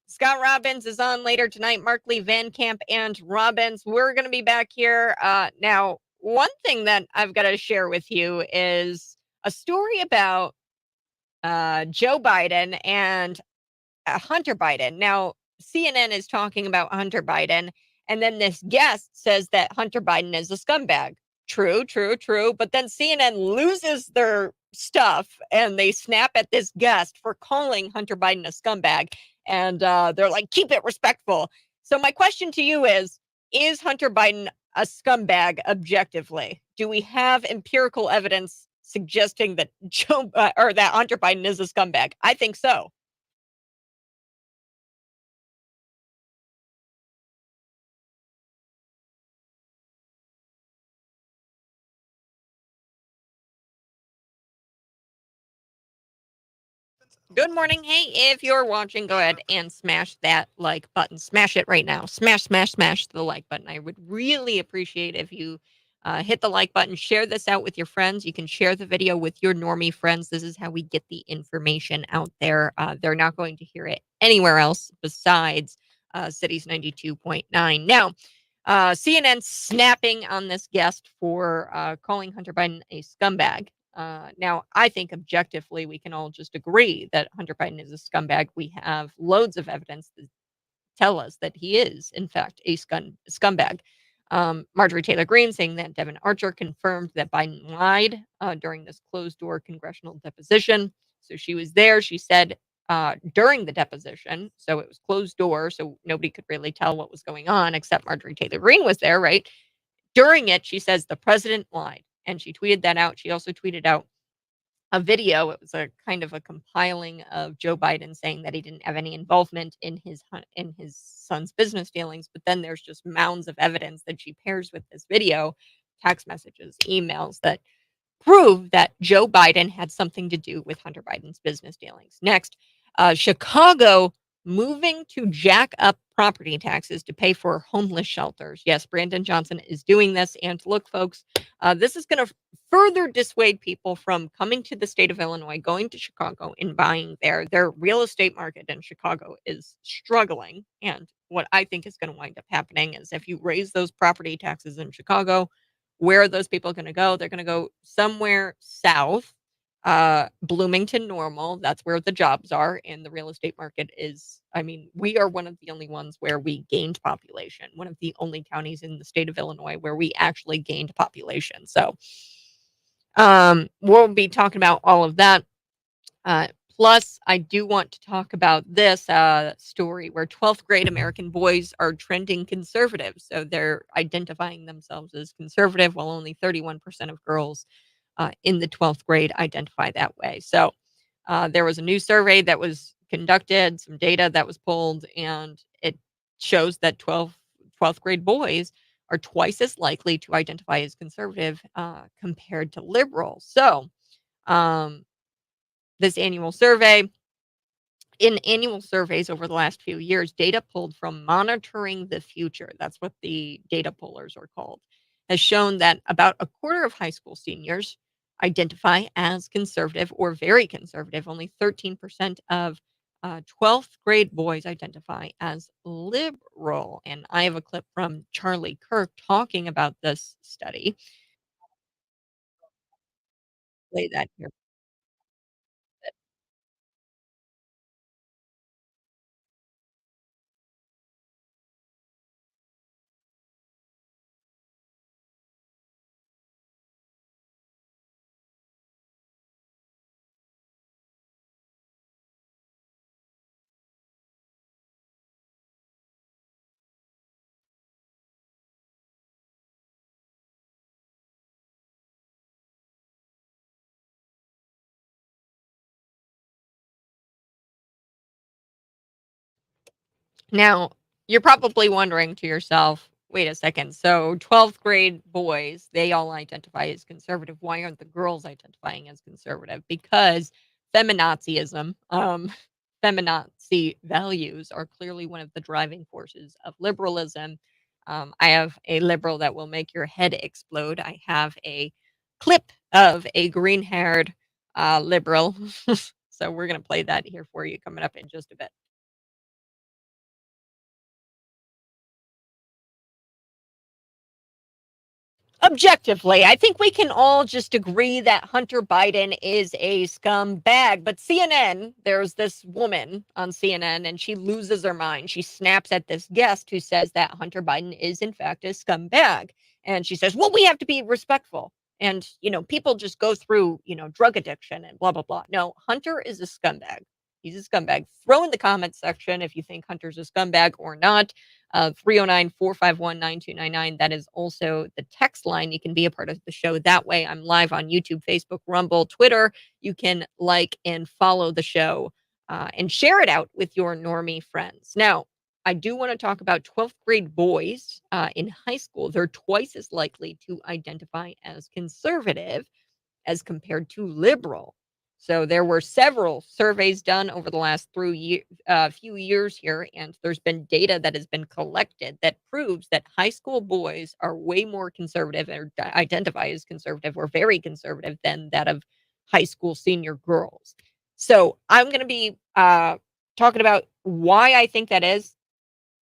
Scott Robbins is on later tonight. Markley, Van Camp, and Robbins. We're going to be back here. Now, one thing that I've got to share with you is a story about Joe Biden and Hunter Biden. Now, CNN is talking about Hunter Biden, and then this guest says that Hunter Biden is a scumbag. True. But then CNN loses their stuff and they snap at this guest for calling Hunter Biden a scumbag. And they're like, keep it respectful. So my question to you is Hunter Biden a scumbag objectively? Do we have empirical evidence suggesting that that Hunter Biden is a scumbag? I think so. Good morning. Hey, if you're watching, go ahead and smash that like button. Smash it right now. Smash the like button. I would really appreciate if you hit the like button. Share this out with your friends. You can share the video with your normie friends. This is how we get the information out there. They're not going to hear it anywhere else besides Cities 92.9. Now, CNN snapping on this guest for calling Hunter Biden a scumbag. Now, I think objectively, we can all just agree that Hunter Biden is a scumbag. We have loads of evidence that tell us that he is, in fact, a scumbag. Marjorie Taylor Greene saying that Devin Archer confirmed that Biden lied during this closed-door congressional deposition. So she was there. She said during the deposition, so it was closed door, so nobody could really tell what was going on except Marjorie Taylor Greene was there, right? During it, she says the president lied. And she tweeted that out. She also tweeted out a video. It was a kind of a compiling of Joe Biden saying that he didn't have any involvement in his son's business dealings. But then there's just mounds of evidence that she pairs with this video, text messages, emails that prove that Joe Biden had something to do with Hunter Biden's business dealings. Next, Chicago moving to jack up property taxes to pay for homeless shelters. Yes, Brandon Johnson is doing this. And look, folks, this is going to further dissuade people from coming to the state of Illinois, going to Chicago and buying there. Their real estate market in Chicago is struggling. And what I think is going to wind up happening is if you raise those property taxes in Chicago, where are those people going to go? They're going to go somewhere south. Bloomington Normal, that's where the jobs are, and the real estate market is, I mean, we are one of the only ones where we gained population, one of the only counties in the state of Illinois where we actually gained population. So we'll be talking about all of that. Plus, I do want to talk about this story where 12th grade American boys are trending conservative. So they're identifying themselves as conservative, while only 31% of girls in the 12th grade identify that way. So there was a new survey that was conducted, some data that was pulled, and it shows that 12th grade boys are twice as likely to identify as conservative compared to liberal. So, this annual survey, in annual surveys over the last few years, data pulled from Monitoring the Future, that's what the data pullers are called, has shown that about a quarter of high school seniors identify as conservative or very conservative. Only 13% of 12th grade boys identify as liberal. And I have a clip from Charlie Kirk talking about this study. Play that here. Now, you're probably wondering to yourself, wait a second. So 12th grade boys, they all identify as conservative. Why aren't the girls identifying as conservative? Because feminazism, feminazi values are clearly one of the driving forces of liberalism. I have a liberal that will make your head explode. I have a clip of a green haired liberal. So we're going to play that here for you coming up in just a bit. Objectively, I think we can all just agree that Hunter Biden is a scumbag. But CNN, there's this woman on CNN, and she loses her mind. She snaps at this guest who says that Hunter Biden is, in fact, a scumbag. And she says, well, we have to be respectful. And, people just go through, drug addiction and blah, blah, blah. No, Hunter is a scumbag. He's a scumbag. Throw in the comments section if you think Hunter's a scumbag or not. 309-451-9299. That is also the text line. You can be a part of the show that way. I'm live on YouTube, Facebook, Rumble, Twitter. You can like and follow the show and share it out with your normie friends. Now, I do want to talk about 12th grade boys in high school. They're twice as likely to identify as conservative as compared to liberal. So there were several surveys done over the last few years here, and there's been data that has been collected that proves that high school boys are way more conservative or identify as conservative or very conservative than that of high school senior girls. So I'm going to be talking about why I think that is.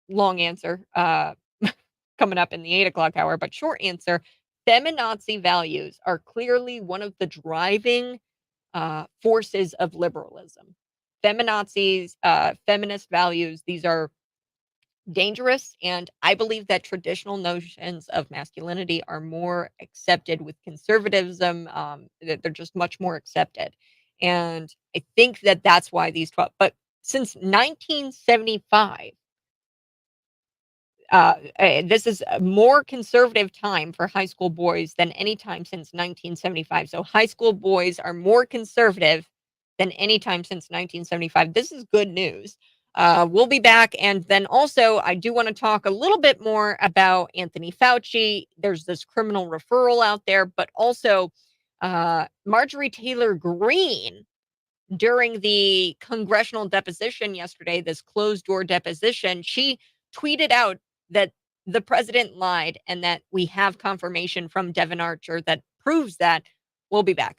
Long answer coming up in the 8 o'clock hour, but short answer, feminazi values are clearly one of the driving forces of liberalism. Feminazis, feminist values, these are dangerous. And I believe that traditional notions of masculinity are more accepted with conservatism, that they're just much more accepted. And I think that that's why these 12, but since 1975, this is a more conservative time for high school boys than any time since 1975. So high school boys are more conservative than any time since 1975. This is good news. We'll be back. And then also, I do want to talk a little bit more about Anthony Fauci. There's this criminal referral out there, but also Marjorie Taylor Greene during the congressional deposition yesterday, this closed door deposition, she tweeted out that the president lied and that we have confirmation from Devin Archer that proves that. We'll be back.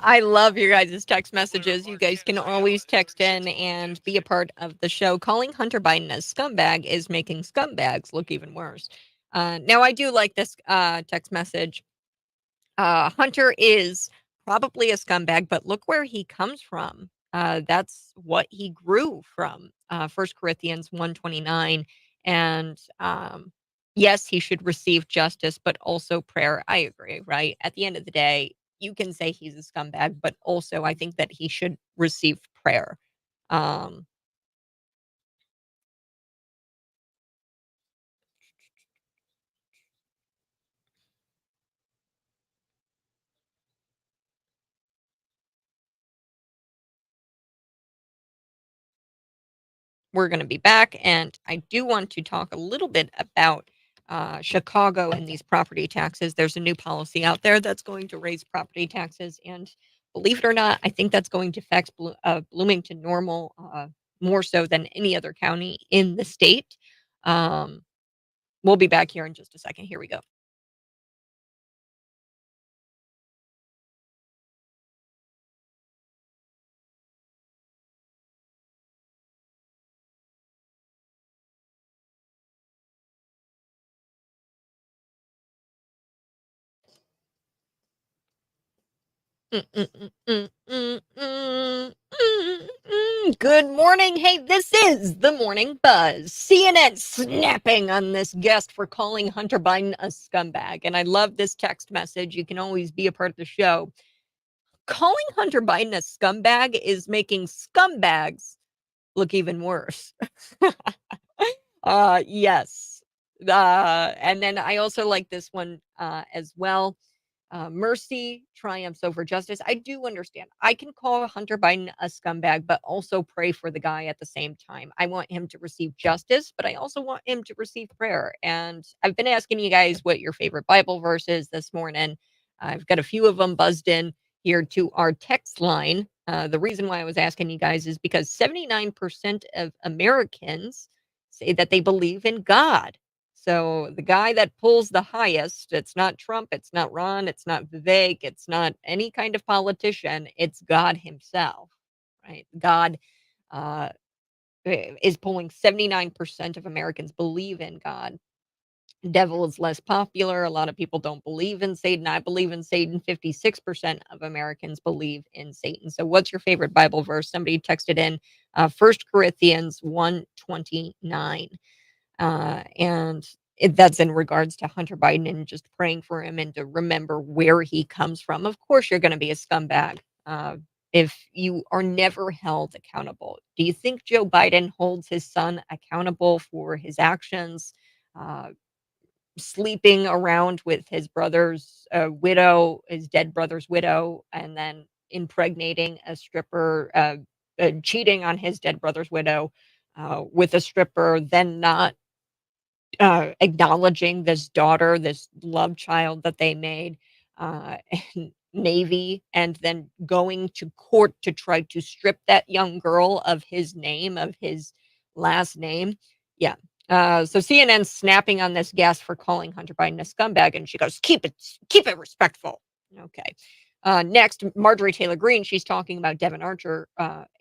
I love your guys' text messages. You guys can always text in and be a part of the show. Calling Hunter Biden a scumbag is making scumbags look even worse. Now, I do like this text message. Hunter is probably a scumbag, but look where he comes from. That's what he grew from. 1 Corinthians 1:29. And yes, he should receive justice, but also prayer. I agree, right? At the end of the day, you can say he's a scumbag, but also I think that he should receive prayer. Um, we're going to be back, and I do want to talk a little bit about Chicago and these property taxes. There's a new policy out there that's going to raise property taxes, and believe it or not, I think that's going to affect Bloomington Normal more so than any other county in the state. Um, we'll be back here in just a second. Here we go. Good morning. Hey, this is the Morning Buzz. CNN snapping on this guest for calling Hunter Biden a scumbag. And I love this text message. You can always be a part of the show. Calling Hunter Biden a scumbag is making scumbags look even worse. Yes. And then I also like this one as well. Mercy triumphs over justice. I do understand. I can call Hunter Biden a scumbag, but also pray for the guy at the same time. I want him to receive justice, but I also want him to receive prayer. And I've been asking you guys what your favorite Bible verse is this morning. I've got a few of them buzzed in here to our text line. The reason why I was asking you guys is because 79% of Americans say that they believe in God. So the guy that pulls the highest, it's not Trump, it's not Ron, it's not Vivek, it's not any kind of politician, it's God himself, right? God uh, is pulling 79% of Americans believe in God. Devil is less popular. A lot of people don't believe in Satan. I believe in Satan. 56% of Americans believe in Satan. So what's your favorite Bible verse? Somebody texted in 1 Corinthians 1:29. And that's in regards to Hunter Biden and just praying for him and to remember where he comes from. Of course, you're going to be a scumbag if you are never held accountable. Do you think Joe Biden holds his son accountable for his actions? Sleeping around with his brother's widow, his dead brother's widow, and then impregnating a stripper, cheating on his dead brother's widow with a stripper, then not acknowledging this daughter, this love child that they made, and Navy, and then going to court to try to strip that young girl of his name, of his last name. Yeah. So CNN snapping on this guest for calling Hunter Biden a scumbag, and she goes, keep it respectful. Okay. Next, Marjorie Taylor Greene, she's talking about Devin Archer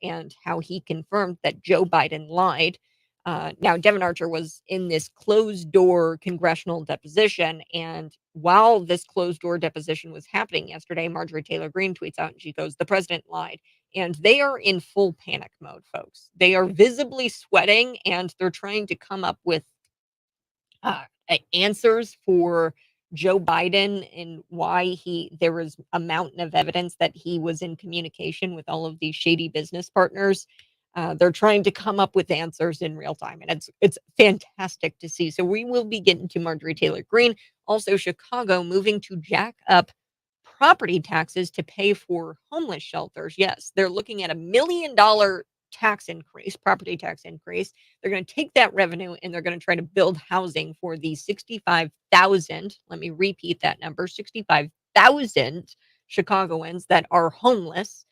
and how he confirmed that Joe Biden lied. Now, Devin Archer was in this closed door congressional deposition. And while this closed door deposition was happening yesterday, Marjorie Taylor Greene tweets out and she goes, the president lied. And they are in full panic mode, folks. They are visibly sweating and they're trying to come up with answers for Joe Biden and why there was a mountain of evidence that he was in communication with all of these shady business partners. They're trying to come up with answers in real time, and it's fantastic to see. So we will be getting to Marjorie Taylor Greene. Also, Chicago moving to jack up property taxes to pay for homeless shelters. Yes, they're looking at $1 million tax increase, property tax increase. They're going to take that revenue and they're going to try to build housing for the 65,000. Let me repeat that number: 65,000 Chicagoans that are homeless.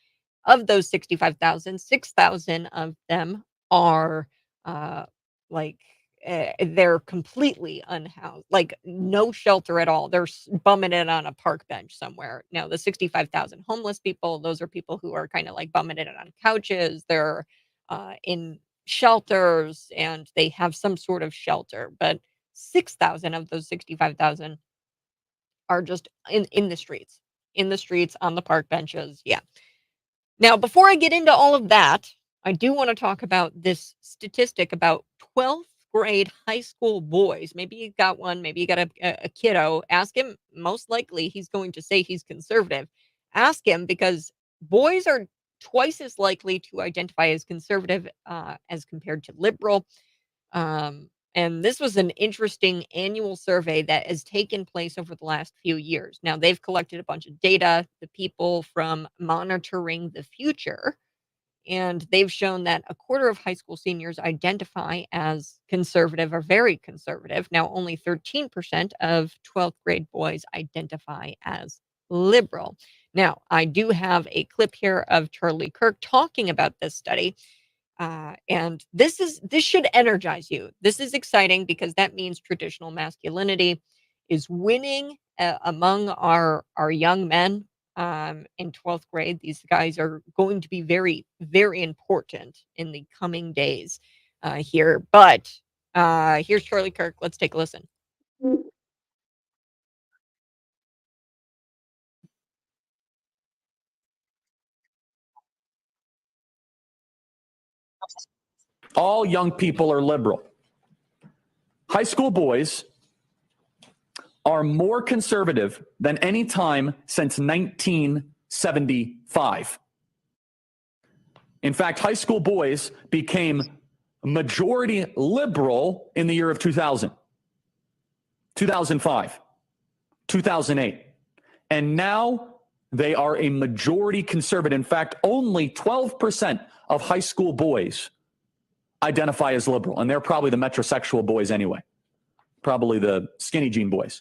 Of those 65,000, 6,000 of them are like they're completely unhoused, like no shelter at all. They're bumming it on a park bench somewhere. Now, the 65,000 homeless people, those are people who are kind of like bumming it on couches. They're in shelters and they have some sort of shelter, but 6,000 of those 65,000 are just in the streets on the park benches. Yeah. Now, before I get into all of that, I do want to talk about this statistic about 12th grade high school boys. Maybe you got one, maybe you got a kiddo. Ask him, most likely he's going to say he's conservative. Ask him because boys are twice as likely to identify as conservative as compared to liberal. And this was an interesting annual survey that has taken place over the last few years. Now, they've collected a bunch of data, the people from Monitoring the Future, and they've shown that a quarter of high school seniors identify as conservative or very conservative. Now, only 13% of 12th grade boys identify as liberal. Now, I do have a clip here of Charlie Kirk talking about this study. And this should energize you. This is exciting because that means traditional masculinity is winning among our young men in 12th grade. These guys are going to be very, very important in the coming days here. But here's Charlie Kirk. Let's take a listen. All young people are liberal. High school boys are more conservative than any time since 1975. In fact, high school boys became majority liberal in the year of 2000, 2005, 2008. And now they are a majority conservative. In fact, only 12% of high school boys identify as liberal, and they're probably the metrosexual boys anyway, probably the skinny jean boys.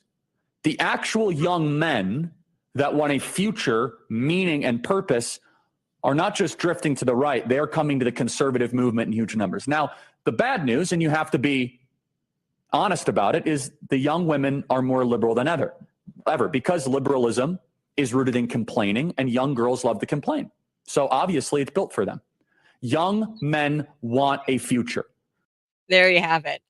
The actual young men that want a future, meaning, and purpose are not just drifting to the right, they're coming to the conservative movement in huge numbers. Now, the bad news, and you have to be honest about it, is the young women are more liberal than ever, because liberalism is rooted in complaining, and young girls love to complain. So obviously it's built for them. Young men want a future. There you have it.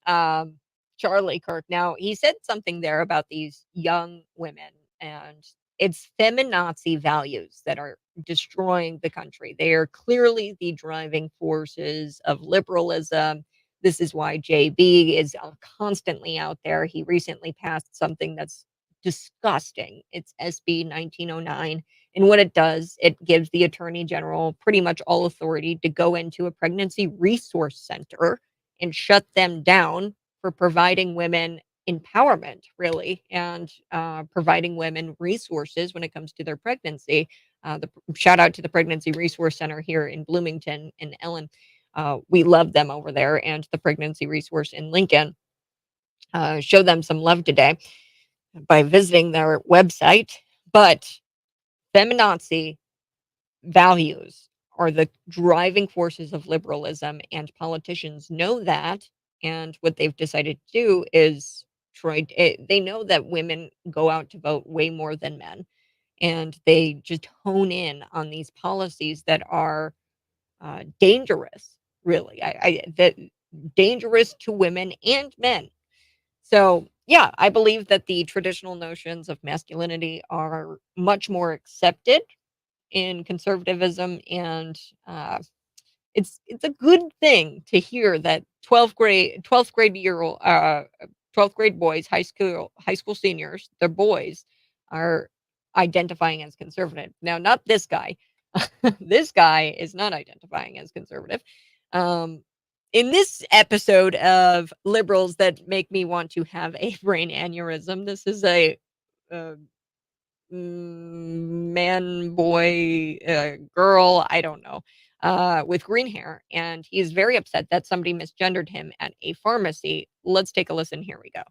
Charlie Kirk. Now, he said something there about these young women, and it's feminazi values that are destroying the country. They are clearly the driving forces of liberalism. This is why JB is constantly out there. He recently passed something that's disgusting. It's SB 1909. And what it does, it gives the attorney general pretty much all authority to go into a pregnancy resource center and shut them down for providing women empowerment, really, and providing women resources when it comes to their pregnancy. Shout out to the Pregnancy Resource Center here in Bloomington and Ellen. We love them over there, and the Pregnancy Resource in Lincoln. Show them some love today by visiting their website. But feminazi values are the driving forces of liberalism, and politicians know that. And what they've decided to do is they know that women go out to vote way more than men, and they just hone in on these policies that are dangerous, really, that dangerous to women and men. So, yeah, I believe that the traditional notions of masculinity are much more accepted in conservatism, and it's a good thing to hear that 12th grade boys, high school seniors, they're boys, are identifying as conservative. Now, not this guy. This guy is not identifying as conservative. In this episode of liberals that make me want to have a brain aneurysm, this is a man, boy, girl, I don't know, with green hair, and he's very upset that somebody misgendered him at a pharmacy. Let's take a listen. Here we go.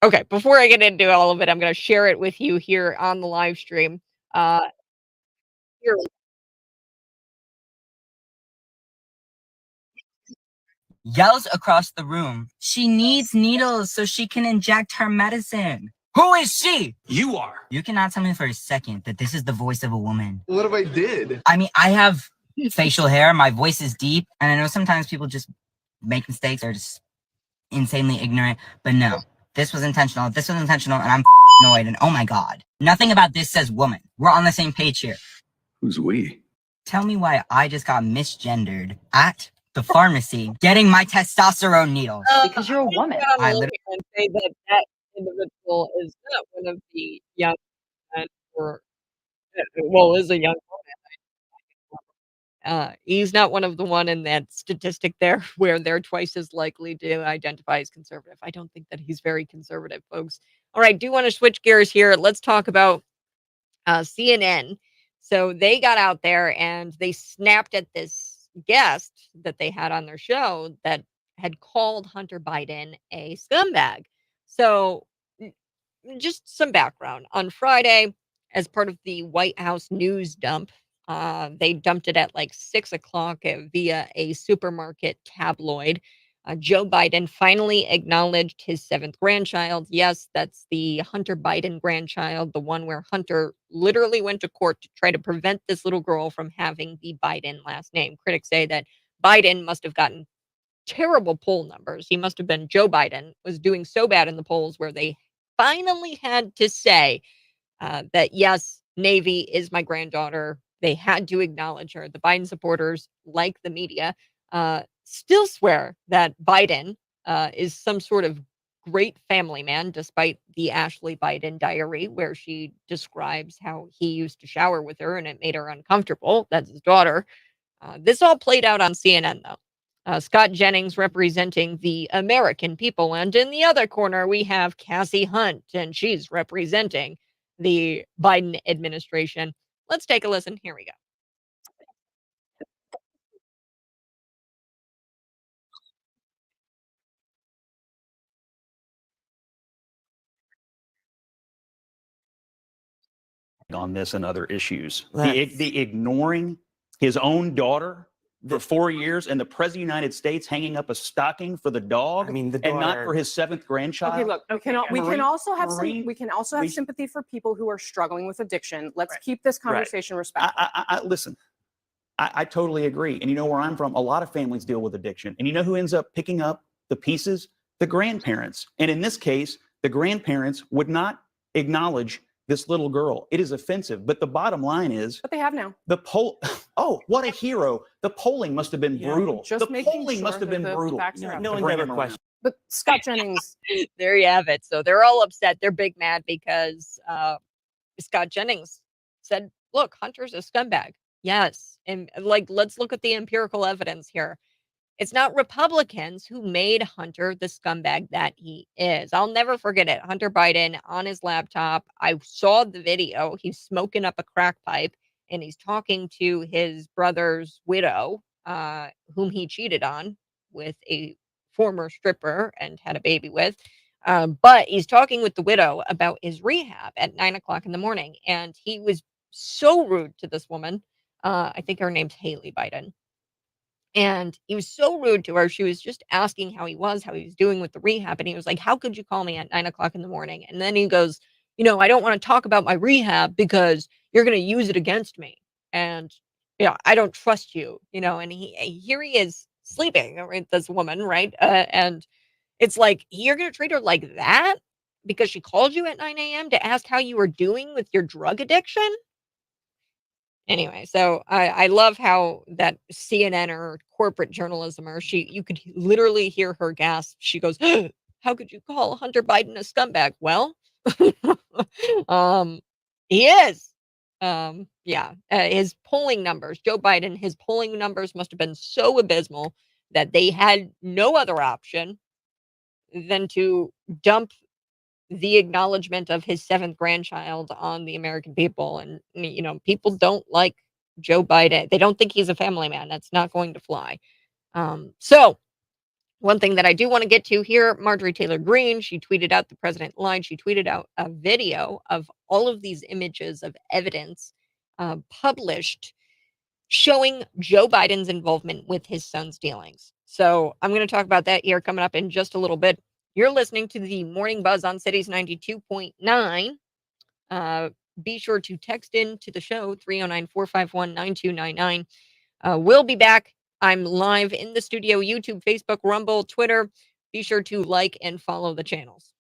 Okay, before I get into all of it, I'm going to share it with you here on the live stream. Here yells across the room, "She needs needles so she can inject her medicine." Who is she? You are. You cannot tell me for a second that this is the voice of a woman. What if I did? I mean, I have facial hair, my voice is deep, and I know sometimes people just make mistakes or just insanely ignorant, but no, this was intentional. This was intentional, and I'm annoyed, and oh my God. Nothing about this says woman. We're on the same page here. Who's we? Tell me why I just got misgendered at the pharmacy getting my testosterone needles. Because you're a woman. I literally and say that that individual is not one of the young men or well, is a young woman. He's not one of the one in that statistic there where they're twice as likely to identify as conservative. I don't think that he's very conservative, folks. All right, do want to switch gears here. Let's talk about CNN. So they got out there and they snapped at this guest that they had on their show that had called Hunter Biden a scumbag. So just some background. On Friday, as part of the White House news dump, they dumped it at like 6 o'clock via a supermarket tabloid. Joe Biden finally acknowledged his 7th grandchild. Yes, that's the Hunter Biden grandchild, the one where Hunter literally went to court to try to prevent this little girl from having the Biden last name. Critics say that Biden must have gotten terrible poll numbers. He must have been Joe Biden was doing so bad in the polls where they finally had to say that, yes, Navy is my granddaughter. They had to acknowledge her. The Biden supporters, like the media, still swear that Biden is some sort of great family man, despite the Ashley Biden diary, where she describes how he used to shower with her and it made her uncomfortable. That's his daughter. This all played out on CNN, though. Scott Jennings representing the American people. And in the other corner, we have Kasie Hunt, and she's representing the Biden administration. Let's take a listen. Here we go. On this and other issues. The ignoring his own daughter for 4 years and the president of the United States hanging up a stocking for the dog and not for his 7th grandchild. Okay, look, we can also have Maureen, we can also have sympathy for people who are struggling with addiction. Let's keep this conversation respectful. Listen, I totally agree. And you know where I'm from, a lot of families deal with addiction. And you know who ends up picking up the pieces? The grandparents. And in this case, the grandparents would not acknowledge this little girl. It is offensive. But the bottom line is, But they have now. the poll. Oh, what a hero! The polling must have been brutal. Just the making polling sure must have that been the brutal. facts are out No there. one's ever questioned. But Scott Jennings, There you have it. So they're all upset. They're big mad because Scott Jennings said, look, Hunter's a scumbag. Yes. And like, let's look at the empirical evidence here. It's not Republicans who made Hunter the scumbag that he is. I'll never forget it. Hunter Biden on his laptop. I saw the video. He's smoking up a crack pipe and he's talking to his brother's widow, whom he cheated on with a former stripper and had a baby with. But he's talking with the widow about his rehab at 9 o'clock in the morning. And he was so rude to this woman. I think her name's Haley Biden. And he was so rude to her. She was just asking how he was doing with the rehab. And he was like, how could you call me at 9 o'clock in the morning? And then he goes, I don't want to talk about my rehab because you're going to use it against me. And, I don't trust you, and here he is sleeping with this woman. Right. And it's like, you're going to treat her like that because she called you at 9 a.m. to ask how you were doing with your drug addiction. Anyway, so I love how that CNN or corporate journalism, you could literally hear her gasp. She goes, how could you call Hunter Biden a scumbag? Well, he is. His polling numbers, Joe Biden, his polling numbers must have been so abysmal that they had no other option than to dump the acknowledgement of his 7th grandchild on the American people. And, people don't like Joe Biden. They don't think he's a family man. That's not going to fly. So one thing that I do want to get to here, Marjorie Taylor Greene, she tweeted out the president line. She tweeted out a video of all of these images of evidence published showing Joe Biden's involvement with his son's dealings. So I'm going to talk about that here coming up in just a little bit. You're listening to the Morning Buzz on Cities 92.9. Be sure to text in to the show, 309-451-9299. We'll be back. I'm live in the studio, YouTube, Facebook, Rumble, Twitter. Be sure to like and follow the channels.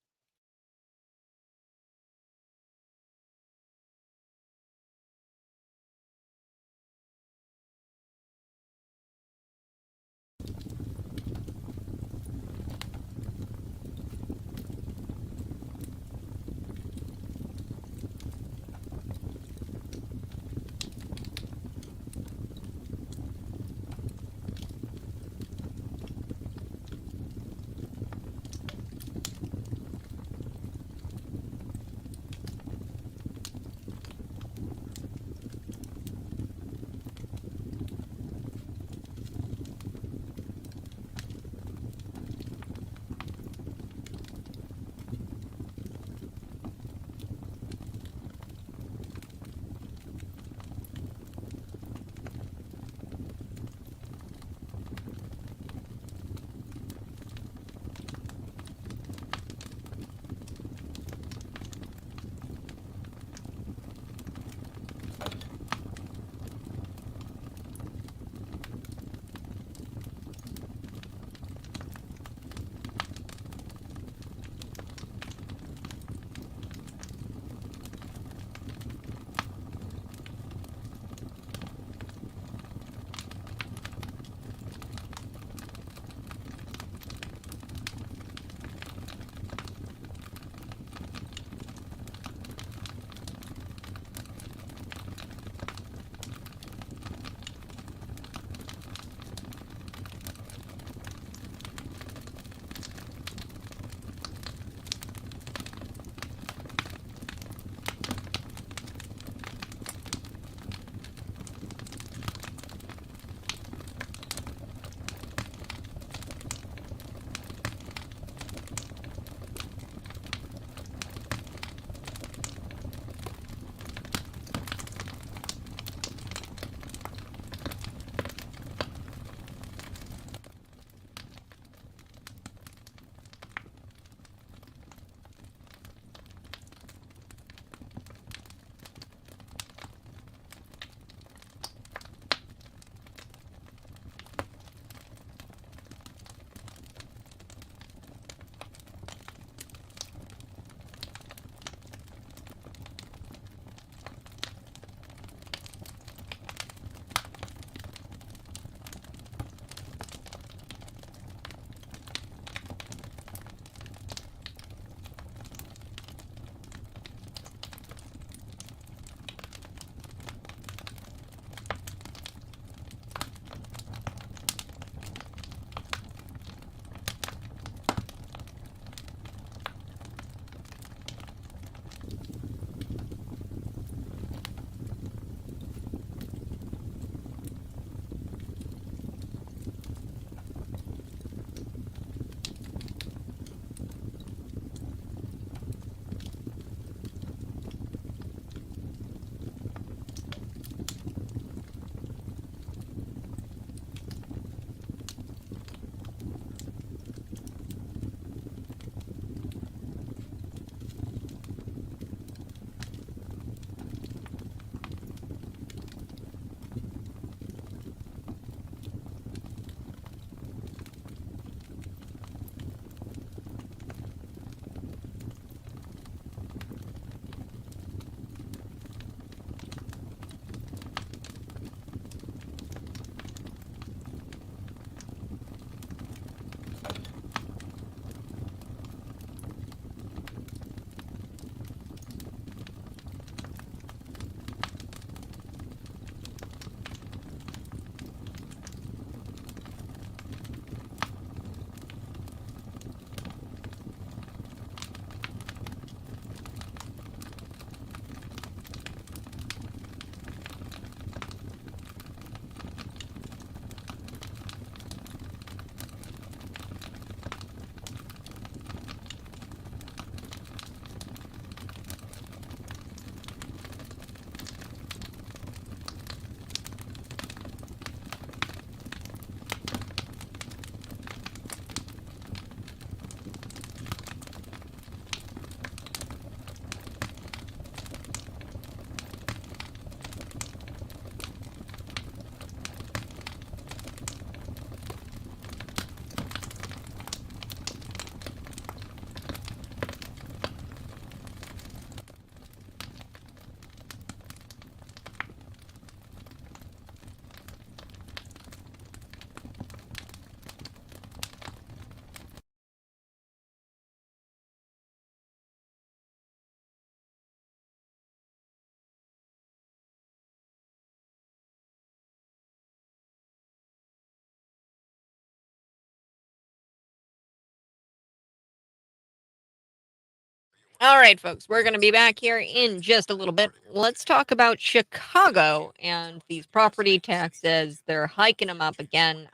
All right, folks, we're going to be back here in just a little bit. Let's talk about Chicago and these property taxes. They're hiking them up again.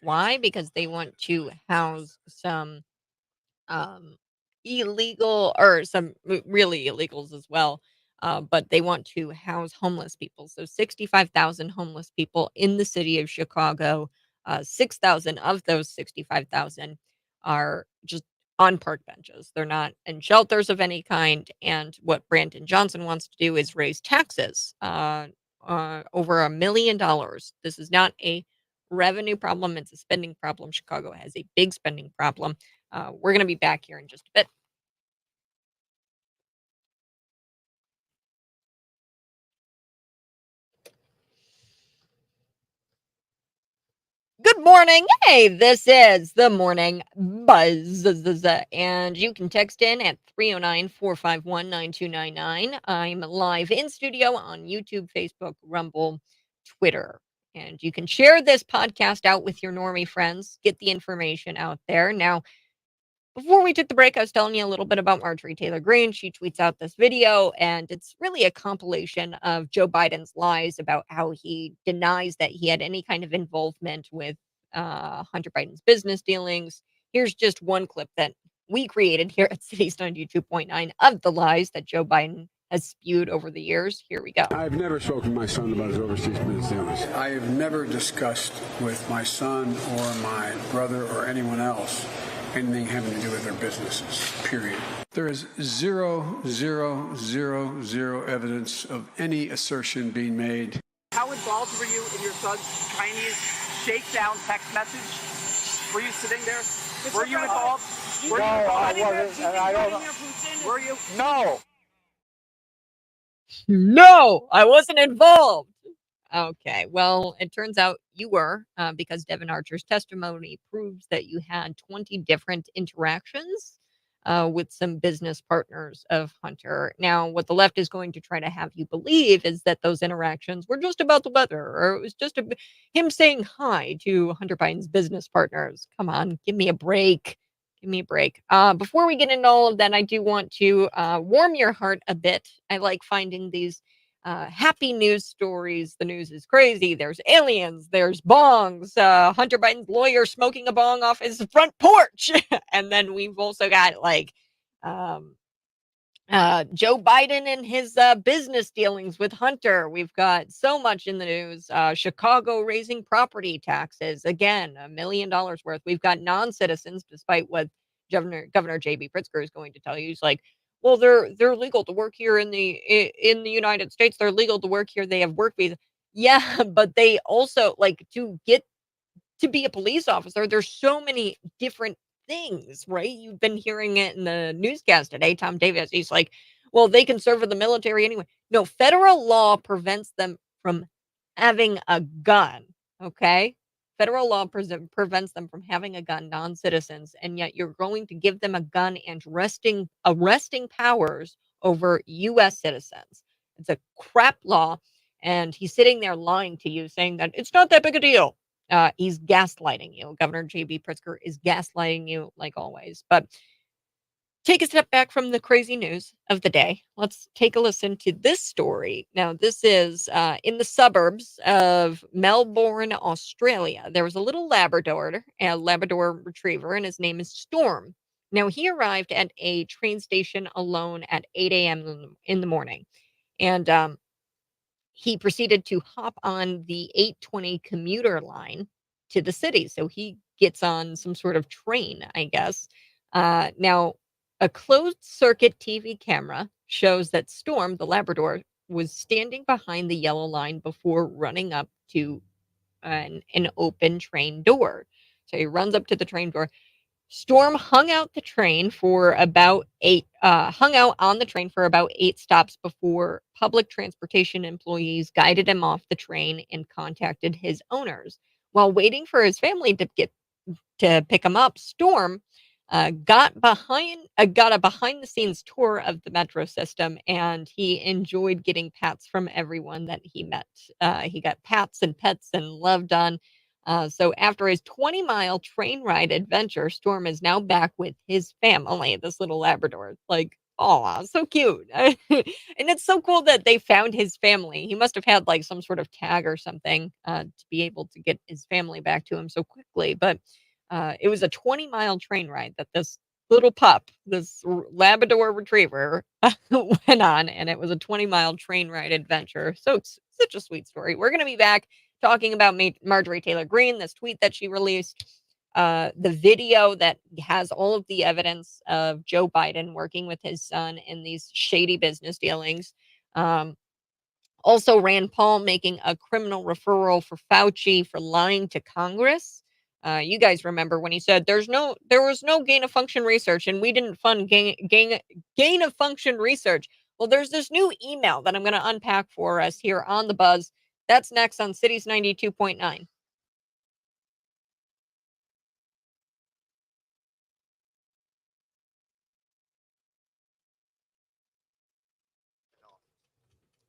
Why? Because they want to house some illegal or some really illegals as well. But they want to house homeless people. So 65,000 homeless people in the city of Chicago. 6,000 of those 65,000 are just on park benches. They're not in shelters of any kind. And what Brandon Johnson wants to do is raise taxes over $1 million. This is not a revenue problem, it's a spending problem. Chicago has a big spending problem. We're going to be back here in just a bit. Good morning. Hey, this is the Morning Buzz. And you can text in at 309-451-9299. I'm live in studio on YouTube, Facebook, Rumble, Twitter. And you can share this podcast out with your normie friends. Get the information out there. Now, before we took the break, I was telling you a little bit about Marjorie Taylor Greene. She tweets out this video, and it's really a compilation of Joe Biden's lies about how he denies that he had any kind of involvement with Hunter Biden's business dealings. Here's just one clip that we created here at Cities 92.9 of the lies that Joe Biden has spewed over the years. Here we go. I've never spoken to my son about his overseas business dealings. I have never discussed with my son or my brother or anyone else anything having to do with their businesses, period. There is zero evidence of any assertion being made. How involved were you in your son's Chinese shakedown text message? Were you sitting there? Were you involved? No, I wasn't, and I don't know. Were you? No. No, I wasn't involved. Okay, well, it turns out you were, because Devin Archer's testimony proves that you had 20 different interactions with some business partners of Hunter. Now, what the left is going to try to have you believe is that those interactions were just about the weather, or it was just him saying hi to Hunter Biden's business partners. Come on, give me a break. Give me a break. Before we get into all of that, I do want to warm your heart a bit. I like finding these happy news stories. The news is crazy. There's aliens. There's bongs. Hunter Biden's lawyer smoking a bong off his front porch. And then we've also got like Joe Biden and his business dealings with Hunter. We've got so much in the news. Chicago raising property taxes again, $1 million worth. We've got non-citizens, despite what Governor J.B. Pritzker is going to tell you. He's like, well, they're legal to work here in the United States. They're legal to work here. They have work visa. Yeah, but they also like to get to be a police officer. There's so many different things, right? You've been hearing it in the newscast today. Tom Davis, he's like, well, they can serve in the military anyway. No, federal law prevents them from having a gun. Okay. Federal law prevents them from having a gun, non-citizens, and yet you're going to give them a gun and arresting powers over U.S. citizens. It's a crap law, and he's sitting there lying to you, saying that it's not that big a deal. He's gaslighting you. Governor J.B. Pritzker is gaslighting you like always. But take a step back from the crazy news of the day. Let's take a listen to this story. Now, this is in the suburbs of Melbourne, Australia. There was a little Labrador, a Labrador retriever, and his name is Storm. Now, he arrived at a train station alone at 8 a.m. in the morning. And he proceeded to hop on the 820 commuter line to the city. So he gets on some sort of train, I guess. Now, a closed circuit TV camera shows that Storm, the Labrador, was standing behind the yellow line before running up to an open train door. So he runs up to the train door. Storm hung out on the train for about 8 stops before public transportation employees guided him off the train and contacted his owners. While waiting for his family to pick him up, Storm got a behind the scenes tour of the metro system, and he enjoyed getting pats from everyone that he met. He got pats and pets and loved on. So after his 20-mile train ride adventure, Storm is now back with his family, this little Labrador. Like, Aw, so cute. And it's so cool that they found his family. He must have had like some sort of tag or something to be able to get his family back to him so quickly. But it was a 20-mile train ride that this little pup, this Labrador retriever, went on, and it was a 20-mile train ride adventure. So it's such a sweet story. We're going to be back talking about Marjorie Taylor Greene, this tweet that she released, the video that has all of the evidence of Joe Biden working with his son in these shady business dealings. Also, Rand Paul making a criminal referral for Fauci for lying to Congress. You guys remember when he said there was no gain of function research and we didn't fund gain of function research. Well, there's this new email that I'm going to unpack for us here on the Buzz. That's next on Cities 92.9.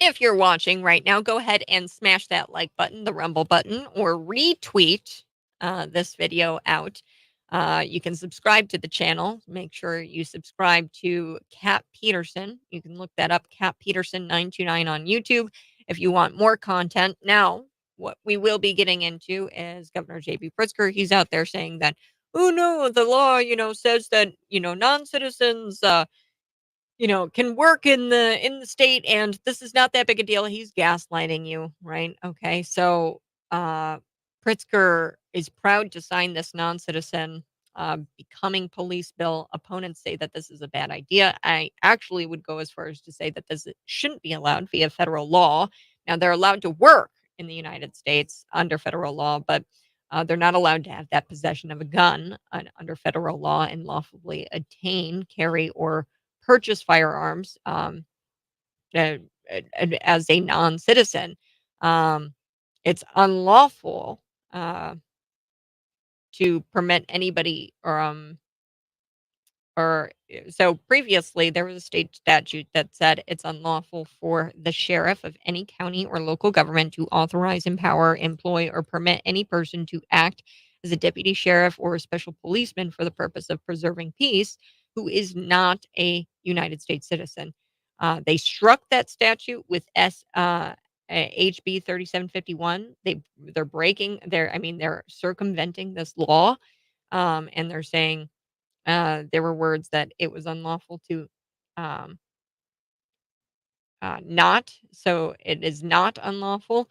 If you're watching right now, go ahead and smash that like button, the Rumble button, or retweet this video out. You can subscribe to the channel. Make sure you subscribe to Kat Peterson. You can look that up, Kat Peterson 929 on YouTube if you want more content. Now, what we will be getting into is Governor J.B. Pritzker. He's out there saying that, oh no, the law, says that, non-citizens, can work in the state, and this is not that big a deal. He's gaslighting you, right? Okay. So Pritzker is proud to sign this non-citizen becoming police bill. Opponents say that this is a bad idea. I actually would go as far as to say that this shouldn't be allowed via federal law. Now, they're allowed to work in the United States under federal law, but they're not allowed to have that possession of a gun under federal law and lawfully attain, carry, or purchase firearms as a non-citizen. It's unlawful to permit anybody so previously there was a state statute that said it's unlawful for the sheriff of any county or local government to authorize, empower, employ, or permit any person to act as a deputy sheriff or a special policeman for the purpose of preserving peace who is not a United States citizen. They struck that statute with HB 3751. They're circumventing this law, and they're saying there were words that it was unlawful to not. So it is not unlawful.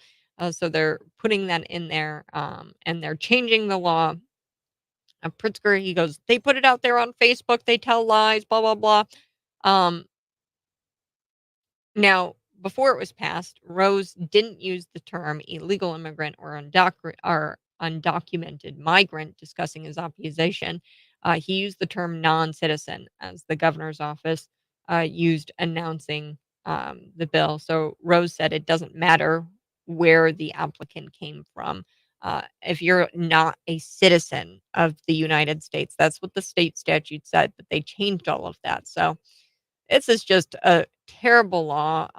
So they're putting that in there, and they're changing the law. Pritzker, he goes, they put it out there on Facebook. They tell lies, blah, blah, blah. Now, before it was passed, Rose didn't use the term illegal immigrant or undocumented migrant discussing his opposition. He used the term non-citizen as the governor's office used announcing the bill. So Rose said it doesn't matter where the applicant came from. If you're not a citizen of the United States, that's what the state statute said, but they changed all of that. So this is just a terrible law.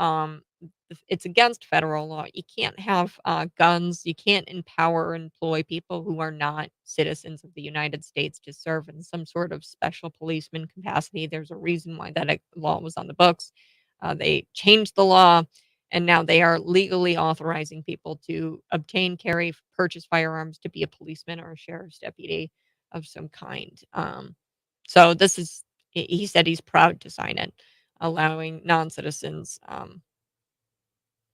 It's against federal law. You can't have guns. You can't empower or employ people who are not citizens of the United States to serve in some sort of special policeman capacity. There's a reason why that law was on the books. They changed the law, and now they are legally authorizing people to obtain, carry, purchase firearms to be a policeman or a sheriff's deputy of some kind. So this is, he said he's proud to sign it, allowing non-citizens,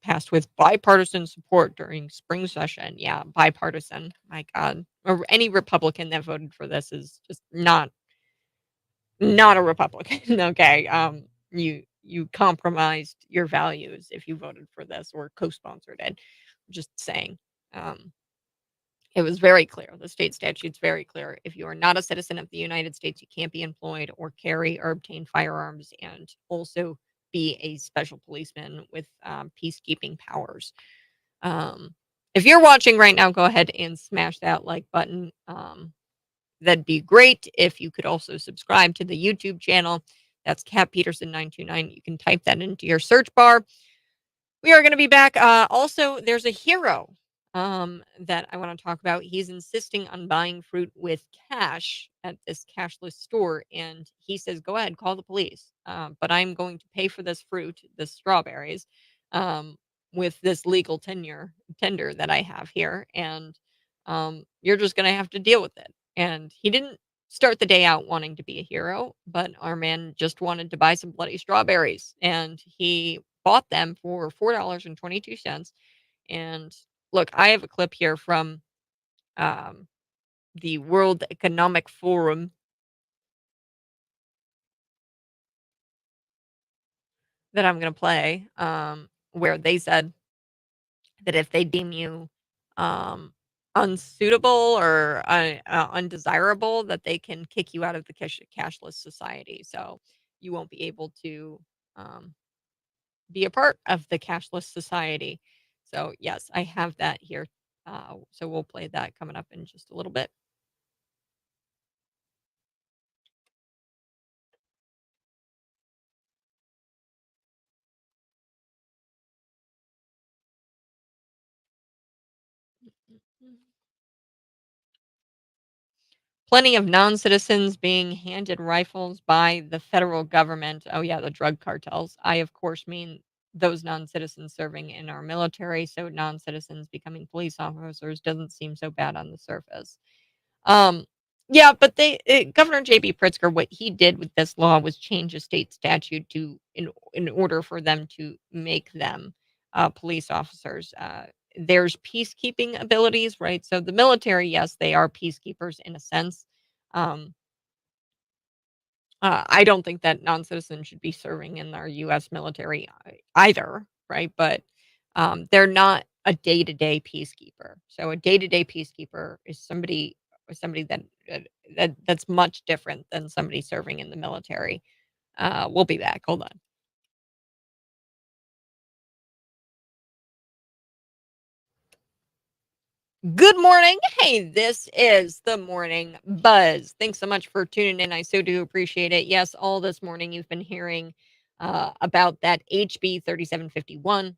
passed with bipartisan support during spring session. Yeah, bipartisan. My God. Or any Republican that voted for this is just not a Republican. Okay. You compromised your values if you voted for this or co-sponsored it. Just saying. It was very clear. The state statute's very clear. If you are not a citizen of the United States, you can't be employed or carry or obtain firearms and also be a special policeman with peacekeeping powers. If you're watching right now, go ahead and smash that like button. That'd be great. If you could also subscribe to the YouTube channel, that's Kat Peterson 929. You can type that into your search bar. We are going to be back. Also, there's a hero that I want to talk about. He's insisting on buying fruit with cash at this cashless store, and he says, "Go ahead, call the police, but I'm going to pay for this fruit, the strawberries, um, with this legal tender that I have here, and you're just going to have to deal with it." And he didn't start the day out wanting to be a hero, but our man just wanted to buy some bloody strawberries, and he bought them for $4.22. And look, I have a clip here from um, the World Economic Forum that I'm going to play, where they said that if they deem you um, unsuitable or undesirable, that they can kick you out of the cashless society. So you won't be able to um, be a part of the cashless society. So, yes, I have that here. So we'll play that coming up in just a little bit. Plenty of non-citizens being handed rifles by the federal government. Oh, yeah, the drug cartels. I, of course, mean those non-citizens serving in our military. So non-citizens becoming police officers doesn't seem so bad on the surface. Um, yeah, but Governor J.B. Pritzker, what he did with this law was change a state statute in order for them to make them police officers. There's peacekeeping abilities, right? So the military, yes, they are peacekeepers in a sense. Um, I don't think that non-citizens should be serving in our U.S. military either, right? But they're not a day-to-day peacekeeper. So a day-to-day peacekeeper is somebody that's much different than somebody serving in the military. We'll be back. Hold on. Good morning. Hey, this is the Morning Buzz. Thanks so much for tuning in. I so do appreciate it. Yes, all this morning you've been hearing about that HB 3751.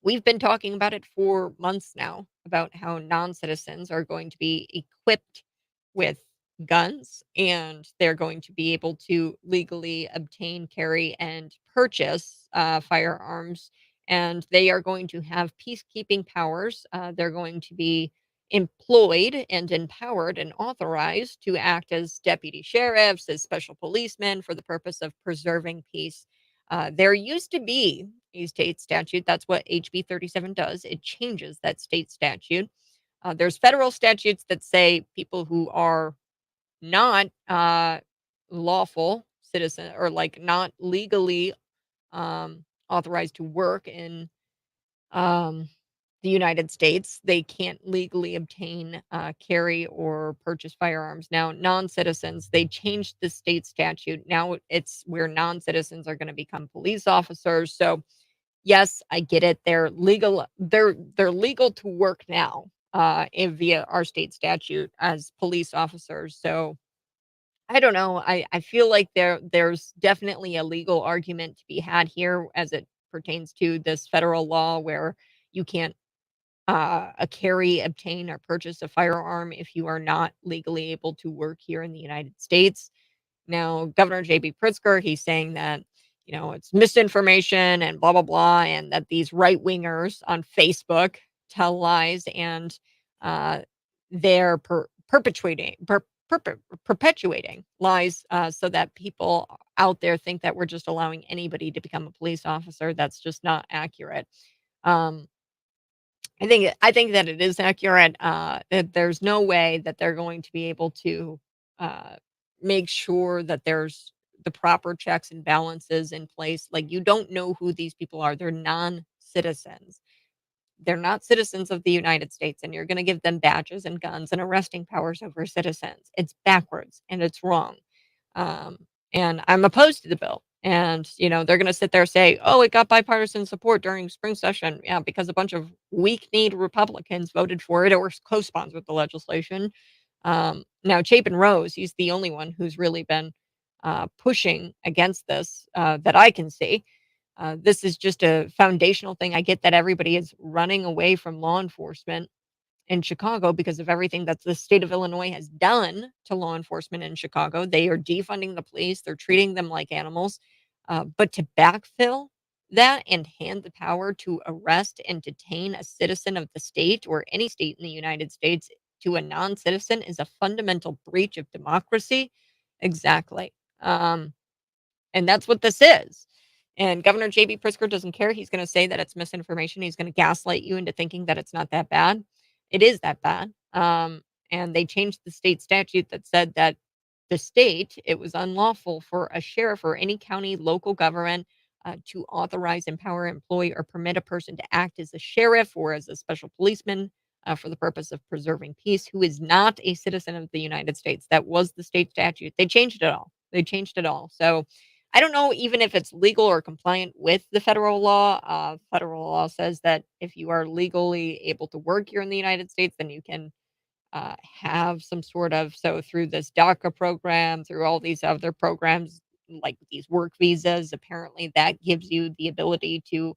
We've been talking about it for months now about how non-citizens are going to be equipped with guns and they're going to be able to legally obtain, carry, and purchase firearms. And they are going to have peacekeeping powers. They're going to be employed and empowered and authorized to act as deputy sheriffs, as special policemen for the purpose of preserving peace. There used to be a state statute. That's what HB 37 does. It changes that state statute. There's federal statutes that say people who are not lawful citizen or like not legally authorized to work in um, the United States, they can't legally obtain, carry, or purchase firearms. Now, non-citizens, they changed the state statute. Now it's where non-citizens are going to become police officers. So, yes, I get it. They're legal. They're legal to work now, via our state statute as police officers. So I don't know. I feel like there's definitely a legal argument to be had here as it pertains to this federal law where you can't carry, obtain, or purchase a firearm if you are not legally able to work here in the United States. Now, Governor J.B. Pritzker, he's saying that, it's misinformation and blah, blah, blah, and that these right wingers on Facebook tell lies and they're perpetuating lies so that people out there think that we're just allowing anybody to become a police officer. That's just not accurate. Um, I think that it is accurate. That there's no way that they're going to be able to uh, make sure that there's the proper checks and balances in place. Like you don't know who these people are. They're non-citizens. They're not citizens of the United States, and you're going to give them badges and guns and arresting powers over citizens. It's backwards and it's wrong. Um, and I'm opposed to the bill. And, they're going to sit there and say, oh, it got bipartisan support during spring session. Yeah, because a bunch of weak kneed Republicans voted for it or co sponsored the legislation. Now, Chapin Rose, he's the only one who's really been pushing against this that I can see. This is just a foundational thing. I get that everybody is running away from law enforcement in Chicago because of everything that the state of Illinois has done to law enforcement in Chicago. They are defunding the police, they're treating them like animals. But to backfill that and hand the power to arrest and detain a citizen of the state or any state in the United States to a non citizen is a fundamental breach of democracy. Exactly. And that's what this is. And Governor J.B. Pritzker doesn't care. He's going to say that it's misinformation. He's going to gaslight you into thinking that it's not that bad. It is that bad. And they changed the state statute that said that it was unlawful for a sheriff or any county local government to authorize, empower, employ, or permit a person to act as a sheriff or as a special policeman for the purpose of preserving peace who is not a citizen of the United States. That was the state statute. They changed it all. So I don't know even if it's legal or compliant with the federal law. Federal law says that if you are legally able to work here in the United States, then you can have some sort of, so through this DACA program, through all these other programs, like these work visas, apparently that gives you the ability to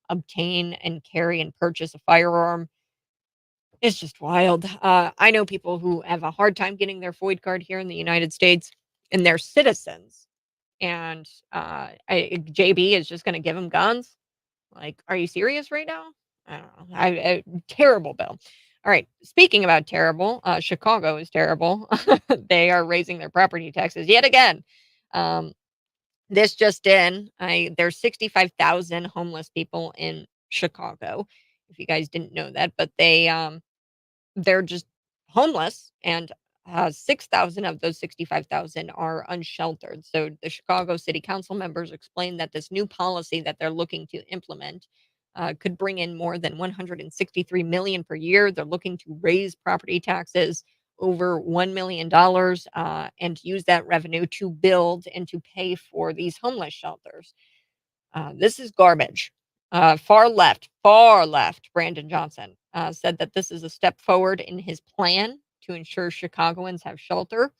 obtain and carry and purchase a firearm. It's just wild. I know people who have a hard time getting their FOID card here in the United States, and they're citizens. And JB is just going to give them guns. Like, are you serious right now? I don't know. Terrible bill. All right. Speaking about terrible, Chicago is terrible. They are raising their property taxes yet again. This just in, there's 65,000 homeless people in Chicago. If you guys didn't know that, but they're just homeless, and 6,000 of those 65,000 are unsheltered. So the Chicago City Council members explained that this new policy that they're looking to implement could bring in more than 163 million per year. They're looking to raise property taxes over $1 million and use that revenue to build and to pay for these homeless shelters. This is garbage. Far left, Brandon Johnson said that this is a step forward in his plan to ensure Chicagoans have shelter.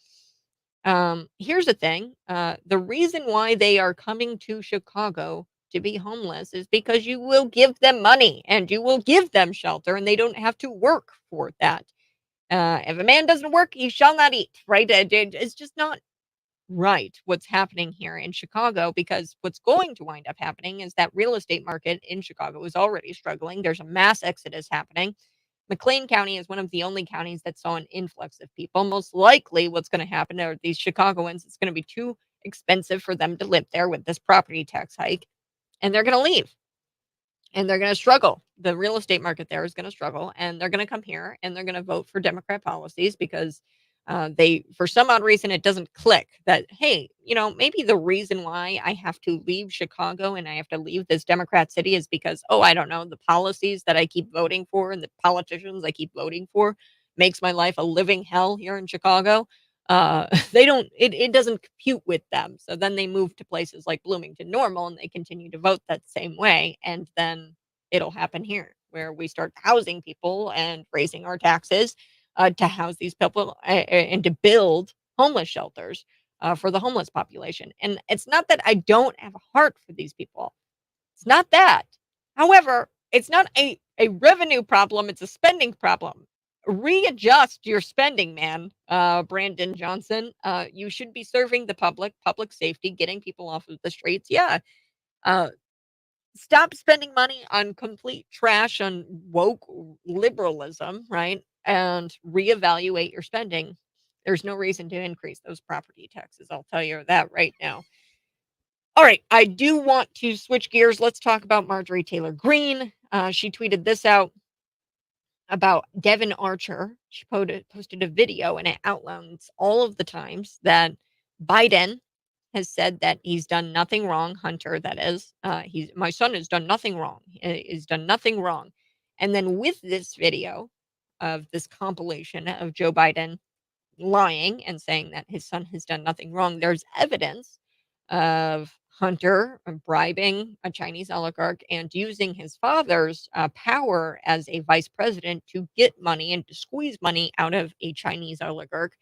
Here's the thing. The reason why they are coming to Chicago to be homeless is because you will give them money and you will give them shelter, and they don't have to work for that. If a man doesn't work, he shall not eat, right? It's just not right what's happening here in Chicago, because what's going to wind up happening is that real estate market in Chicago is already struggling. There's a mass exodus happening. McLean County is one of the only counties that saw an influx of people. Most likely what's going to happen are these Chicagoans, it's going to be too expensive for them to live there with this property tax hike, and they're going to leave. And they're going to struggle. The real estate market there is going to struggle, and they're going to come here and they're going to vote for Democrat policies because for some odd reason, it doesn't click that, hey, maybe the reason why I have to leave Chicago and I have to leave this Democrat city is because, I don't know, the policies that I keep voting for and the politicians I keep voting for makes my life a living hell here in Chicago. It doesn't compute with them. So then they move to places like Bloomington Normal and they continue to vote that same way. And then it'll happen here where we start housing people and raising our taxes to house these people and to build homeless shelters for the homeless population. And it's not that I don't have a heart for these people. It's not that. However, it's not a revenue problem. It's a spending problem. Readjust your spending, man. Brandon Johnson, you should be serving the public safety, getting people off of the streets. Yeah. Stop spending money on complete trash, on woke liberalism, right? And reevaluate your spending. There's no reason to increase those property taxes. I'll tell you that right now. All right. I do want to switch gears. Let's talk about Marjorie Taylor Greene. She tweeted this out about Devin Archer. She posted a video, and it outlines all of the times that Biden has said that he's done nothing wrong. Hunter, that is. My son has done nothing wrong. He's done nothing wrong. And then with this video of this compilation of Joe Biden lying and saying that his son has done nothing wrong, there's evidence of Hunter bribing a Chinese oligarch and using his father's power as a vice president to get money and to squeeze money out of a Chinese oligarch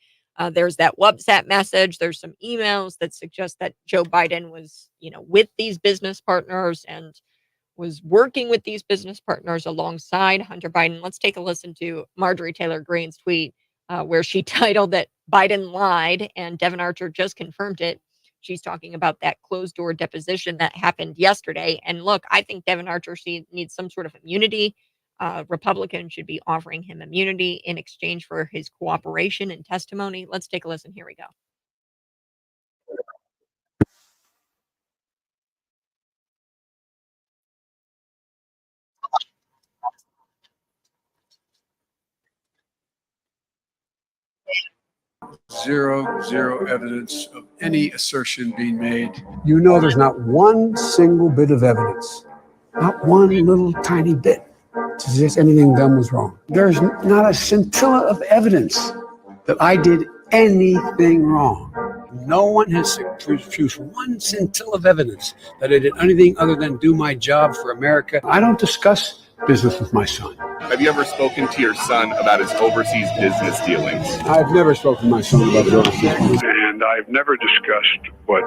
There's that WhatsApp message. There's some emails that suggest that Joe Biden was, with these business partners and was working with these business partners alongside Hunter Biden. Let's take a listen to Marjorie Taylor Greene's tweet where she titled that Biden lied, and Devon Archer just confirmed it. She's talking about that closed door deposition that happened yesterday. And look, I think Devon Archer needs some sort of immunity. Republicans should be offering him immunity in exchange for his cooperation and testimony. Let's take a listen. Here we go. 0 evidence of any assertion being made. You know, there's not one single bit of evidence, not one little tiny bit to suggest anything done was wrong. There's not a scintilla of evidence that I did anything wrong. No one has produced one scintilla of evidence that I did anything other than do my job for America. I don't discuss business with my son. Have you ever spoken to your son about his overseas business dealings? I've never spoken to my son about his overseas business. And I've never discussed what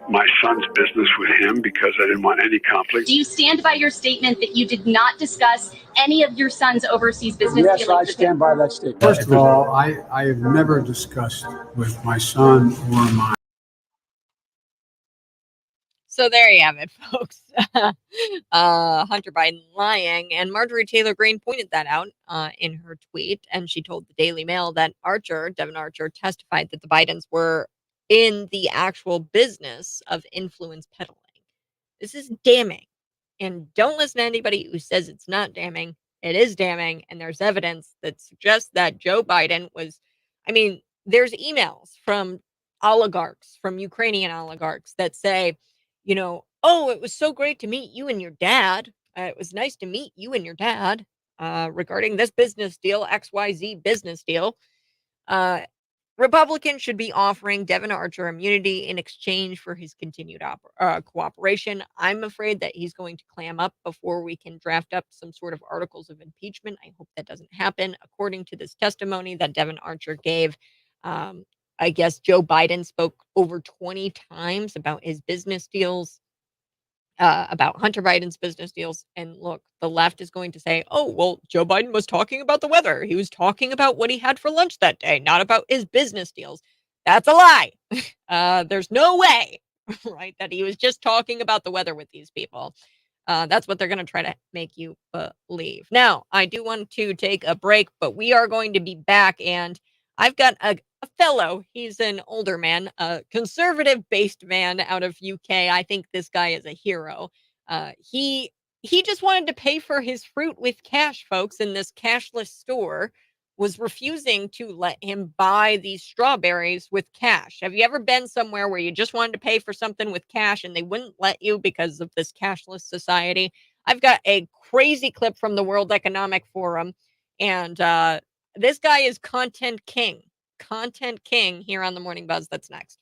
my son's business with him because I didn't want any conflict. Do you stand by your statement that you did not discuss any of your son's overseas business Yes, dealings? I stand by that statement. First of all, I have never discussed with my son or my. So there you have it, folks. Hunter Biden lying. And Marjorie Taylor Greene pointed that out in her tweet. And she told the Daily Mail that Devon Archer, testified that the Bidens were in the actual business of influence peddling. This is damning. And don't listen to anybody who says it's not damning. It is damning. And there's evidence that suggests that Joe Biden was, there's emails from oligarchs, from Ukrainian oligarchs that say, oh, it was so great to meet you and your dad. It was nice to meet you and your dad regarding this business deal, XYZ business deal. Republicans should be offering Devon Archer immunity in exchange for his continued cooperation. I'm afraid that he's going to clam up before we can draft up some sort of articles of impeachment. I hope that doesn't happen. According to this testimony that Devon Archer gave, I guess Joe Biden spoke over 20 times about his business deals, about Hunter Biden's business deals. And look, the left is going to say, oh, well, Joe Biden was talking about the weather. He was talking about what he had for lunch that day, not about his business deals. That's a lie. There's no way, right, that he was just talking about the weather with these people. That's what they're going to try to make you believe. Now, I do want to take a break, but we are going to be back. And I've got a fellow, he's an older man, a conservative-based man out of UK. I think this guy is a hero. He just wanted to pay for his fruit with cash, folks, in this cashless store, was refusing to let him buy these strawberries with cash. Have you ever been somewhere where you just wanted to pay for something with cash and they wouldn't let you because of this cashless society? I've got a crazy clip from the World Economic Forum, and this guy is content king here on the Morning Buzz. That's next.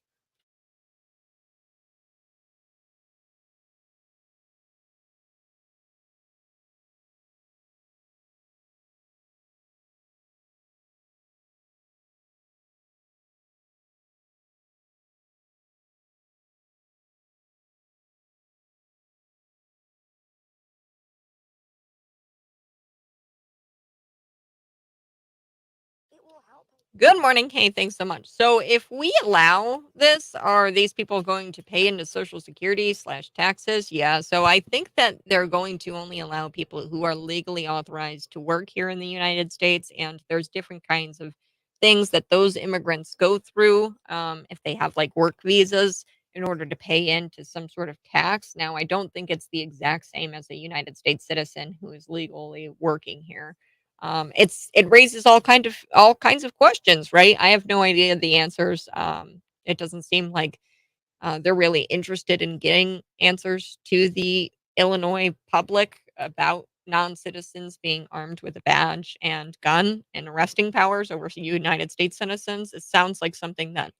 Good morning. Hey, thanks so much. So if we allow this, are these people going to pay into Social Security / taxes? Yeah. So I think that they're going to only allow people who are legally authorized to work here in the United States. And there's different kinds of things that those immigrants go through if they have like work visas in order to pay into some sort of tax. Now, I don't think it's the exact same as a United States citizen who is legally working here. It raises all kinds of questions, right? I have no idea the answers. It doesn't seem like they're really interested in getting answers to the Illinois public about non-citizens being armed with a badge and gun and arresting powers over United States citizens. It sounds like something that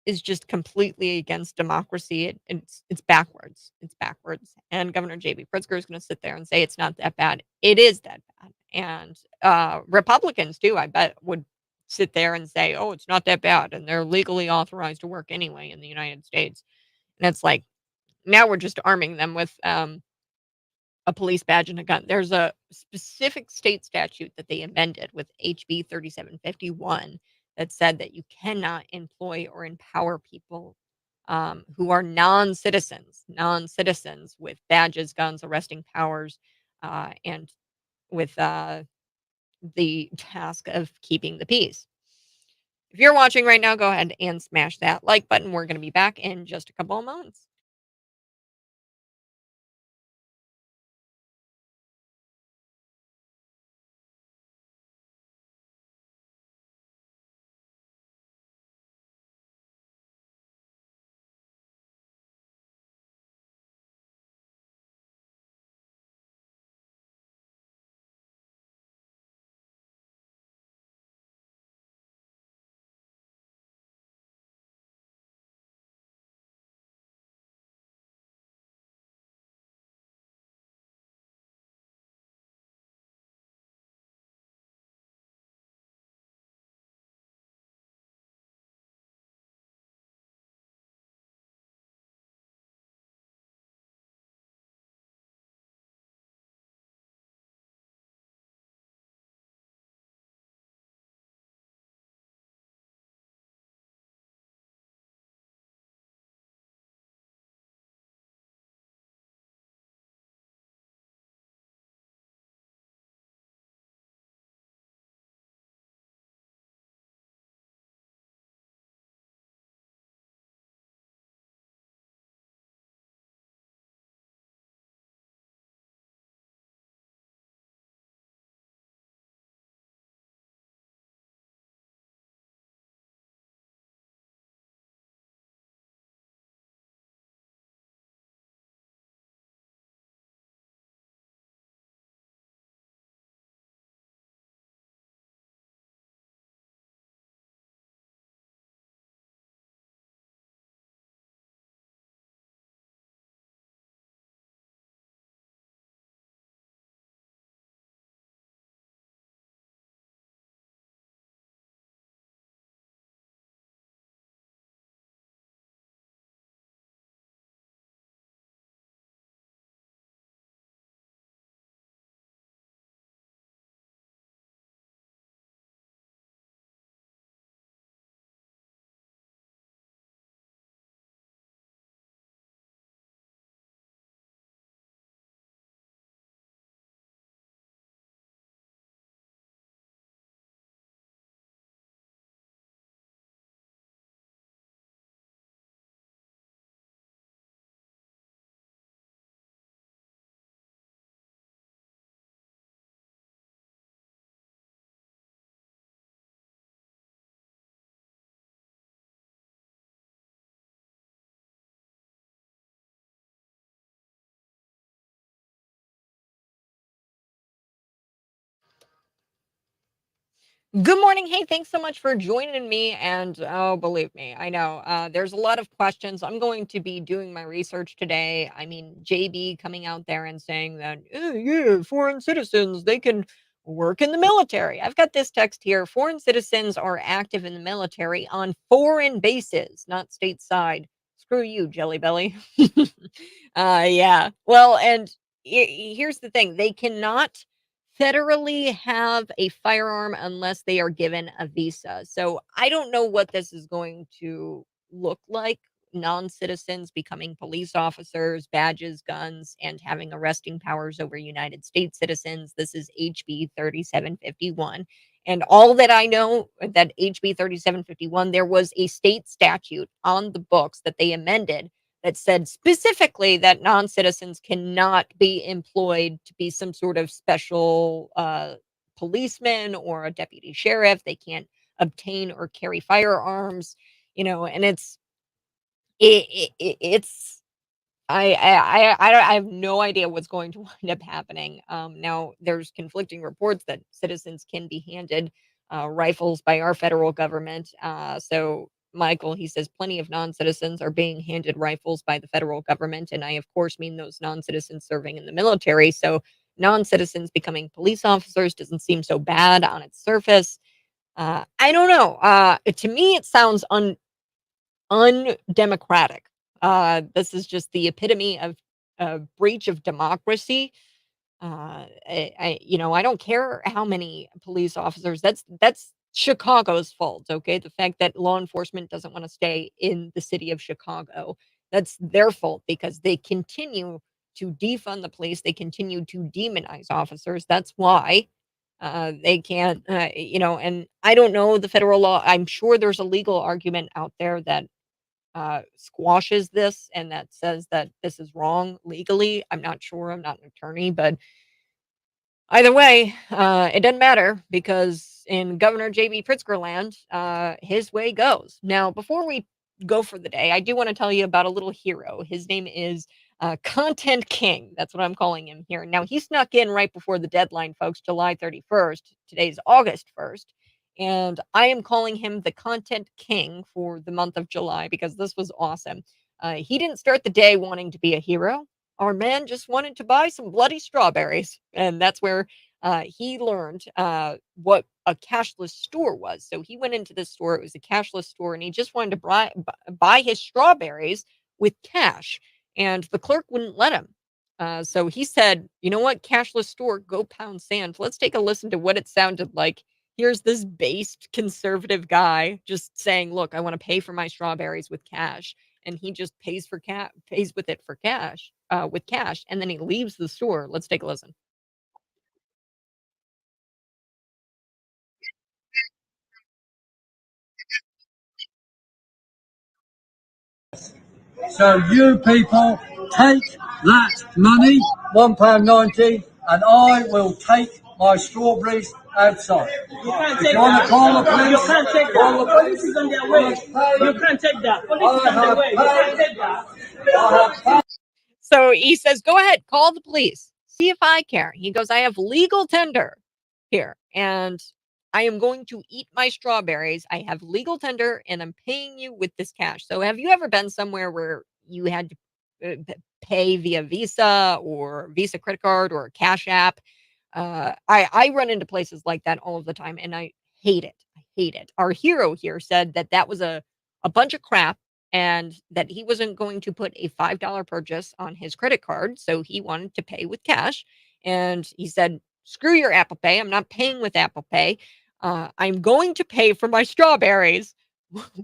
is just completely against democracy. It's backwards. It's backwards. And Governor J.B. Pritzker is going to sit there and say it's not that bad. It is that bad. And Republicans too, I bet, would sit there and say, oh, it's not that bad. And they're legally authorized to work anyway in the United States. And it's like, now we're just arming them with a police badge and a gun. There's a specific state statute that they amended with HB 3751 that said that you cannot employ or empower people who are non-citizens with badges, guns, arresting powers, and with the task of keeping the peace. If you're watching right now, go ahead and smash that like button. We're going to be back in just a couple of moments. Good morning. Hey, thanks so much for joining me. And oh, believe me, I know there's a lot of questions. I'm going to be doing my research today. I mean, JB coming out there and saying that, yeah, foreign citizens, they can work in the military. I've got this text here. Foreign citizens are active in the military on foreign bases, not stateside. Screw you, Jelly Belly. Yeah. Well, and here's the thing, they cannot federally have a firearm unless they are given a visa. So I don't know what this is going to look like. Non-citizens becoming police officers, badges, guns, and having arresting powers over United States citizens. This is HB 3751. And all that I know that HB 3751, there was a state statute on the books that they amended that said specifically that non-citizens cannot be employed to be some sort of special policeman or a deputy sheriff. They can't obtain or carry firearms, and it's I have no idea what's going to wind up happening. Now there's conflicting reports that citizens can be handed rifles by our federal government. So Michael, he says plenty of non-citizens are being handed rifles by the federal government, and I of course mean those non-citizens serving in the military. So non-citizens becoming police officers doesn't seem so bad on its surface. I don't know. To me, it sounds undemocratic. This is just the epitome of a breach of democracy. I don't care how many police officers. That's Chicago's fault. Okay, the fact that law enforcement doesn't want to stay in the city of Chicago, that's their fault because they continue to defund the police. They continue to demonize officers. That's why they can't. And I don't know the federal law. I'm sure there's a legal argument out there that squashes this and that says that this is wrong legally. I'm not sure. I'm not an attorney, but either way, it doesn't matter because in Governor J.B. Pritzker land, his way goes. Now, before we go for the day, I do want to tell you about a little hero. His name is Content King. That's what I'm calling him here. Now, he snuck in right before the deadline, folks, July 31st. Today's August 1st. And I am calling him the Content King for the month of July because this was awesome. He didn't start the day wanting to be a hero. Our man just wanted to buy some bloody strawberries. And that's where he learned what a cashless store was. So he went into this store. It was a cashless store, and he just wanted to buy his strawberries with cash. And the clerk wouldn't let him. So he said, you know what, cashless store, go pound sand. Let's take a listen to what it sounded like. Here's this based conservative guy just saying, look, I want to pay for my strawberries with cash. And he just pays with it for cash, with cash. And then he leaves the store. Let's take a listen. So you people take that money, £1.90, and I will take my strawberries outside. You can't take that. You can't take that. The police is on their way. You can't take that. Police is on their way. You can't take that. So he says, go ahead, call the police. See if I care. He goes, I have legal tender here, and I am going to eat my strawberries. I have legal tender, and I'm paying you with this cash. So have you ever been somewhere where you had to pay via Visa or Visa credit card or a Cash App? I run into places like that all of the time, and I hate it. I hate it. Our hero here said that was a bunch of crap and that he wasn't going to put a $5 purchase on his credit card. So he wanted to pay with cash. And he said, screw your Apple Pay. I'm not paying with Apple Pay. I'm going to pay for my strawberries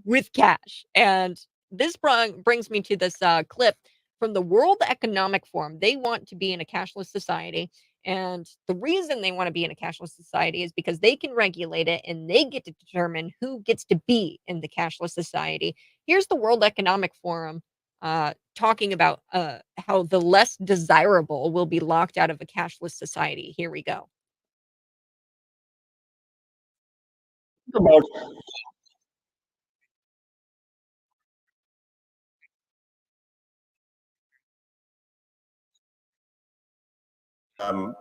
with cash. And this brings me to this clip from the World Economic Forum. They want to be in a cashless society. And the reason they want to be in a cashless society is because they can regulate it and they get to determine who gets to be in the cashless society. Here's the World Economic Forum talking about how the less desirable will be locked out of a cashless society. Here we go.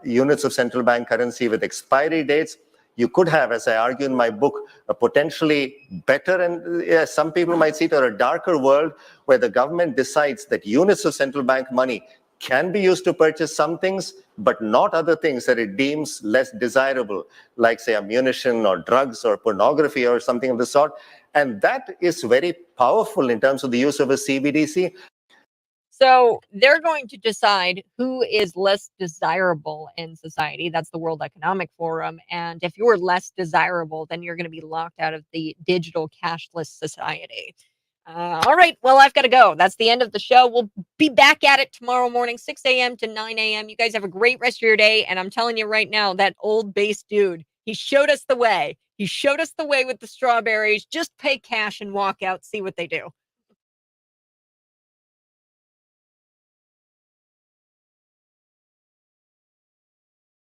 Units of central bank currency with expiry dates. You could have, as I argue in my book, a potentially better and some people might see it, or a darker world where the government decides that units of central bank money can be used to purchase some things, but not other things that it deems less desirable, like, say, ammunition or drugs or pornography or something of the sort. And that is very powerful in terms of the use of a CBDC. So they're going to decide who is less desirable in society. That's the World Economic Forum. And if you're less desirable, then you're going to be locked out of the digital cashless society. All right. Well, I've got to go. That's the end of the show. We'll be back at it tomorrow morning, 6 a.m. to 9 a.m. You guys have a great rest of your day. And I'm telling you right now, that old base dude, he showed us the way. He showed us the way with the strawberries. Just pay cash and walk out, see what they do.